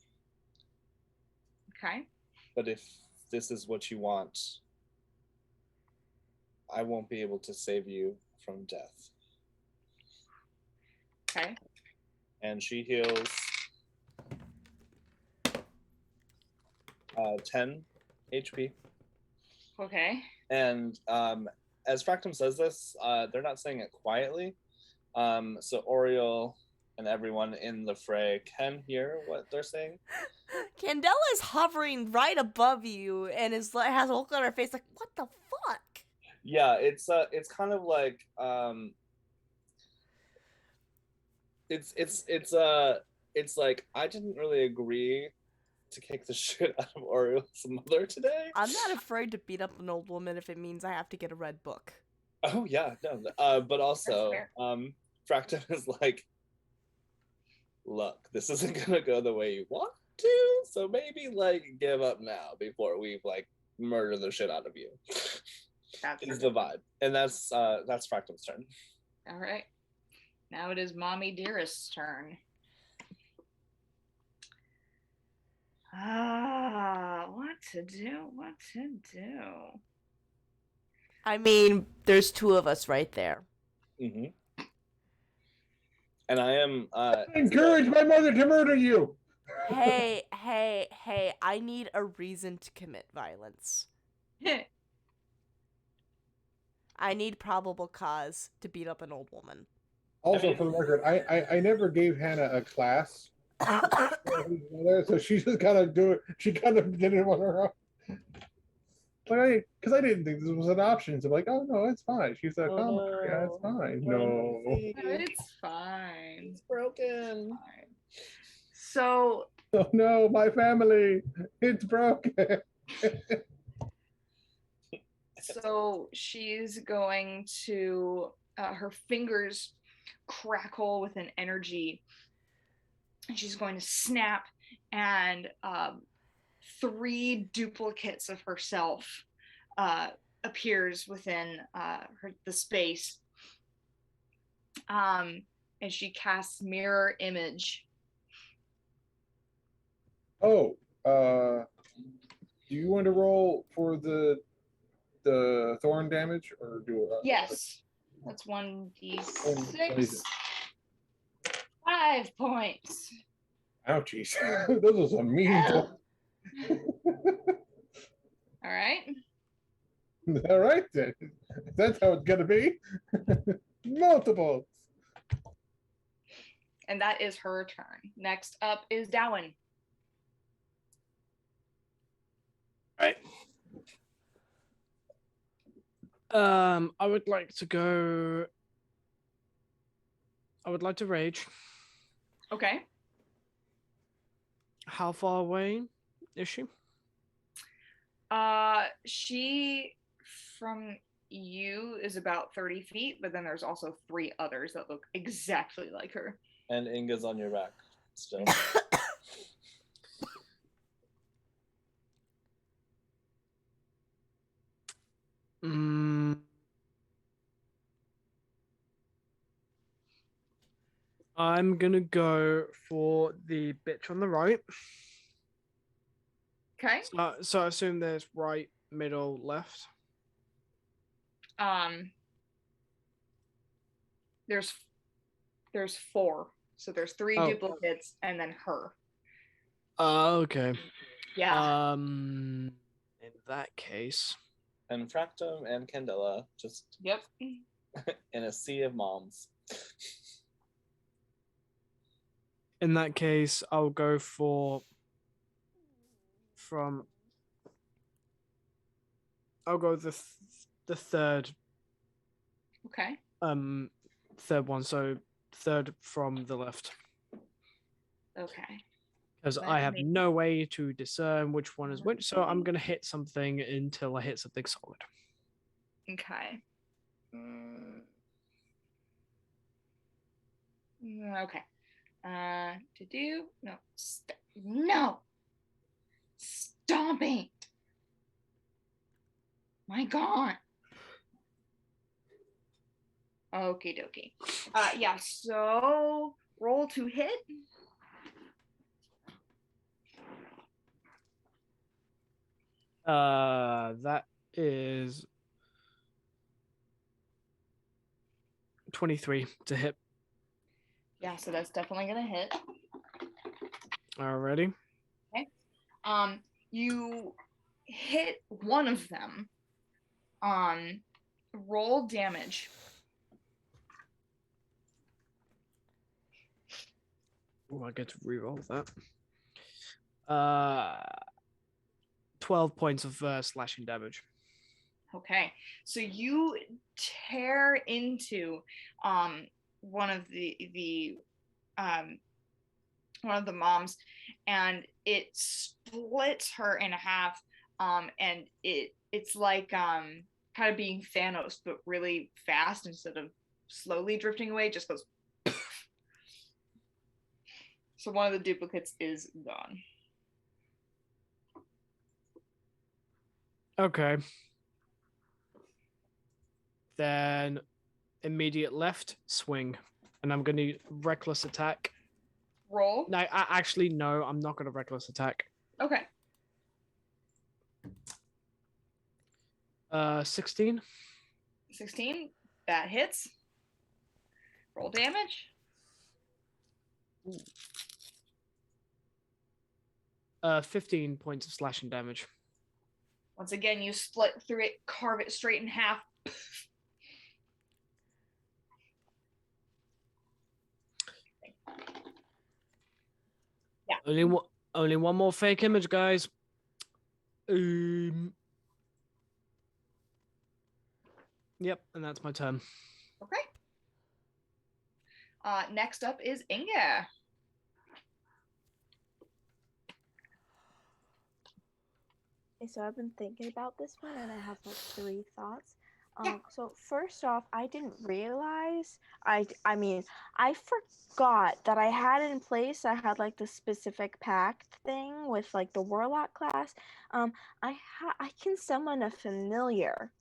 Okay. But if this is what you want, I won't be able to save you from death. Okay. And she heals 10 HP. Okay. And as Fractum says this, they're not saying it quietly. So Uriel and everyone in the fray can hear what they're saying. Candela is hovering right above you and has a look on her face like, what the fuck? Yeah, it's kind of like it's like I didn't really agree to kick the shit out of Uriel's mother today. I'm not afraid to beat up an old woman if it means I have to get a red book. Oh yeah, no. But also, Fractum is like, look, this isn't gonna go the way you want to, so maybe like give up now before we like murder the shit out of you. Is the vibe, and that's Fractum's turn. All right. Now it is Mommy Dearest's turn. What to do? I mean, there's 2 of us right there. Mm-hmm. And I am encourage my mother to murder you. Hey, I need a reason to commit violence. I need probable cause to beat up an old woman. Also, for the record, I never gave Hannah a class. So she just kind of she kind of did it on her own. Because I didn't think this was an option. So I'm like, oh no, it's fine. She's like, oh yeah, it's fine. No. It's fine. It's broken. Fine. So. Oh no, my family. It's broken. So she's going to, her fingers crackle with an energy. And she's going to snap, and 3 duplicates of herself appears within the space. And she casts Mirror Image. Oh, do you want to roll for the thorn damage, or do Yes, that's 1d6. 5 points. Ouchies. Those are some mean. All right. All right then. That's how it's gonna be. Multiples. And that is her turn. Next up is Darwin. Right. I would like to go. I would like to rage. Okay. How far away is she? She from you is about 30 feet, but then there's also 3 others that look exactly like her. And Inga's on your back still. I'm gonna go for the bitch on the right. Okay. So I assume there's right, middle, left. There's 4. So there's 3 Oh. duplicates and then her. Okay. Yeah. In that case. And Fractum and Candela just Yep. in a sea of moms. In that case, I'll go for I'll go the third. Okay. Third one. So third from the left. Okay. Because I have no way to discern which one is which, so I'm gonna hit something until I hit something solid. Okay. Okay. To do no. Stop it. My God. Okie dokie. Yeah. So roll to hit. That is 23 to hit. Yeah, so that's definitely gonna hit. Alrighty. Okay. You hit one of them. Roll damage. Oh, I get to reroll that. 12 points of slashing damage. Okay, so you tear into one of the moms, and it splits her in half. And it's like kind of being Thanos, but really fast instead of slowly drifting away. It just goes. So one of the duplicates is gone. Okay. Then immediate left swing, and I'm going to reckless attack. Roll. No, no, I'm not going to reckless attack. Okay. 16. 16. That hits. Roll damage. 15 points of slashing damage. Once again, you split through it, carve it straight in half. Yeah. Only one more fake image, guys. Yep, and that's my turn. Okay. Next up is Inga. Okay, so I've been thinking about this one, and I have like 3 thoughts. Yeah. So first off, I didn't realize. I mean, I forgot that I had in place. I had like the specific pact thing with like the warlock class. I can summon a familiar,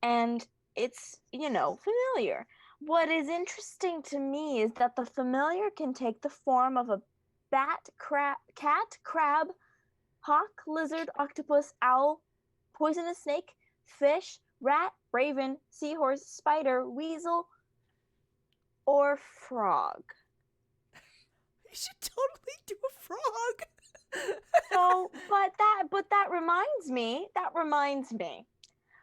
and it's familiar. What is interesting to me is that the familiar can take the form of a bat, cat, crab, hawk, lizard, octopus, owl, poisonous snake, fish, rat, raven, seahorse, spider, weasel, or frog. You should totally do a frog. So, but that reminds me.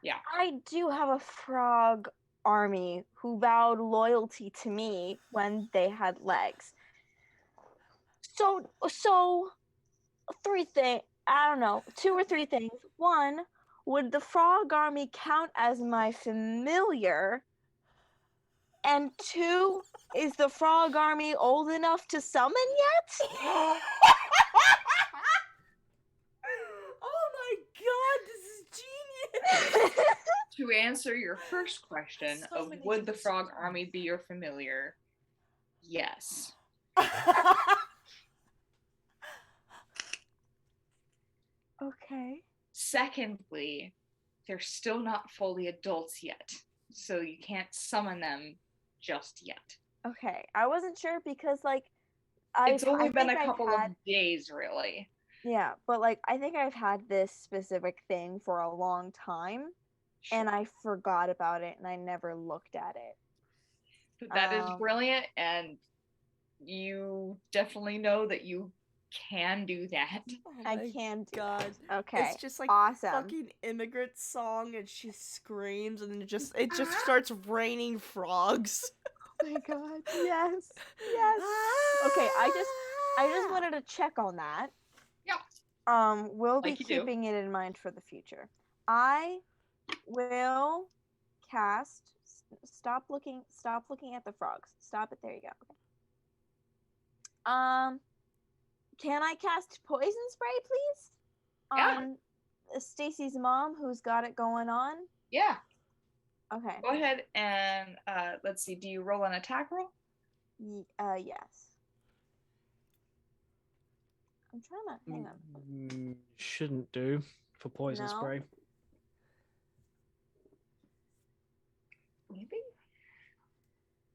Yeah. I do have a frog army who vowed loyalty to me when they had legs. So three things, I don't know, 2 or 3 things. 1, would the frog army count as my familiar? And 2, is the frog army old enough to summon yet? Oh my god, this is genius! To answer your first question So of many would the frog questions. army be your familiar? Yes. Okay. Secondly, they're still not fully adults yet, so you can't summon them just yet. Okay. I wasn't sure because It's only I been think a I've couple had, of days, really. yeah, but I think I've had this specific thing for a long time and I forgot about it and I never looked at it. But that is brilliant, and you definitely know that you can do that. Oh I my can do god. that. Okay. It's just like awesome. fucking immigrant song and she screams and it just starts raining frogs. Oh my god. Yes. Yes. Okay, I just wanted to check on that. Yeah. We'll be Like you do. keeping it in mind for the future. I will cast stop looking at the frogs. Stop it. There you go. Okay. Can I cast poison spray, please? Yeah. On Stacy's mom, who's got it going on? Yeah. Okay. Go ahead and let's see. Do you roll an attack roll? Yes. I'm trying to hang on. Shouldn't do for poison No. spray. Maybe.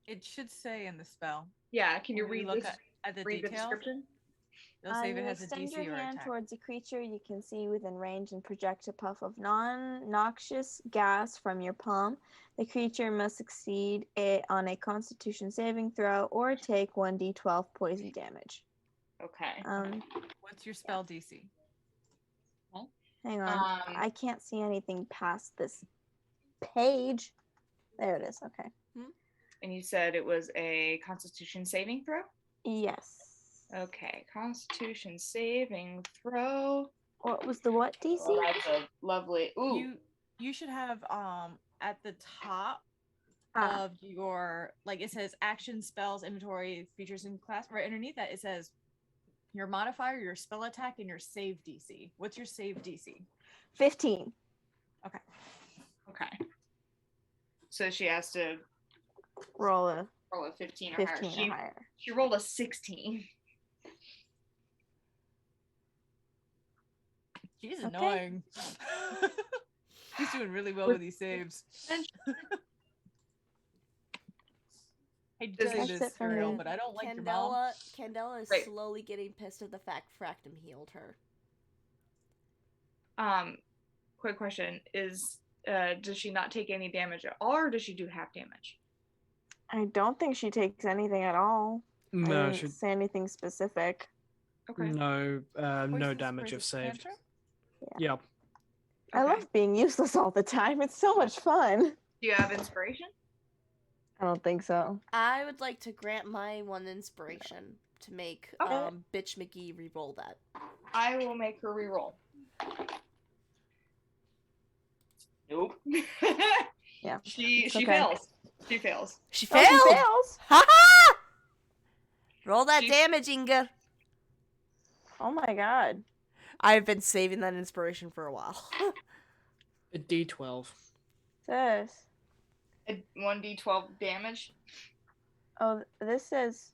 It should say in the spell. Yeah. Can you When read look this? at the Read the details? description. It'll say if it You has a extend DC your or hand attack. towards a creature you can see within range and project a puff of non-noxious gas from your palm. The creature must succeed on a Constitution saving throw or take 1d12 poison damage. Okay. What's your spell DC? Hang on. I can't see anything past this page. There it is. Okay. And you said it was a Constitution saving throw? Yes. Okay. Constitution saving throw. What was the what, DC? Oh, that's a lovely. Ooh. You should have at the top Ah. of your, like, it says action, spells, inventory, features, and class. Right underneath that it says your modifier, your spell attack, and your save DC. What's your save DC? 15. Okay. Okay. So she has to Roll a roll a 15 or 15 higher. or higher. She rolled a 16. She's Okay. annoying. She's doing really well with these saves. I do That's this, it for Uriel, me. but I don't like your mom. Candela is Right. slowly getting pissed at the fact Fractum healed her. Quick question is, does she not take any damage at all, or does she do half damage? I don't think she takes anything at all. I No, didn't she say anything specific. Okay. no Poison damage spray's if a saved. cantrip? Yeah. I Okay. love being useless all the time. It's so much fun. Do you have inspiration? I don't think so. I would like to grant my one inspiration to make Okay. Bitch McGee re-roll that. I will make her reroll. Nope. Yeah. She it's okay. fails. She fails. She Oh, she failed! fails? Ha ha! Roll that She- damage, Inga. Oh my god. I've been saving that inspiration for a while. A D12. Sis. 1d12 damage. Oh, this says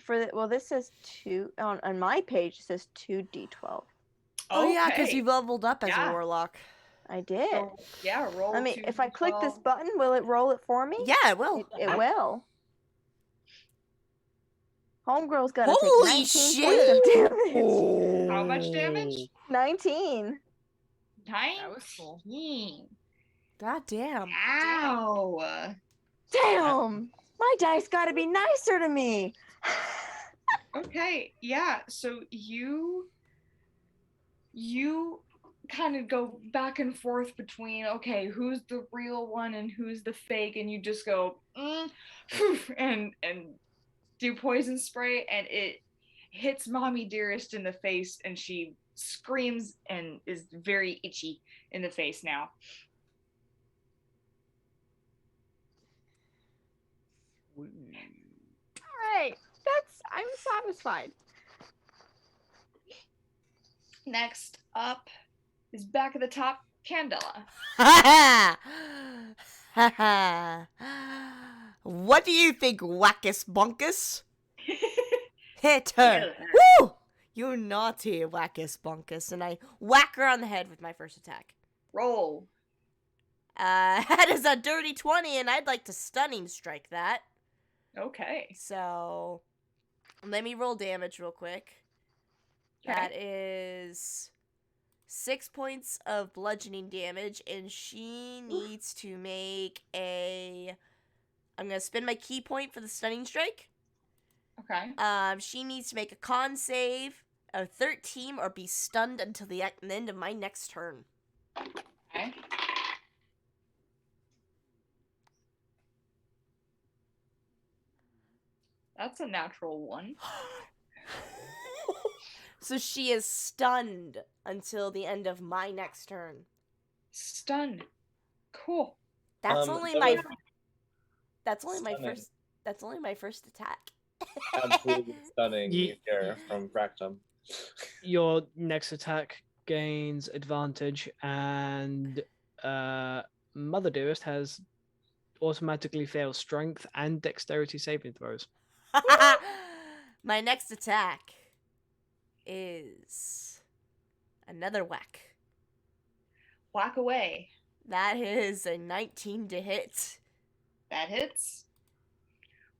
this says 2 on my page. It says 2d12. Oh yeah, because Okay. you leveled up as Yeah. a warlock. I did. So, yeah, roll. I mean, if I click this 2d12. button, will it roll it for me? Yeah, it will. It will. Homegirl's got to Holy take 19 shit! points of damage. How much damage? 19. 19. That was cool. God damn. Ow. Damn! My dice got to be nicer to me. Okay, yeah. So you kind of go back and forth between, okay, who's the real one and who's the fake, and you just go and do poison spray, and it hits Mommy Dearest in the face, and she screams and is very itchy in the face now. All right, I'm satisfied. Next up is back at the top, Candela. What do you think, Wackus Bunkus? Hit her. Yeah. Woo! You naughty Wackus Bunkus. And I whack her on the head with my first attack. Roll. That is a dirty 20, and I'd like to stunning strike that. Okay. So, let me roll damage real quick. Okay. That is 6 points of bludgeoning damage, and she needs to make a... I'm going to spend my key point for the stunning strike. Okay. She needs to make a con save of 13 or be stunned until the end of my next turn. Okay. That's a natural one. So she is stunned until the end of my next turn. Stunned. Cool. That's that only my was that's only my stunning. first attack. absolutely stunning Ye- here from Fractum. Your next attack gains advantage, and Mother Dearest has automatically failed strength and dexterity saving throws. My next attack is another whack. Whack away. That is a 19 to hit. That hits.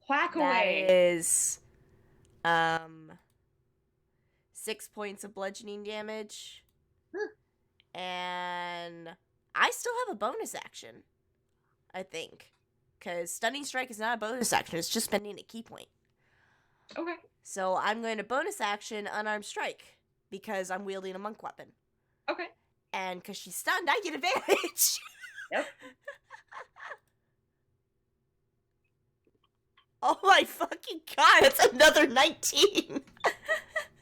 Whack That away. is 6 points of bludgeoning damage. And I still have a bonus action, I think. Because Stunning Strike is not a bonus action, it's just spending a key point. Okay. So I'm going to bonus action Unarmed Strike, because I'm wielding a monk weapon. Okay. And because she's stunned, I get advantage. Yep. Oh my fucking god, it's another 19.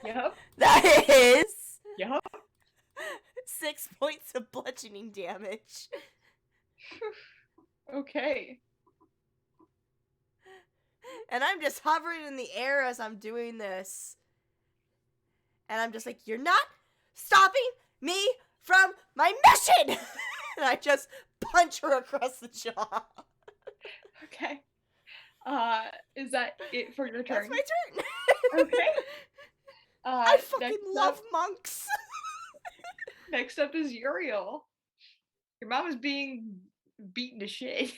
Yep. That is Yep. 6 points of bludgeoning damage. Okay. And I'm just hovering in the air as I'm doing this. And I'm just like, you're not stopping me from my mission! And I just punch her across the jaw. Okay. Is that it for your turn? That's my turn. Okay. I fucking next love up- monks. Next up is Uriel. Your mom is being beaten to shit.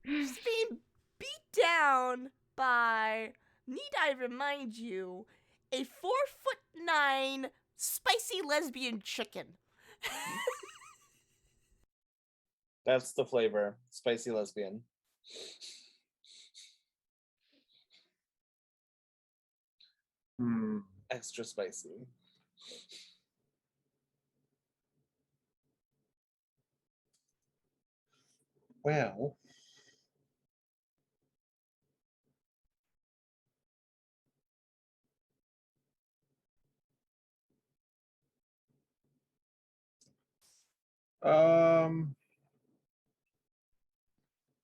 She's being beat down by, need I remind you, a 4'9" spicy lesbian chicken. That's the flavor. Spicy lesbian. Extra spicy. Well, I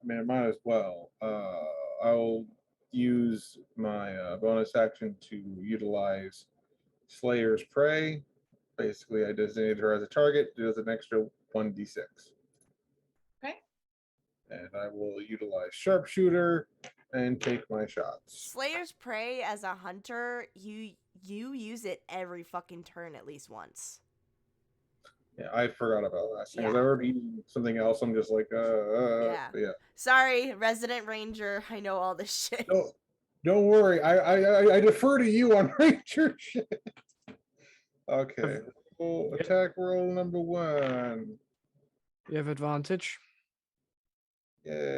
mean, I might as well. I'll use my bonus action to utilize Slayer's Prey. Basically, I designated her as a target. It does an extra 1d6. Okay. And I will utilize Sharpshooter and take my shots. Slayer's Prey as a hunter, you use it every fucking turn at least once. Yeah, I forgot about that. Because Yeah. I already eaten something else. I'm just like, Yeah. yeah. Sorry, resident ranger, I know all this shit. Don't worry. I defer to you on ranger shit. Okay. Roll, attack roll number 1. You have advantage. Yay.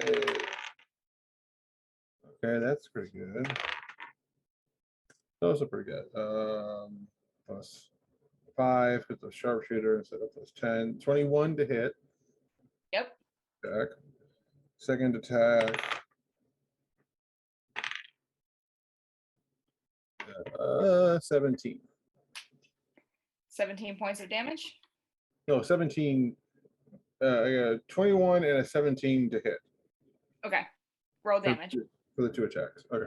Okay, that's pretty good. Those are pretty good. Plus 5 because the sharpshooter instead of plus 10. 21 to hit. Yep. Attack. Second attack. 17. 17 points of damage. No, 17. 21 and a 17 to hit. Okay. Roll damage. For the 2 attacks. Okay.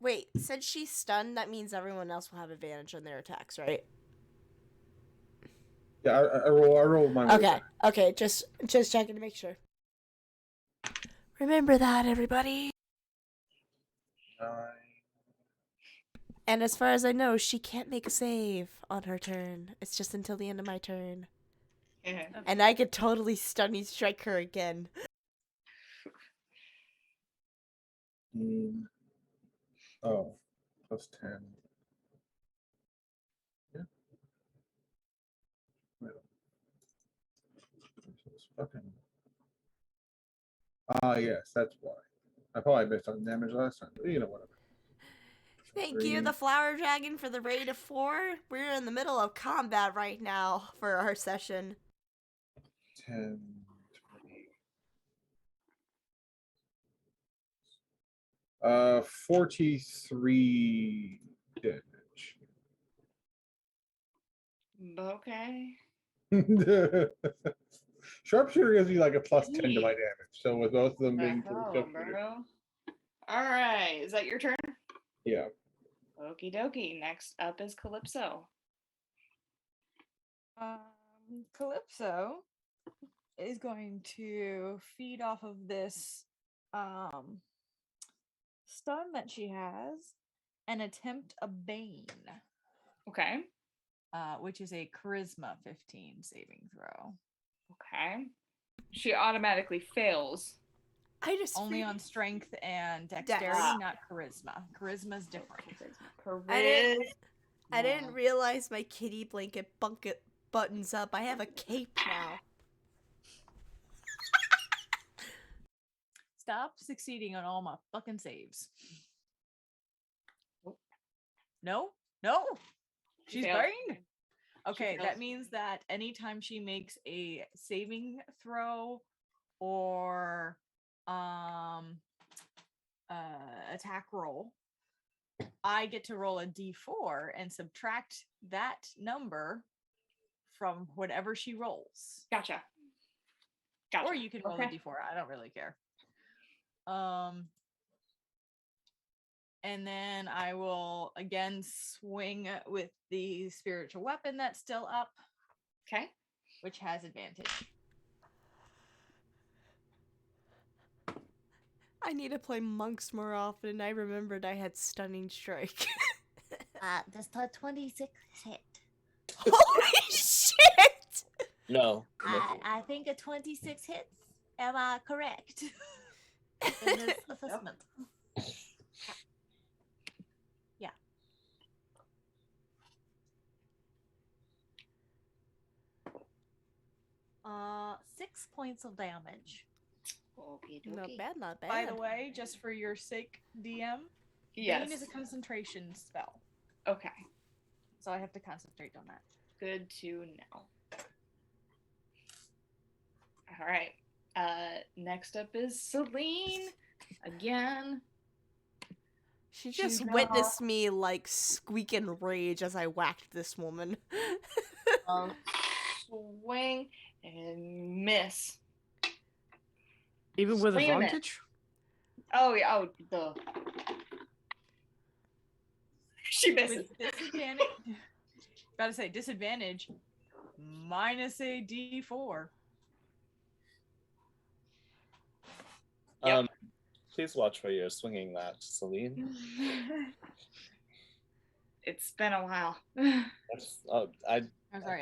Wait, since she's stunned, that means everyone else will have advantage on their attacks, right? Yeah, I roll my. Okay, just checking to make sure. Remember that, everybody. 9. And as far as I know, she can't make a save on her turn. It's just until the end of my turn. Yeah. And I could totally stunning strike her again. Oh, plus 10. Yeah. Wait. Fucking. Yes, that's why. I probably missed on damage last time, but you know, whatever. Thank you, the Flower Dragon, for the raid of 4. We're in the middle of combat right now for our session. 10, 20. 43 damage. Okay. Sharpshooter gives you like a plus 10 to my damage. So with both of them being Bro. All right. Is that your turn? yeah. Okie dokie. Next up is Calypso. Calypso is going to feed off of this stun that she has and attempt a bane. Okay. Which is a charisma 15 saving throw. Okay. She automatically fails. I just Only on strength and dexterity, not charisma. Charisma's different. I didn't realize my kitty blanket buttons up. I have a cape now. Stop succeeding on all my fucking saves. No? She's brained. Okay, that means that anytime she makes a saving throw or attack roll, I get to roll a d4 and subtract that number from whatever she rolls. Gotcha. Or you can roll a d4. I don't really care. And then I will again swing with the spiritual weapon that's still up. Okay. Which has advantage. I need to play monks more often, and I remembered I had stunning strike. Does the 26 hit? Holy shit! No. I think a 26 hits. Am I correct? In this assessment. Yeah. Uh, 6 points of damage. Not bad. By the way, just for your sake, DM, yes. Bane is a concentration spell. Okay. So I have to concentrate on that. Good to know. All right. Next up is Celine. Again. She just witnessed me like squeak in rage as I whacked this woman. Swing and miss. Even with Swing and advantage? Oh yeah. Oh, duh. She misses. With disadvantage. Gotta say, disadvantage minus a d4. Yep. Please watch where you're swinging that, Celine. It's been a while. That's, I do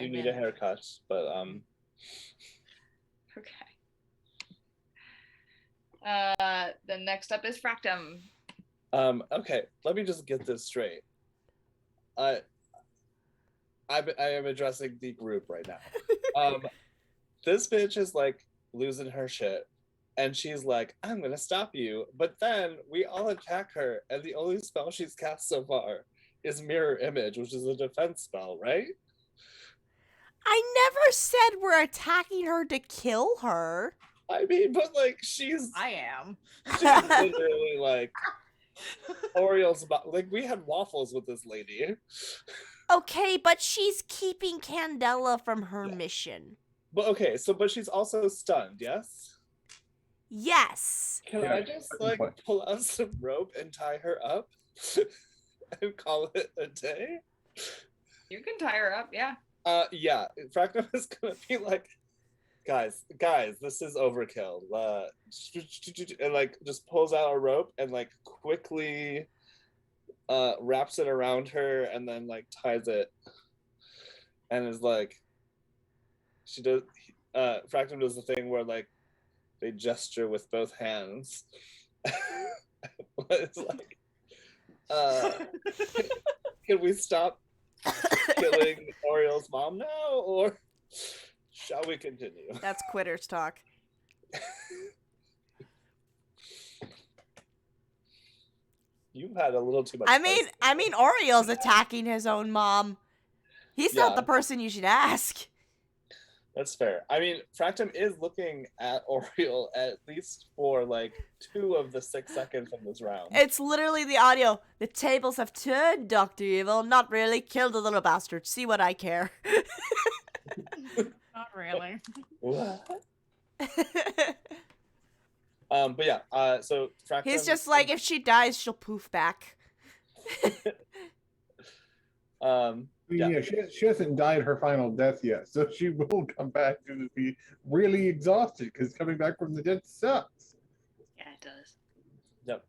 need a advantage. haircut, but Okay. The next up is Fractum. Okay, let me just get this straight. I am addressing the group right now. This bitch is like losing her shit, and she's like, "I'm gonna stop you," but then we all attack her, and the only spell she's cast so far is mirror image, which is a defense spell, right? I never said we're attacking her to kill her. I mean, but like she's am. literally like Uriel's like we had waffles with this lady. Okay, but she's keeping Candela from her mission. But okay, but she's also stunned, yes? Yes. Can Yeah, I just like pull out some rope and tie her up and call it a day? You can tie her up, yeah. Yeah, Fractum is gonna be like, guys, this is overkill. And like just pulls out a rope and like quickly wraps it around her and then like ties it and is like, she does. Fractum does the thing where like they gesture with both hands. It's like, can we stop killing Uriel's mom now, or shall we continue? That's quitters talk. You've had a little too much. I mean, Uriel's attacking his own mom. He's not Yeah. the person you should ask. That's fair. I mean, Fractum is looking at Uriel at least for like 2 of the 6 seconds in this round. It's literally the audio. The tables have turned, Dr. Evil. Not really. Kill the little bastard. See what I care. Not really. What? But yeah, so Fractum. He's just like, if she dies, she'll poof back. Yeah. She hasn't died her final death yet, so she will come back to be really exhausted because coming back from the dead sucks. Yeah, it does. Yep.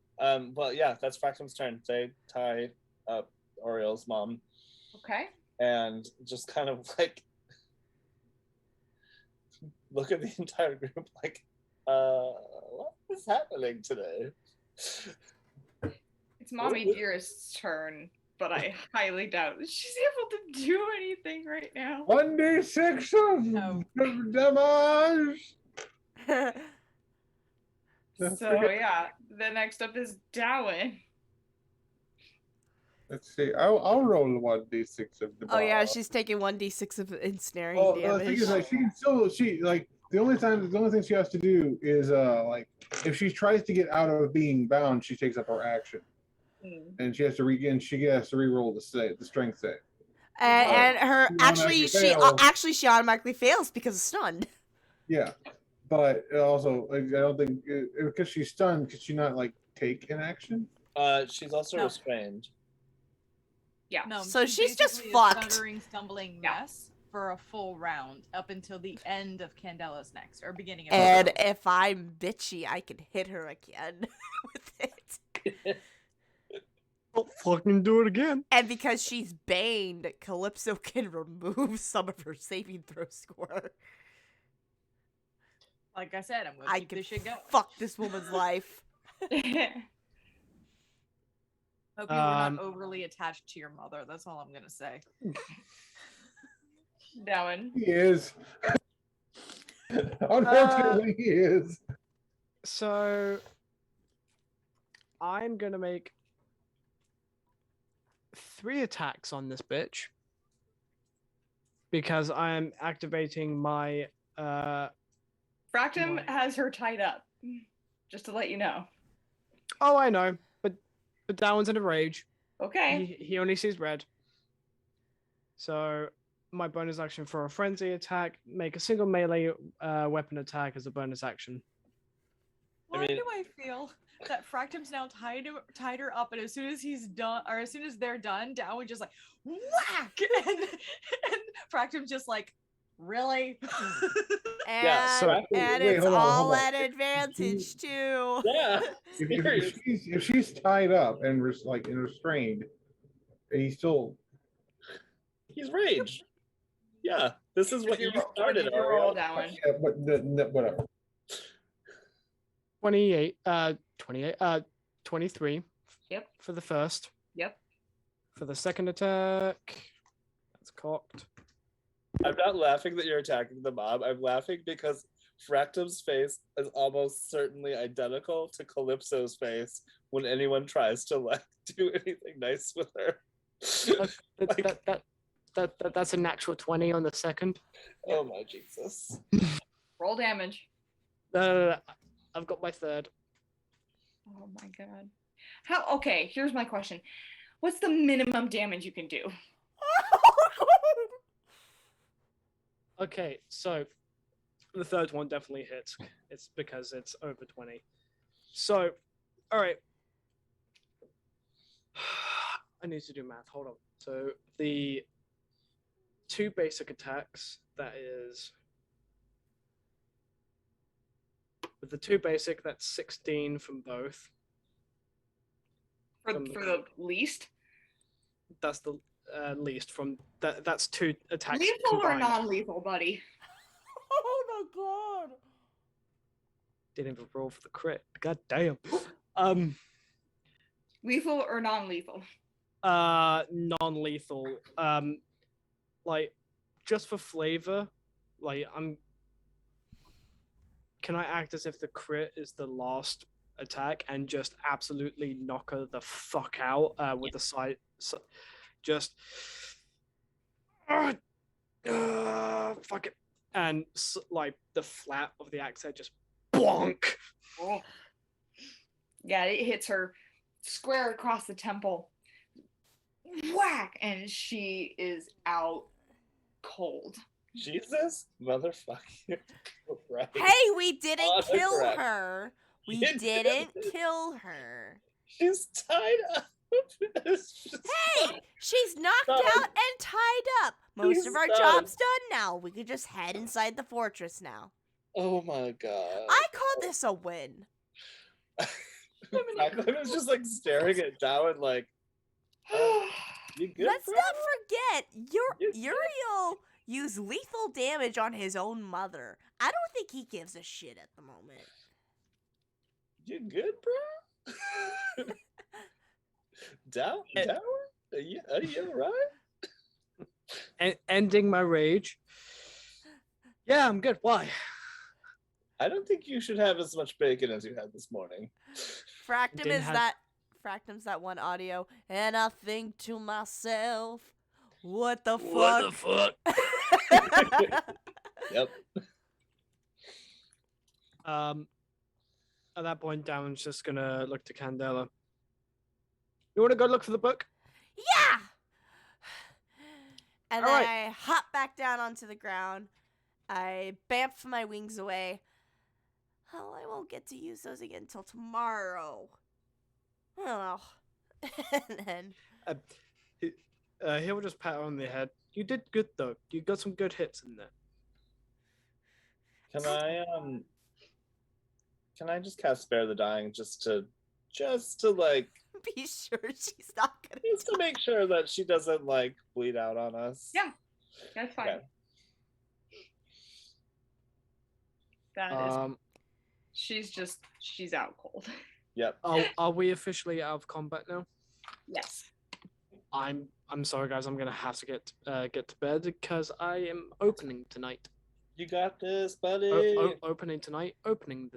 Well, yeah, that's Fractum's turn. They tie up Uriel's mom Okay. and just kind of like look at the entire group like, what is happening today? It's Mommy Dearest's turn, but I highly doubt that she's able to do anything right now. 1d6 of damage. So yeah, the next up is Darwin. Let's see. I'll roll 1d6 of damage. Oh yeah, she's taking 1d6 of ensnaring Well, the thing damage. is, like, the only thing she has to do is like if she tries to get out of being bound, she takes up her action, and she has to re-roll the strength save. And her If you actually she automatically fails because of stunned. Yeah, but also like, I don't think because she's stunned, could she not like take an action? She's also No. restrained. Yeah. No, So she's just basically a fucked. stuttering, stumbling Yeah. mess for a full round up until the end of Candela's next or beginning of And if I'm bitchy, I can hit her again with it. Don't fucking do it again. And because she's baned, Calypso can remove some of her saving throw score. Like I said, I'm gonna I keep can this shit going. fuck this woman's life. Hope you were not overly attached to your mother. That's all I'm gonna say. Darwin. He is. Unfortunately, he is. So I'm gonna make 3 attacks on this bitch because I am activating my Fractum Right. has her tied up. Just to let you know. Oh, I know, but Darwin's in a rage. Okay. He only sees red. So my bonus action for a frenzy attack, make a single melee weapon attack as a bonus action. Why mean- do I feel that Fractum's now tied her up, and as soon as he's done, or as soon as they're done, Darwin just like whack, and Fractum's just like, really? And, Yeah, so and wait, it's hold on, all hold on. at advantage too. Yeah. If she's tied up and restrained, and he's still He's raged. Yeah, this is what you started. What did you roll, Ariel. Darwin? yeah, but whatever. 23 Yep. for the first. Yep. For the second attack, that's cocked. I'm not laughing that you're attacking the mob. I'm laughing because Fractum's face is almost certainly identical to Calypso's face when anyone tries to like do anything nice with her. That's a natural 20 on the second. Oh my Jesus. Roll damage. No. I've got my third. Oh my god. Okay, here's my question. What's the minimum damage you can do? Okay, so the third one definitely hits. It's because it's over 20. So, all right. I need to do math. Hold on. So the 2 basic attacks, that is... With the 2 basic, that's 16 from both. For the least? That's the least from... That's 2 attacks Lethal combined. or non-lethal, buddy? Oh my god. Didn't even roll for the crit. God damn. Lethal or non-lethal? Non-lethal. Like, just for flavor, like, can I act as if the crit is the last attack and just absolutely knock her the fuck out with the side, just fuck it, and like the flat of the axe head just bonk. Oh. Yeah, it hits her square across the temple. Whack! And she is out cold. Jesus, motherfucker. Right. Hey, we didn't kill Autocorrect. her. We You didn't didn't. kill her. She's tied up. It's just- Hey, she's knocked Done. out and tied up. Most She's of our done. job's done now. We could just head inside the fortress now. Oh my god. I call this a win. Franklin was just like staring at Darwin like, you good, Let's bro? not forget, You good? Uriel used lethal damage on his own mother. I don't think he gives a shit at the moment. You good, bro? Darwin? Are you alright? Ending my rage. Yeah, I'm good. Why? I don't think you should have as much bacon as you had this morning. Fractum's that one audio, and I think to myself, what the fuck? What the fuck? Yep. At that point, Darren's just gonna look to Candela. You wanna go look for the book? Yeah! And All then right. I hop back down onto the ground. I bamf my wings away. Oh, I won't get to use those again until tomorrow. Oh. And then He'll just pat her on the head. You did good though. You got some good hits in there. Can I just cast Spare the Dying just to like be sure she's not gonna just to make sure that she doesn't like bleed out on us? Yeah, that's fine. Okay. That is. She's out cold. Yep. Are we officially out of combat now? Yes. I'm sorry guys, I'm gonna have to get to bed because I am opening tonight. You got this, buddy. Opening tonight, opening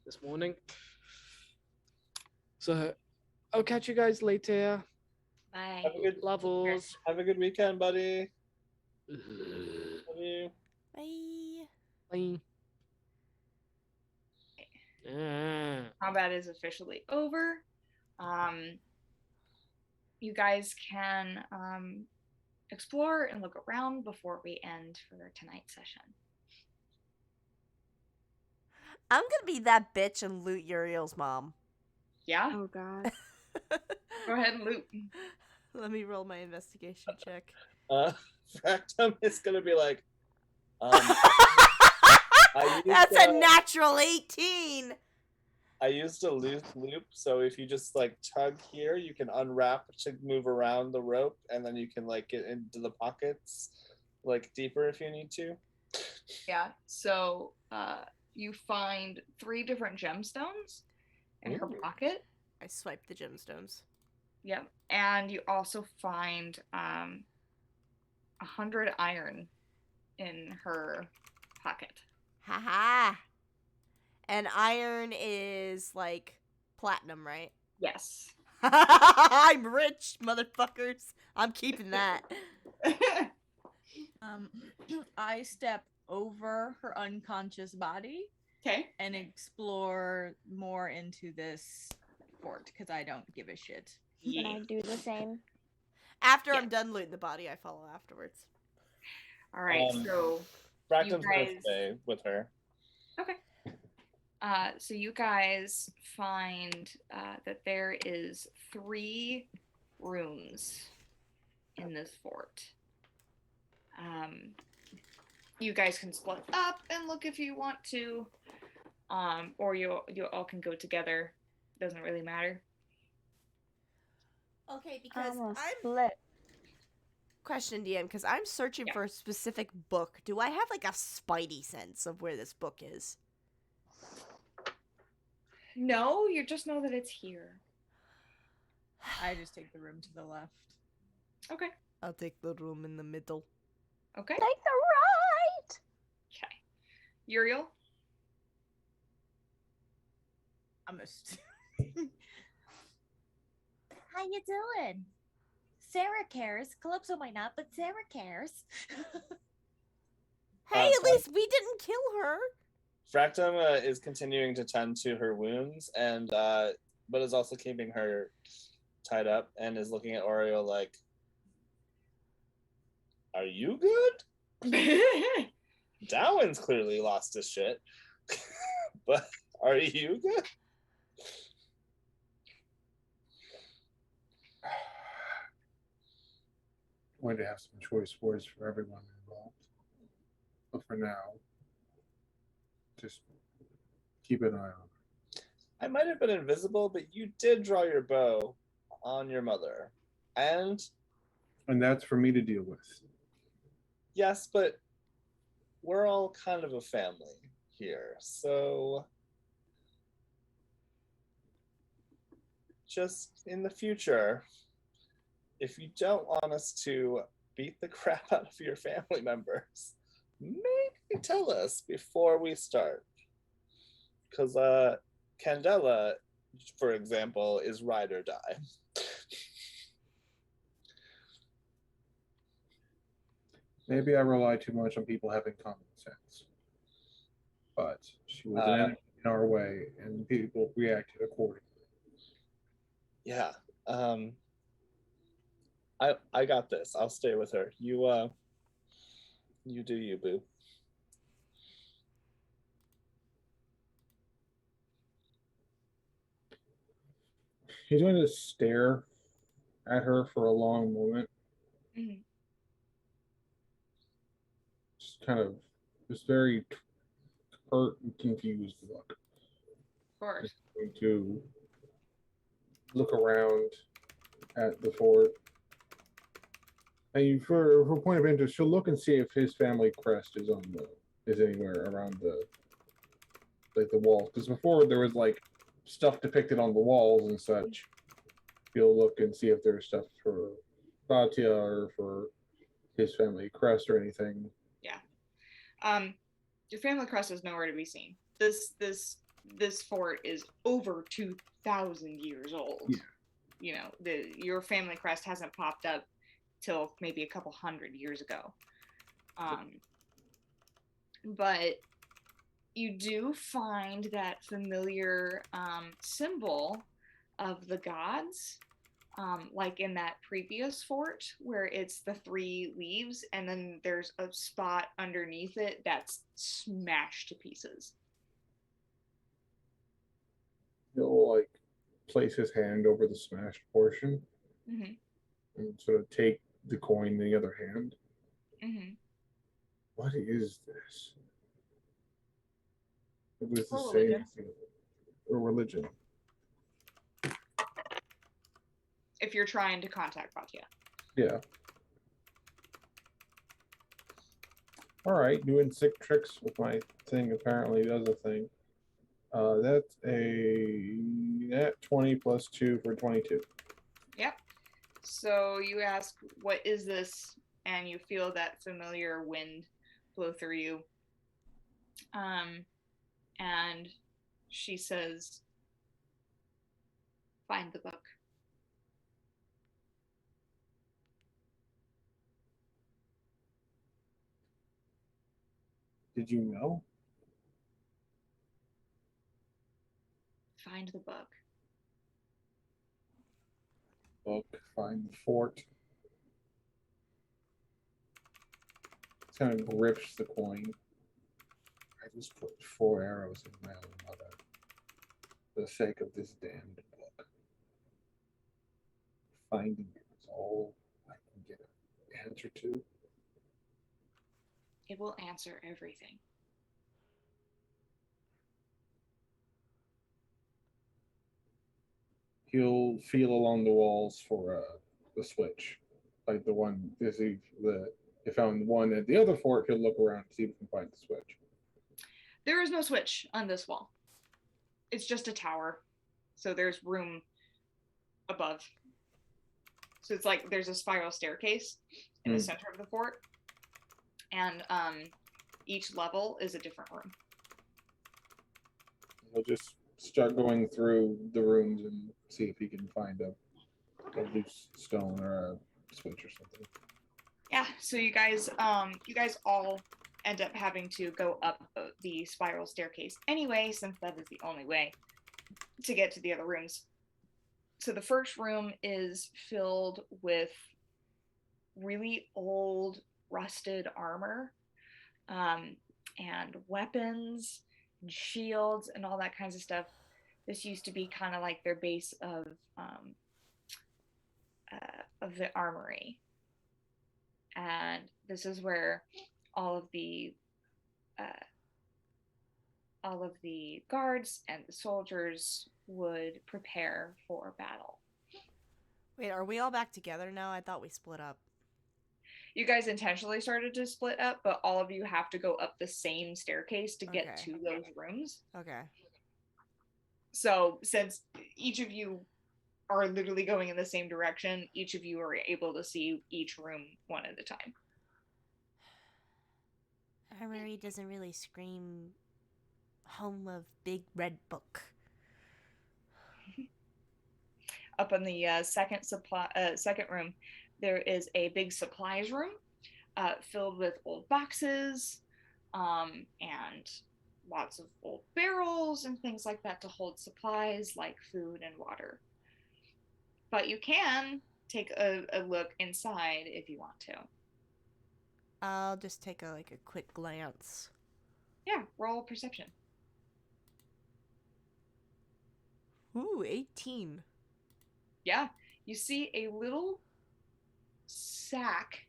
this morning. So I'll catch you guys later. Bye. Have a good Levels. Have a good weekend, buddy. Love you. Bye. Bye. Yeah. Combat is officially over. You guys can explore and look around before we end for tonight's session. I'm gonna be that bitch and loot Uriel's mom. Yeah? Oh god. Go ahead and loot. Let me roll my investigation check. Fractum is gonna be like, That's a natural 18. I used a loop, so if you just like tug here, you can unwrap to move around the rope, and then you can like get into the pockets like deeper if you need to. Yeah, so you find 3 different gemstones in her Ooh. pocket. I swiped the gemstones. Yep, and you also find 100 iron in her pocket. Haha. And iron is like platinum, right? Yes. I'm rich, motherfuckers. I'm keeping that. I step over her unconscious body Okay. and explore more into this fort because I don't give a shit. Can I do the same? After Yeah. I'm done looting the body, I follow afterwards. All right. So Bracton's guys- gonna stay with her. okay. So you guys find that there is 3 rooms in this fort. You guys can split up and look if you want to, or you all can go together. Doesn't really matter. Okay, because I'm I'm split. question DM because I'm searching Yeah. for a specific book. Do I have like a spidey sense of where this book is? No, you just know that it's here. I just take the room to the left. Okay. I'll take the room in the middle. Okay. Take the right. Okay. Uriel. I'm a How you doing? Sarah cares. Calypso might not, but Sarah cares. Hey, at sorry. least we didn't kill her. Fractum is continuing to tend to her wounds, and but is also keeping her tied up, and is looking at Oreo like, "Are you good? Darwin's clearly lost his shit, but are you good?" Going to have some choice words for everyone involved. But for now, just keep an eye on her. I might have been invisible, but you did draw your bow on your mother, and And that's for me to deal with. yes, but we're all kind of a family here, so just in the future, if you don't want us to beat the crap out of your family members, maybe tell us before we start. Because Candela, for example, is ride or die. Maybe I rely too much on people having common sense. But she was an enemy in our way, and people reacted accordingly. Yeah. I got this. I'll stay with her. You do you, boo. He's going to stare at her for a long moment. Mhm. Just kind of this very hurt and confused look. Of course. Going to look around at the fort. And for point of interest, she'll look and see if his family crest is anywhere around the walls. Because before there was like stuff depicted on the walls and such. You'll look and see if there's stuff for Batya or for his family crest or anything. Yeah. Your family crest is nowhere to be seen. This fort is over 2,000 years old. Yeah. You know, your family crest hasn't popped up till maybe a couple hundred years ago. But you do find that familiar symbol of the gods, like in that previous fort where it's the 3 leaves and then there's a spot underneath it that's smashed to pieces. He'll like place his hand over the smashed portion Mm-hmm. and sort of take the coin in the other hand. Mm-hmm. What is this? It was the Or same religion. thing. Or religion. If you're trying to contact Batya. Yeah. All right, doing sick tricks with my thing apparently does a thing. That's a nat 20 plus 2 for 22. Yep. So you ask, what is this? And you feel that familiar wind blow through you. And she says, find the book. Did you know? Find the book. Book, find the fort. Kind of grips the coin. I just put 4 arrows in my own mother for the sake of this damned book. Finding it is all I can get an answer to. It will answer everything. He'll feel along the walls for the switch, like the one. They found one at the other fort. He'll look around to see if he can find the switch. There is no switch on this wall. It's just a tower. So there's room above. So it's like there's a spiral staircase in the center of the fort. And each level is a different room. He'll just start going through the rooms and see if he can find a loose stone or a switch or something. Yeah, so you guys all end up having to go up the spiral staircase anyway, since that is the only way to get to the other rooms. So the first room is filled with really old, rusted armor, and weapons and shields and all that kinds of stuff. This used to be kind of like their base of the armory, and this is where all of the guards and the soldiers would prepare for battle. Wait, are we all back together now? I thought we split up. You guys intentionally started to split up, but all of you have to go up the same staircase to get to those rooms. Okay. So since each of you are literally going in the same direction, each of you are able to see each room one at a time. Armory doesn't really scream home of big red book. Up in the second room, there is a big supplies room filled with old boxes and lots of old barrels and things like that to hold supplies like food and water. But you can take a look inside if you want to. I'll just take a quick glance. Yeah, roll perception. Ooh, 18. Yeah, you see a little sack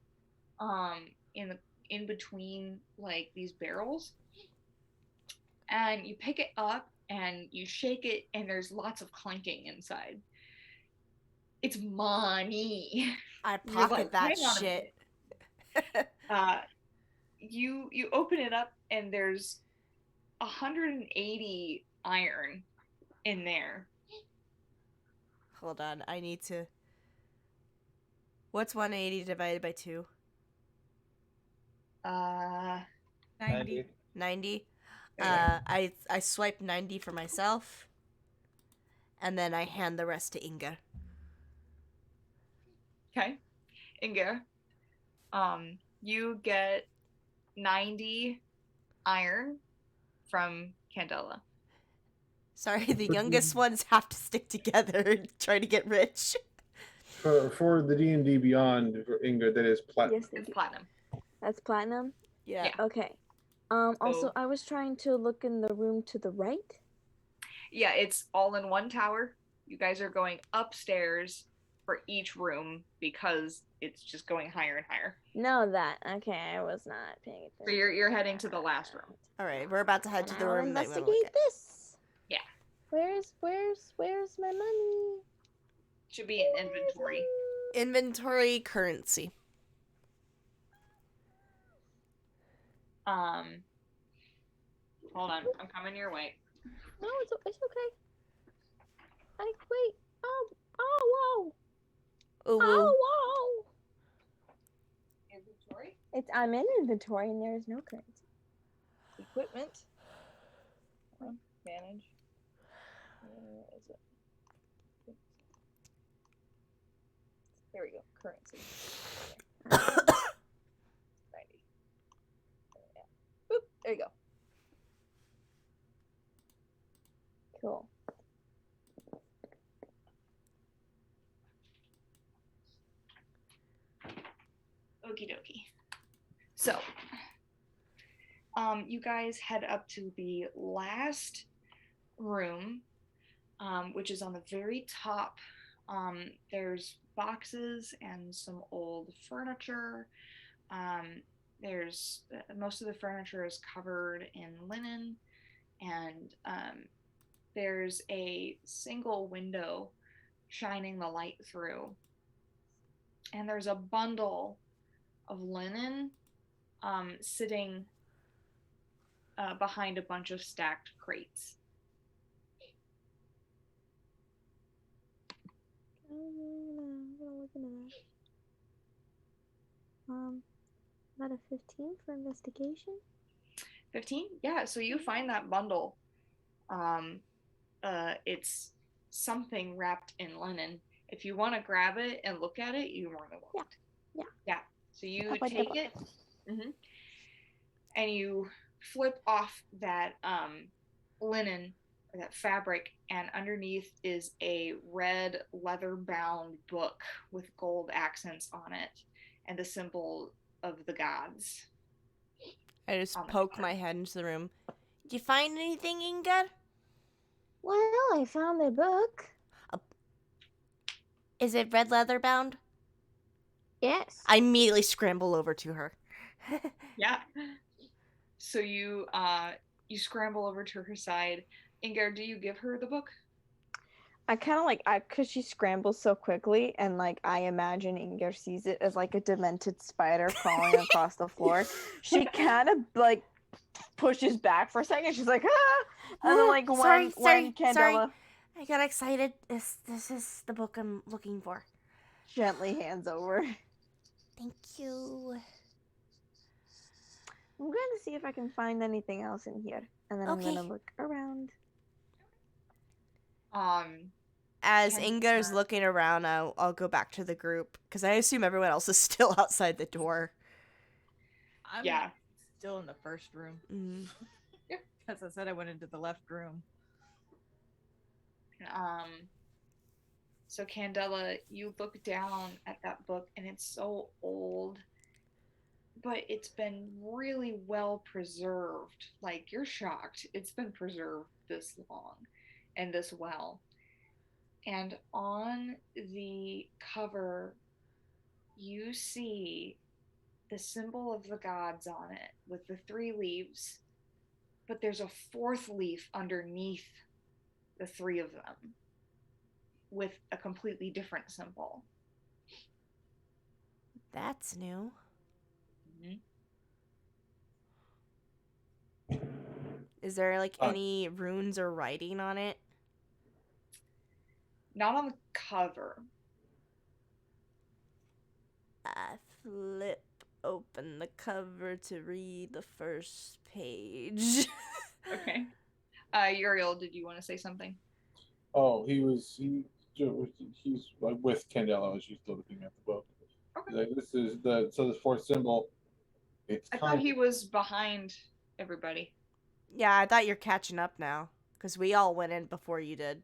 in between like these barrels, and you pick it up and you shake it, and there's lots of clanking inside. It's money. I pocket that shit. You open it up, and there's 180 iron in there. Hold on, I need to... What's 180 divided by 2? 90. 90? I swipe 90 for myself, and then I hand the rest to Inga. Okay. Inga, you get 90 iron from Candela. Sorry, the youngest ones have to stick together and try to get rich. For the D&D Beyond, for Inga, that is platinum. Yes, It's platinum. that's platinum. Yeah. Okay. Also, I was trying to look in the room to the right. Yeah, it's all in one tower. You guys are going upstairs for each room because it's just going higher and higher. No, that. Okay, I was not paying attention. So you're heading to the last room. All right, we're about to head to the I'll room that we want to investigate look at. this. Yeah. Where's my money? Should be in inventory. Inventory currency. Hold on, I'm coming your way. No, it's okay. Wait. Oh, whoa. Ooh, Oh, whoa. Inventory? I'm in inventory and there is no currency. Equipment. Manage. Where is it? There we go. Currency. 90. Yeah. Boop. There you go. Cool. Okie dokie. So, you guys head up to the last room, which is on the very top. There's boxes and some old furniture. There's most of the furniture is covered in linen, and there's a single window shining the light through. And there's a bundle of linen sitting behind a bunch of stacked crates. About a 15 for investigation. 15? Yeah, so you find that bundle. It's something wrapped in linen. If you want to grab it and look at it, you more than welcome. Yeah. So you take it, and you flip off that linen or that fabric, and underneath is a red leather-bound book with gold accents on it and the symbol of the gods. I just poke my head into the room. Did you find anything, Inga? Well, I found the book. Is it red leather bound? Yes. I immediately scramble over to her. Yeah. So you scramble over to her side. Inga, do you give her the book? I kind of because she scrambles so quickly, and I imagine Inger sees it as a demented spider crawling across the floor. She kind of pushes back for a second. She's like, ah! And then when Candela, sorry, I got excited. This is the book I'm looking for. Gently hands over. Thank you. I'm going to see if I can find anything else in here, and then I'm going to look around. As Inga's looking around, I'll go back to the group because I assume everyone else is still outside the door. I'm still in the first room. Because I said I went into the left room. So Candela, you look down at that book, and it's so old, but it's been really well preserved. You're shocked. It's been preserved this long and this well. And on the cover, you see the symbol of the gods on it with the 3 leaves, but there's a 4th leaf underneath the 3 of them with a completely different symbol. That's new. Is there any runes or writing on it? Not on the cover. I flip open the cover to read the first page. Okay. Uriel, did you want to say something? Oh, he's with Candela as she's still looking at the book. Okay. This is the 4th symbol. I thought he was behind everybody. Yeah, I thought you're catching up now because we all went in before you did.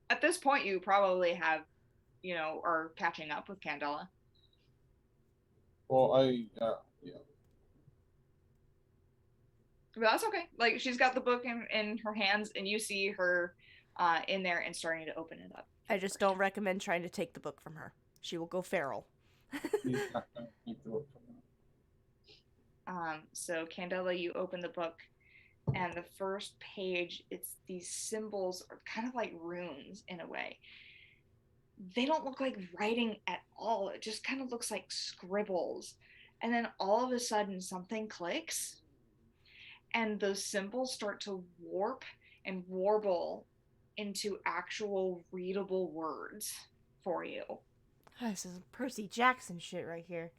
At this point, you probably have, are catching up with Candela. Well, yeah. But that's okay. She's got the book in her hands, and you see her in there and starting to open it up. I just don't recommend trying to take the book from her. She will go feral. He's not going to take the book from her. So Candela, you open the book, and the first page, it's these symbols are kind of like runes in a way. They don't look like writing at all. It just kind of looks like scribbles. And then all of a sudden something clicks, and those symbols start to warp and warble into actual readable words for you. This is Percy Jackson shit right here.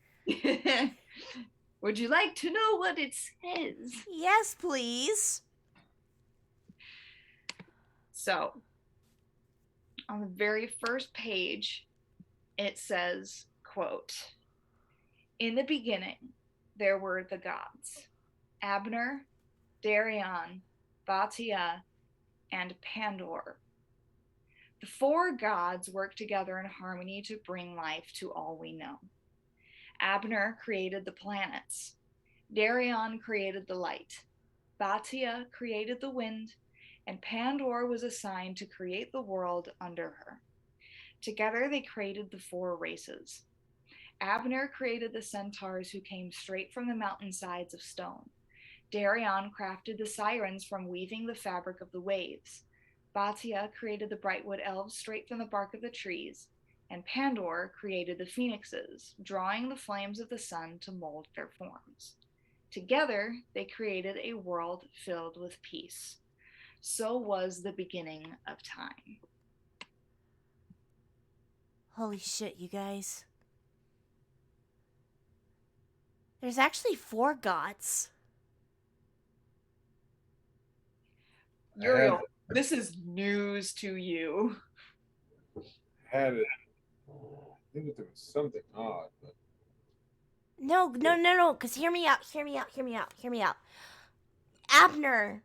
Would you like to know what it says? Yes, please. So, on the very first page, it says, quote, "In the beginning, there were the gods: Abner, Darion, Batia, and Pandor. The four gods work together in harmony to bring life to all we know. Abner created the planets. Darion created the light. Batia created the wind, and Pandor was assigned to create the world under her. Together they created the four races. Abner created the centaurs who came straight from the mountainsides of stone. Darion crafted the sirens from weaving the fabric of the waves. Batia created the Brightwood elves straight from the bark of the trees. And Pandor created the phoenixes, drawing the flames of the sun to mold their forms. Together, they created a world filled with peace. So was the beginning of time. Holy shit, you guys. There's actually four gods. Uriel, this is news to you. Had it. I think there was something odd, but No, because hear me out. Abner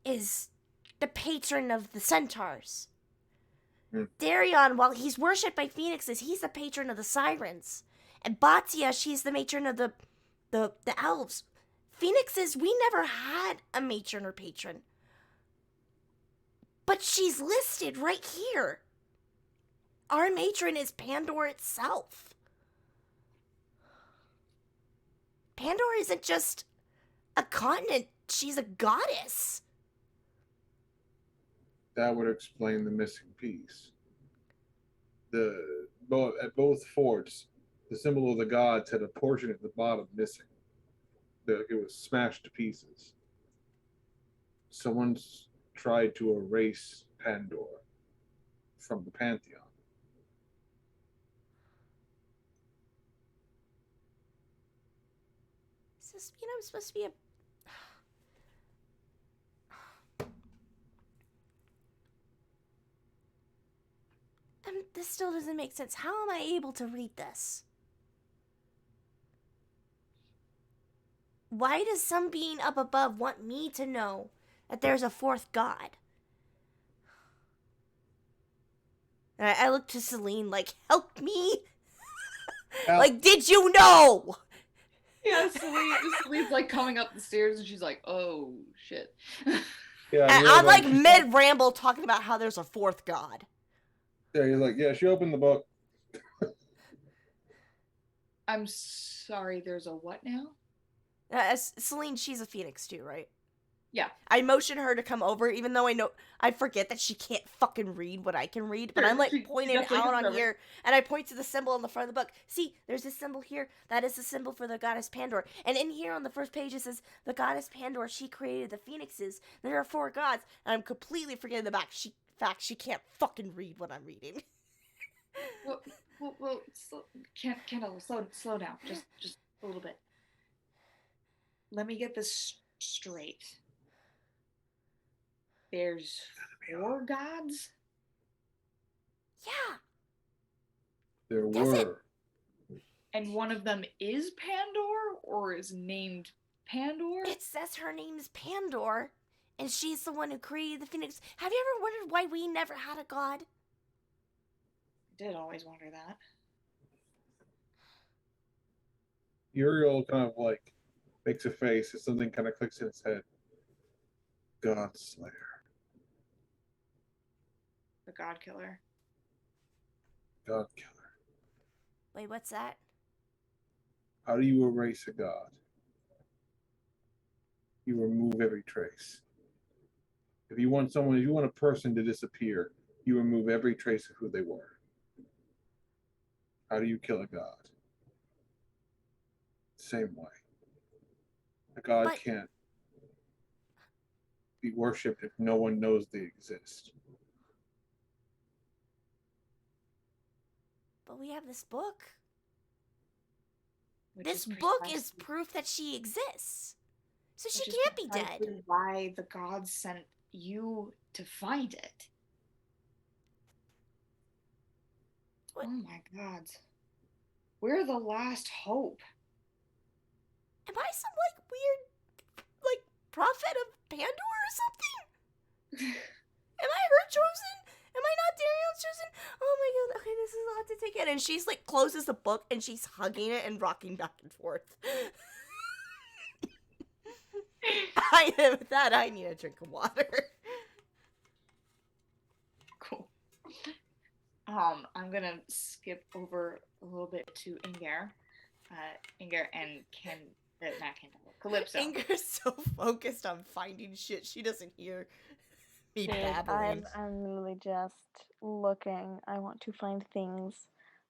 is the patron of the centaurs. Darion, while he's worshipped by phoenixes, he's the patron of the sirens. And Batia, she's the matron of the elves. Phoenixes, we never had a matron or patron. But she's listed right here. Our matron is Pandor itself. Pandor isn't just a continent, she's a goddess. that would explain the missing piece. At both forts, the symbol of the gods had a portion at the bottom missing. It was smashed to pieces. Someone's tried to erase Pandor from the pantheon. Is this, supposed to be a... this still doesn't make sense. How am I able to read this? Why does some being up above want me to know that there's a fourth god? And I look to Celine like, help me? Help. Like, did you know? Yeah, Celine's like coming up the stairs and she's like, oh, shit. Yeah, And you're I'm like she's mid-ramble talking about how there's a fourth god. Yeah, he's like, yeah, she opened the book. I'm sorry, there's a what now? Celine, she's a phoenix too, right? Yeah. I motion her to come over, even though I forget that she can't fucking read what I can read, but Sure, I'm like she pointing definitely out comes on over. here, and I point to the symbol on the front of the book. See, there's this symbol here. That is the symbol for the goddess Pandor. And in here on the first page it says, the goddess Pandor, she created the phoenixes. There are four gods, and I'm completely forgetting the back. She can't fucking read what I'm reading. Well, Kendall, slow down, just a little bit. Let me get this straight. There's four gods? Yeah. There Does it? were. And one of them is Pandor, or is named Pandor? It says her name is Pandor, and she's the one who created the phoenix. Have you ever wondered why we never had a god? I did always wonder that. Uriel kind of like makes a face as something kind of clicks in his head. God Slayer. The God Killer. God Killer. Wait, what's that? How do you erase a god? You remove every trace. If you want a person to disappear, you remove every trace of who they were. How do you kill a god? Same way. A god But- can't be worshipped if no one knows they exist. But we have this book. Which This is book is precisely- proof that she exists. So she which is can't be dead. precisely Why the gods sent you to find it? What? Oh my god. We're the last hope. prophet of Pandor or something? Am I her chosen? Am I not Darion's chosen? Oh my god, okay, this is a lot to take in. And she's like closes the book and she's hugging it and rocking back and forth. With that, I need a drink of water. Cool. I'm gonna skip over a little bit to Inger. Inger and not Kendall, Calypso. Inger's so focused on finding shit she doesn't hear me Dude, babbling. I'm literally just looking. I want to find things.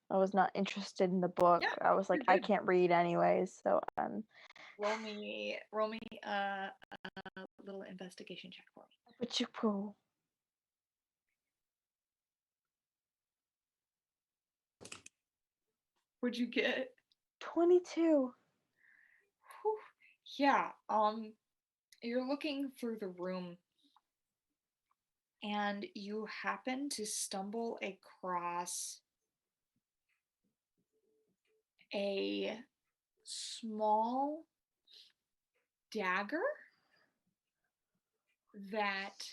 I was not interested in the book. Yeah, I was like, you're I good. can't read anyways, so Roll me a little investigation check for me. but you pull. What'd you get? 22. Whew. Yeah. You're looking through the room, and you happen to stumble across a small dagger that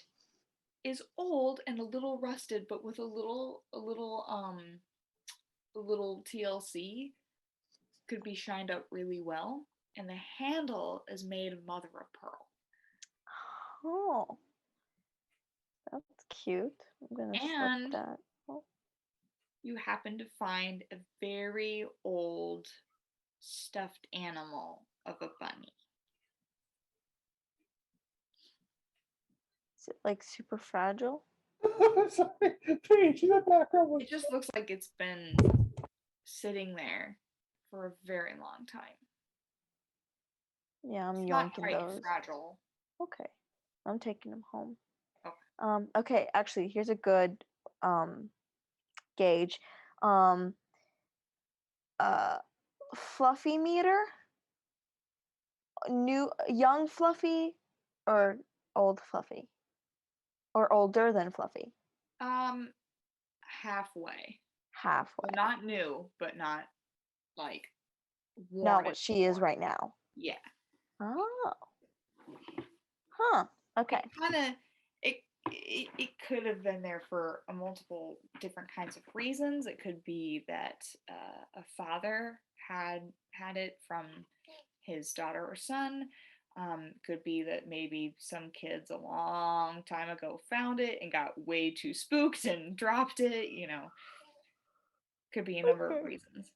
is old and a little rusted, but with a little TLC could be shined up really well. And the handle is made of mother of pearl. Oh, that's cute. I'm gonna And slip that. Oh. you happen to find a very old stuffed animal of a bunny. Is it like super fragile? Sorry, Paige, in the background was It just looks like it's been sitting there for a very long time. Yeah, I'm It's not yoinking quite those. fragile. Okay, I'm taking them home. Okay. Okay, actually, here's a good gauge. Fluffy meter. Young Fluffy, or old Fluffy, or older than Fluffy. Halfway. Halfway. So not new, but not like worn. Not what she is right now. Yeah. Oh. Huh. Okay. It could have been there for multiple different kinds of reasons. It could be that a father had it from his daughter or son. Could be that maybe some kids a long time ago found it and got way too spooked and dropped it. Could be a number of reasons.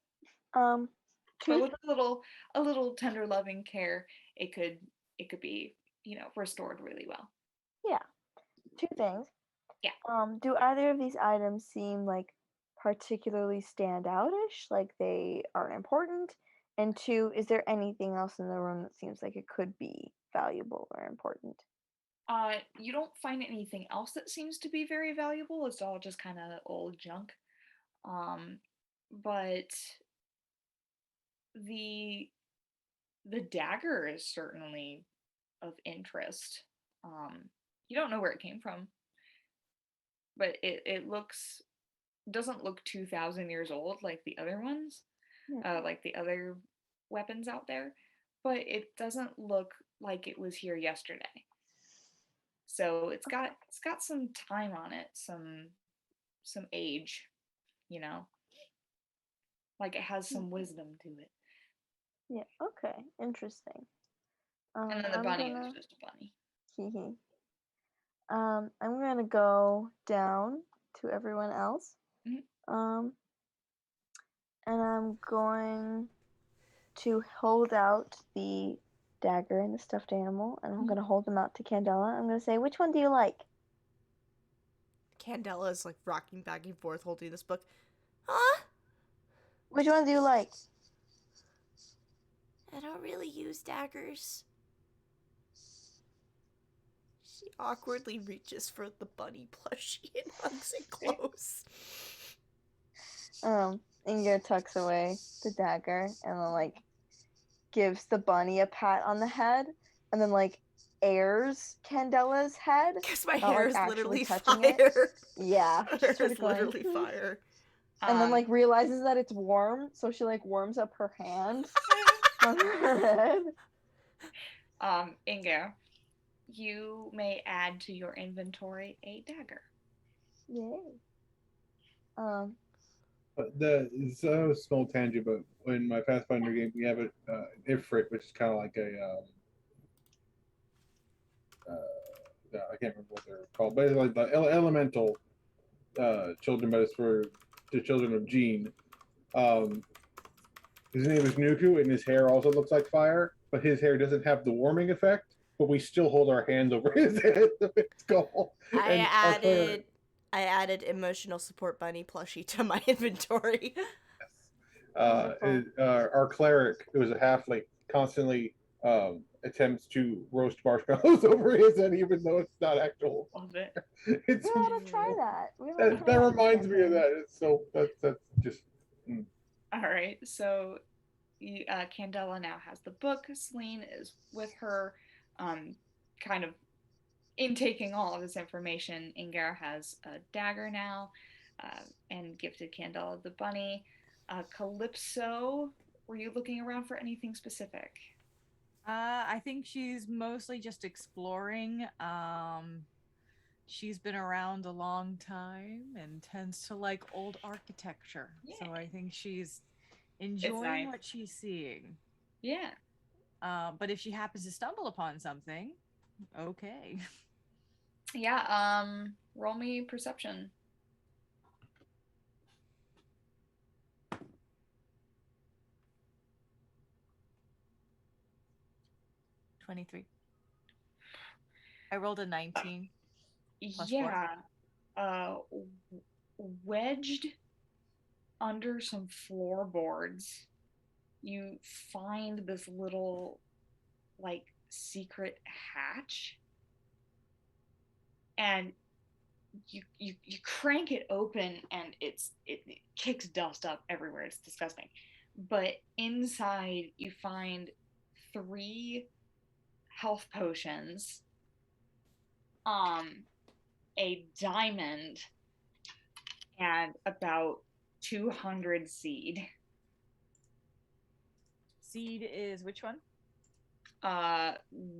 But with a little tender loving care, it could be restored really well. Yeah. Two things. Yeah. Do either of these items seem like particularly standoutish, like they are important? And two, is there anything else in the room that seems like it could be valuable or important? You don't find anything else that seems to be very valuable. It's all just kind of old junk. But the dagger is certainly of interest. You don't know where it came from, but it doesn't look 2,000 years old like the other ones, like the other weapons out there, but it doesn't look like it was here yesterday. So it's got some time on it, some age, like it has some wisdom to it. Yeah. Okay. Interesting. And then the bunny is just a bunny. Hee. I'm gonna go down to everyone else. Mhm. And I'm going to hold out the dagger and the stuffed animal, and I'm gonna hold them out to Candela. I'm gonna say, which one do you like? Candela is like rocking back and forth holding this book. Huh? Which one do you like? I don't really use daggers. She awkwardly reaches for the bunny plushie and hugs it close. Inger tucks away the dagger and then like gives the bunny a pat on the head and then like airs Candela's head. Because my not, hair like, is literally touching it. fire. Yeah. My hair sort is of going, literally fire. And then like realizes that it's warm, so she like warms up her hand on her head. Inger, you may add to your inventory a dagger. Yay. But it's a small tangent, but in my Pathfinder game, we have an Ifrit, which is kind of like a I can't remember what they're called, but it's like the elemental children, but it's for the children of Gene. His name is Nuku, and his hair also looks like fire, but his hair doesn't have the warming effect. But we still hold our hands over his head to make skull. I added emotional support bunny plushie to my inventory. Our cleric, who is a halfling, constantly attempts to roast marshmallows over his head, even though it's not actual. Love it. It's, We ought to try that. that reminds me of that. It's so that's just. All right, so Candela now has the book. Celine is with her, kind of intaking all of this information. Ingara has a dagger now, and gifted Candela the bunny. Calypso, were you looking around for anything specific? I think she's mostly just exploring. She's been around a long time and tends to like old architecture. Yeah. So I think she's enjoying nice. what she's seeing. Yeah. But if she happens to stumble upon something, okay. Yeah, roll me perception. 23. I rolled a 19. Plus Yeah. Wedged under some floorboards, you find this little, like, secret hatch, and you crank it open, and it kicks dust up everywhere. It's disgusting. But inside, you find 3 health potions, a diamond, and about 200 seed. Seed is which one?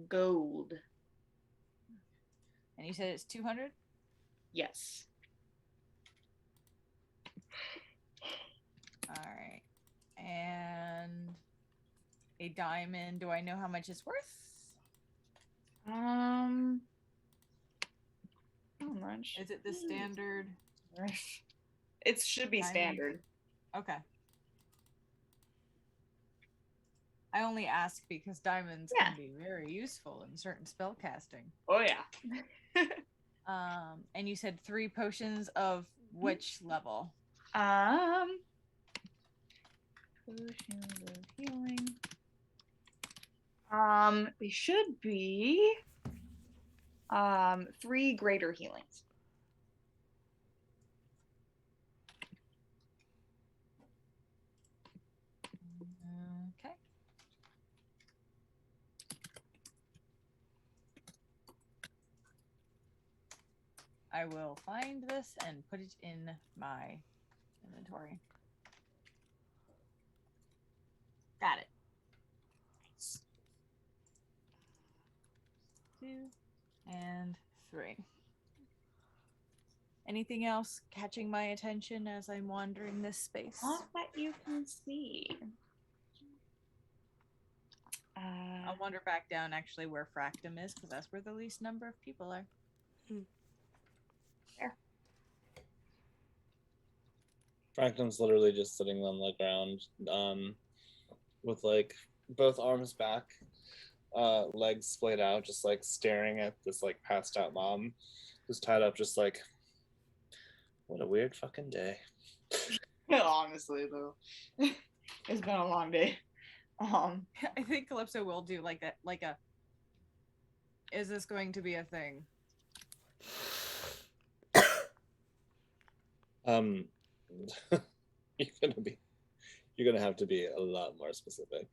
Gold. And you said it's 200? Yes. All right. And a diamond, do I know how much it's worth? How much? Is it the standard? It should be Diamond. standard. Okay. I only ask because diamonds Yeah. can be very useful in certain spell casting. Oh yeah. And you said 3 potions of which level? Potions of healing. They should be 3 greater healings. Okay. I will find this and put it in my inventory. Got it. 2 and 3. Anything else catching my attention as I'm wandering this space? Not that you can see. I'll wander back down actually where Fractum is because that's where the least number of people are. There. Franklin's literally just sitting on the ground, with like both arms back, legs splayed out, just like staring at this like passed out mom who's tied up, just like, what a weird fucking day. Honestly, though, it's been a long day. I think Calypso will do like a. Is this going to be a thing? You're gonna have to be a lot more specific.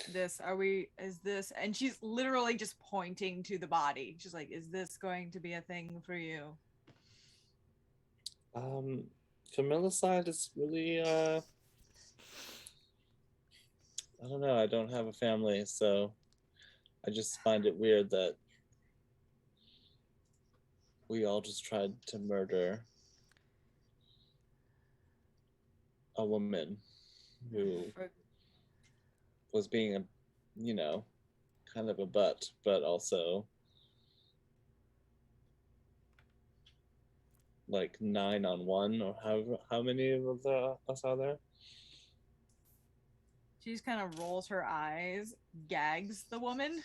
Is this, and she's literally just pointing to the body. She's like, is this going to be a thing for you? Camilla's side is really, I don't know, I don't have a family, so I just find it weird that we all just tried to murder a woman who was being a, kind of a butt, but also like 9-on-1, or how many of us are there? She just kind of rolls her eyes, gags the woman,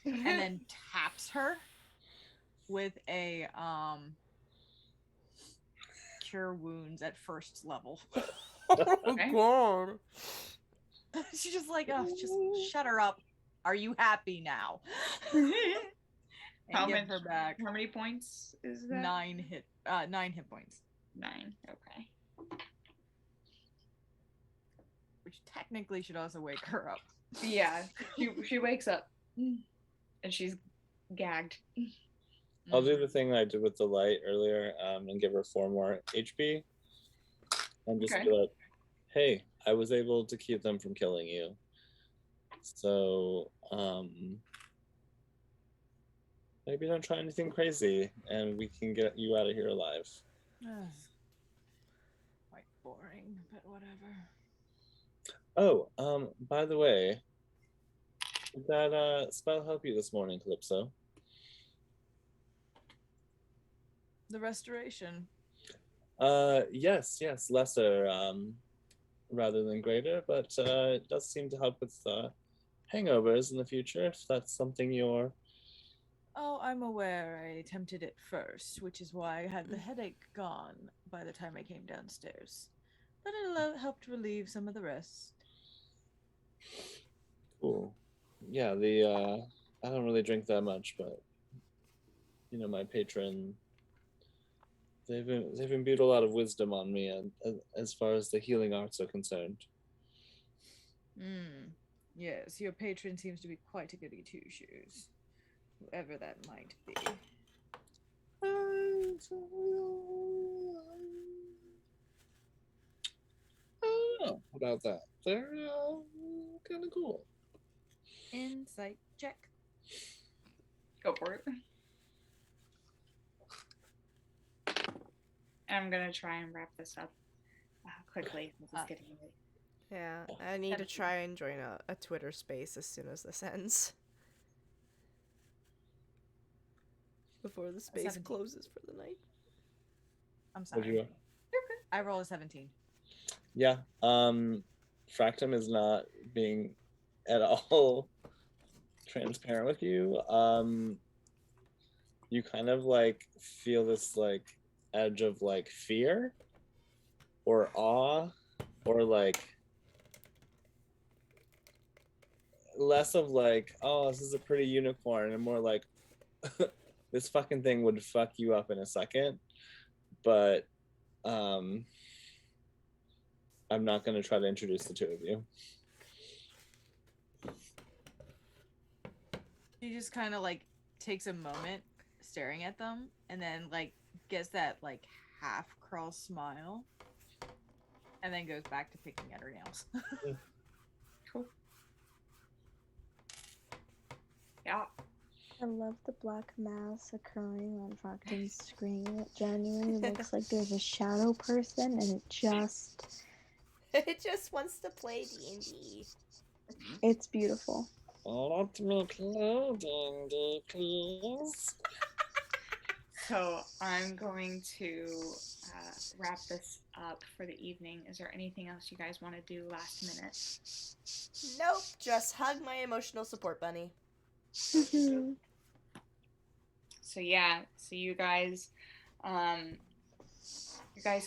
and then taps her with a cure wounds at first level. Oh god. She's just like, oh, just shut her up. Are you happy now? How Give much- her back How many points is that? 9 hit points, 9. Okay. which technically should also wake her up. Yeah, she wakes up and she's gagged. I'll do the thing I did with the light earlier, and give her 4 more HP. And just Okay. be like, hey, I was able to keep them from killing you. So, maybe don't try anything crazy, and we can get you out of here alive. Quite boring, but whatever. Oh, by the way, did that spell help you this morning, Calypso? The restoration. Yes, lesser, rather than greater, but it does seem to help with hangovers in the future, if that's something you're... Oh, I'm aware I attempted it first, which is why I had the headache gone by the time I came downstairs. But it helped relieve some of the rest. Cool. Yeah, I don't really drink that much, but my patron, they've imbued a lot of wisdom on me, and as far as the healing arts are concerned. Yes, your patron seems to be quite a goody two-shoes. Whoever that might be. I don't know about that. They're kind of cool. Insight check. Go for it. I'm gonna try and wrap this up quickly since it's getting late. Yeah, I need to try and join a Twitter space as soon as this ends. Before the space 17. closes for the night. I'm What'd sorry. you go? I roll a 17. Yeah. Fractum is not being at all transparent with you. You kind of like feel this like edge of like fear or awe, or like less of like, oh, this is a pretty unicorn, and more like this fucking thing would fuck you up in a second. But I'm not going to try to introduce the two of you. She just kind of like takes a moment staring at them, and then like gets that like half crawl smile, and then goes back to picking at her nails. Cool. Yeah. I love the black mass occurring on Fractum's screen. It genuinely looks like there's a shadow person, and it just wants to play D&D. it's beautiful. Let me play D&D, please. So I'm going to wrap this up for the evening. Is there anything else you guys want to do last minute? Nope, just hug my emotional support bunny. So yeah, so you guys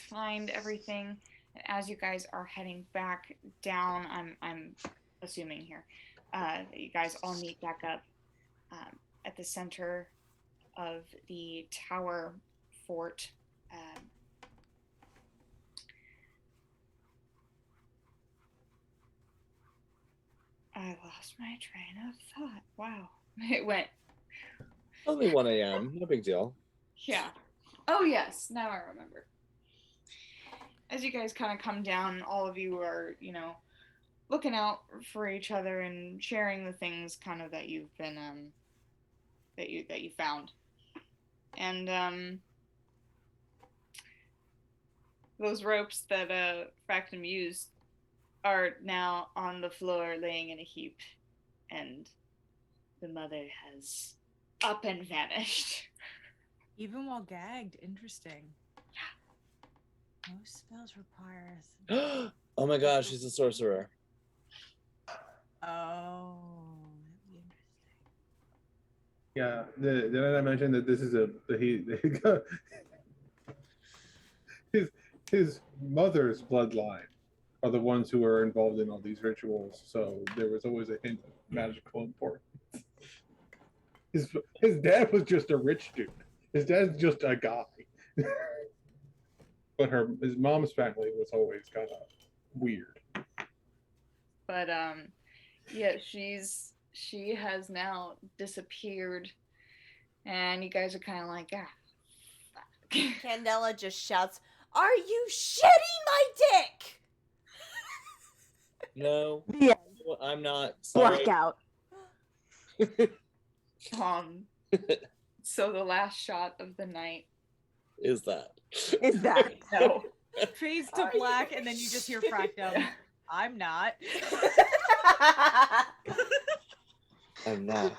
find everything, and as you guys are heading back down, I'm assuming here, that you guys all meet back up at the center of the tower fort. I lost my train of thought. Wow. It went. Only 1 a.m. No big deal. Yeah. Oh, yes. Now I remember. As you guys kind of come down, all of you are, looking out for each other and sharing the things kind of that you've been, that you found. And those ropes that Fractum used are now on the floor laying in a heap, and the mother has up and vanished. Even while gagged, interesting. Most spells require Oh my gosh, she's a sorcerer. Oh, that'd be interesting. Yeah. Did I mention that this is his mother's bloodline are the ones who are involved in all these rituals, so there was always a hint of magical importance. His dad was just a rich dude. His dad's just a guy. But his mom's family was always kind of weird. But yeah, she has now disappeared, and you guys are kind of like, fuck. Candela just shouts, "Are you shitting my dick?" No, Yeah. I'm not. Sorry. Blackout. So the last shot of the night. Is that? Is that? No. Fades to Are you black, and then you just hear Fractum. I'm not. I'm not.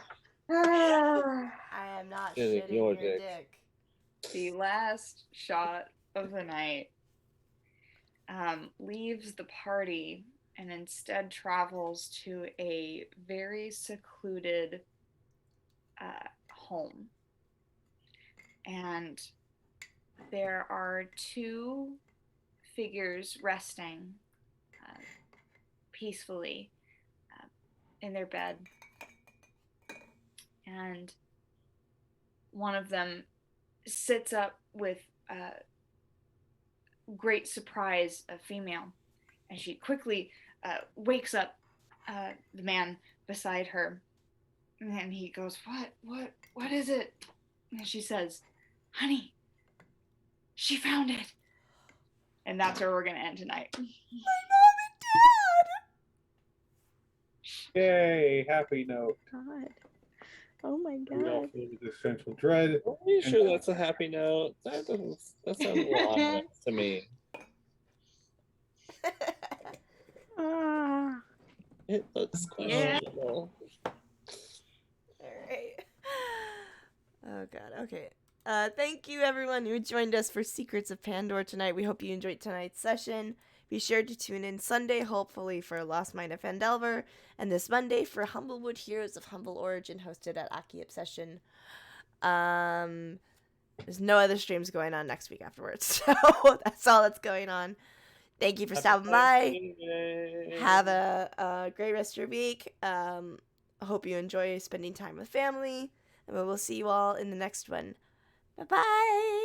I am not Shitting shitting your your dick. dick. The last shot of the night leaves the party and instead travels to a very secluded home. And there are two figures resting peacefully in their bed. And one of them sits up with great surprise, a female, and she quickly wakes up the man beside her, and he goes, what is it? And she says, honey, she found it. And that's where we're gonna end tonight. My mom and dad! Yay! Happy note. God. Oh my We all god. feel the central dread. Are you sure that's a happy note? That sounds a little ominous to me. Ah. It looks questionable. Alright. Oh god, okay. Thank you everyone who joined us for Secrets of Pandor tonight. We hope you enjoyed tonight's session. Be sure to tune in Sunday, hopefully, for Lost Mine of Phandelver, and this Monday for Humblewood Heroes of Humble Origin, hosted at Aki Obsession. There's no other streams going on next week afterwards, so that's all that's going on. Thank you for stopping by. Have a great rest of your week. I hope you enjoy spending time with family, and we will see you all in the next one. Bye-bye!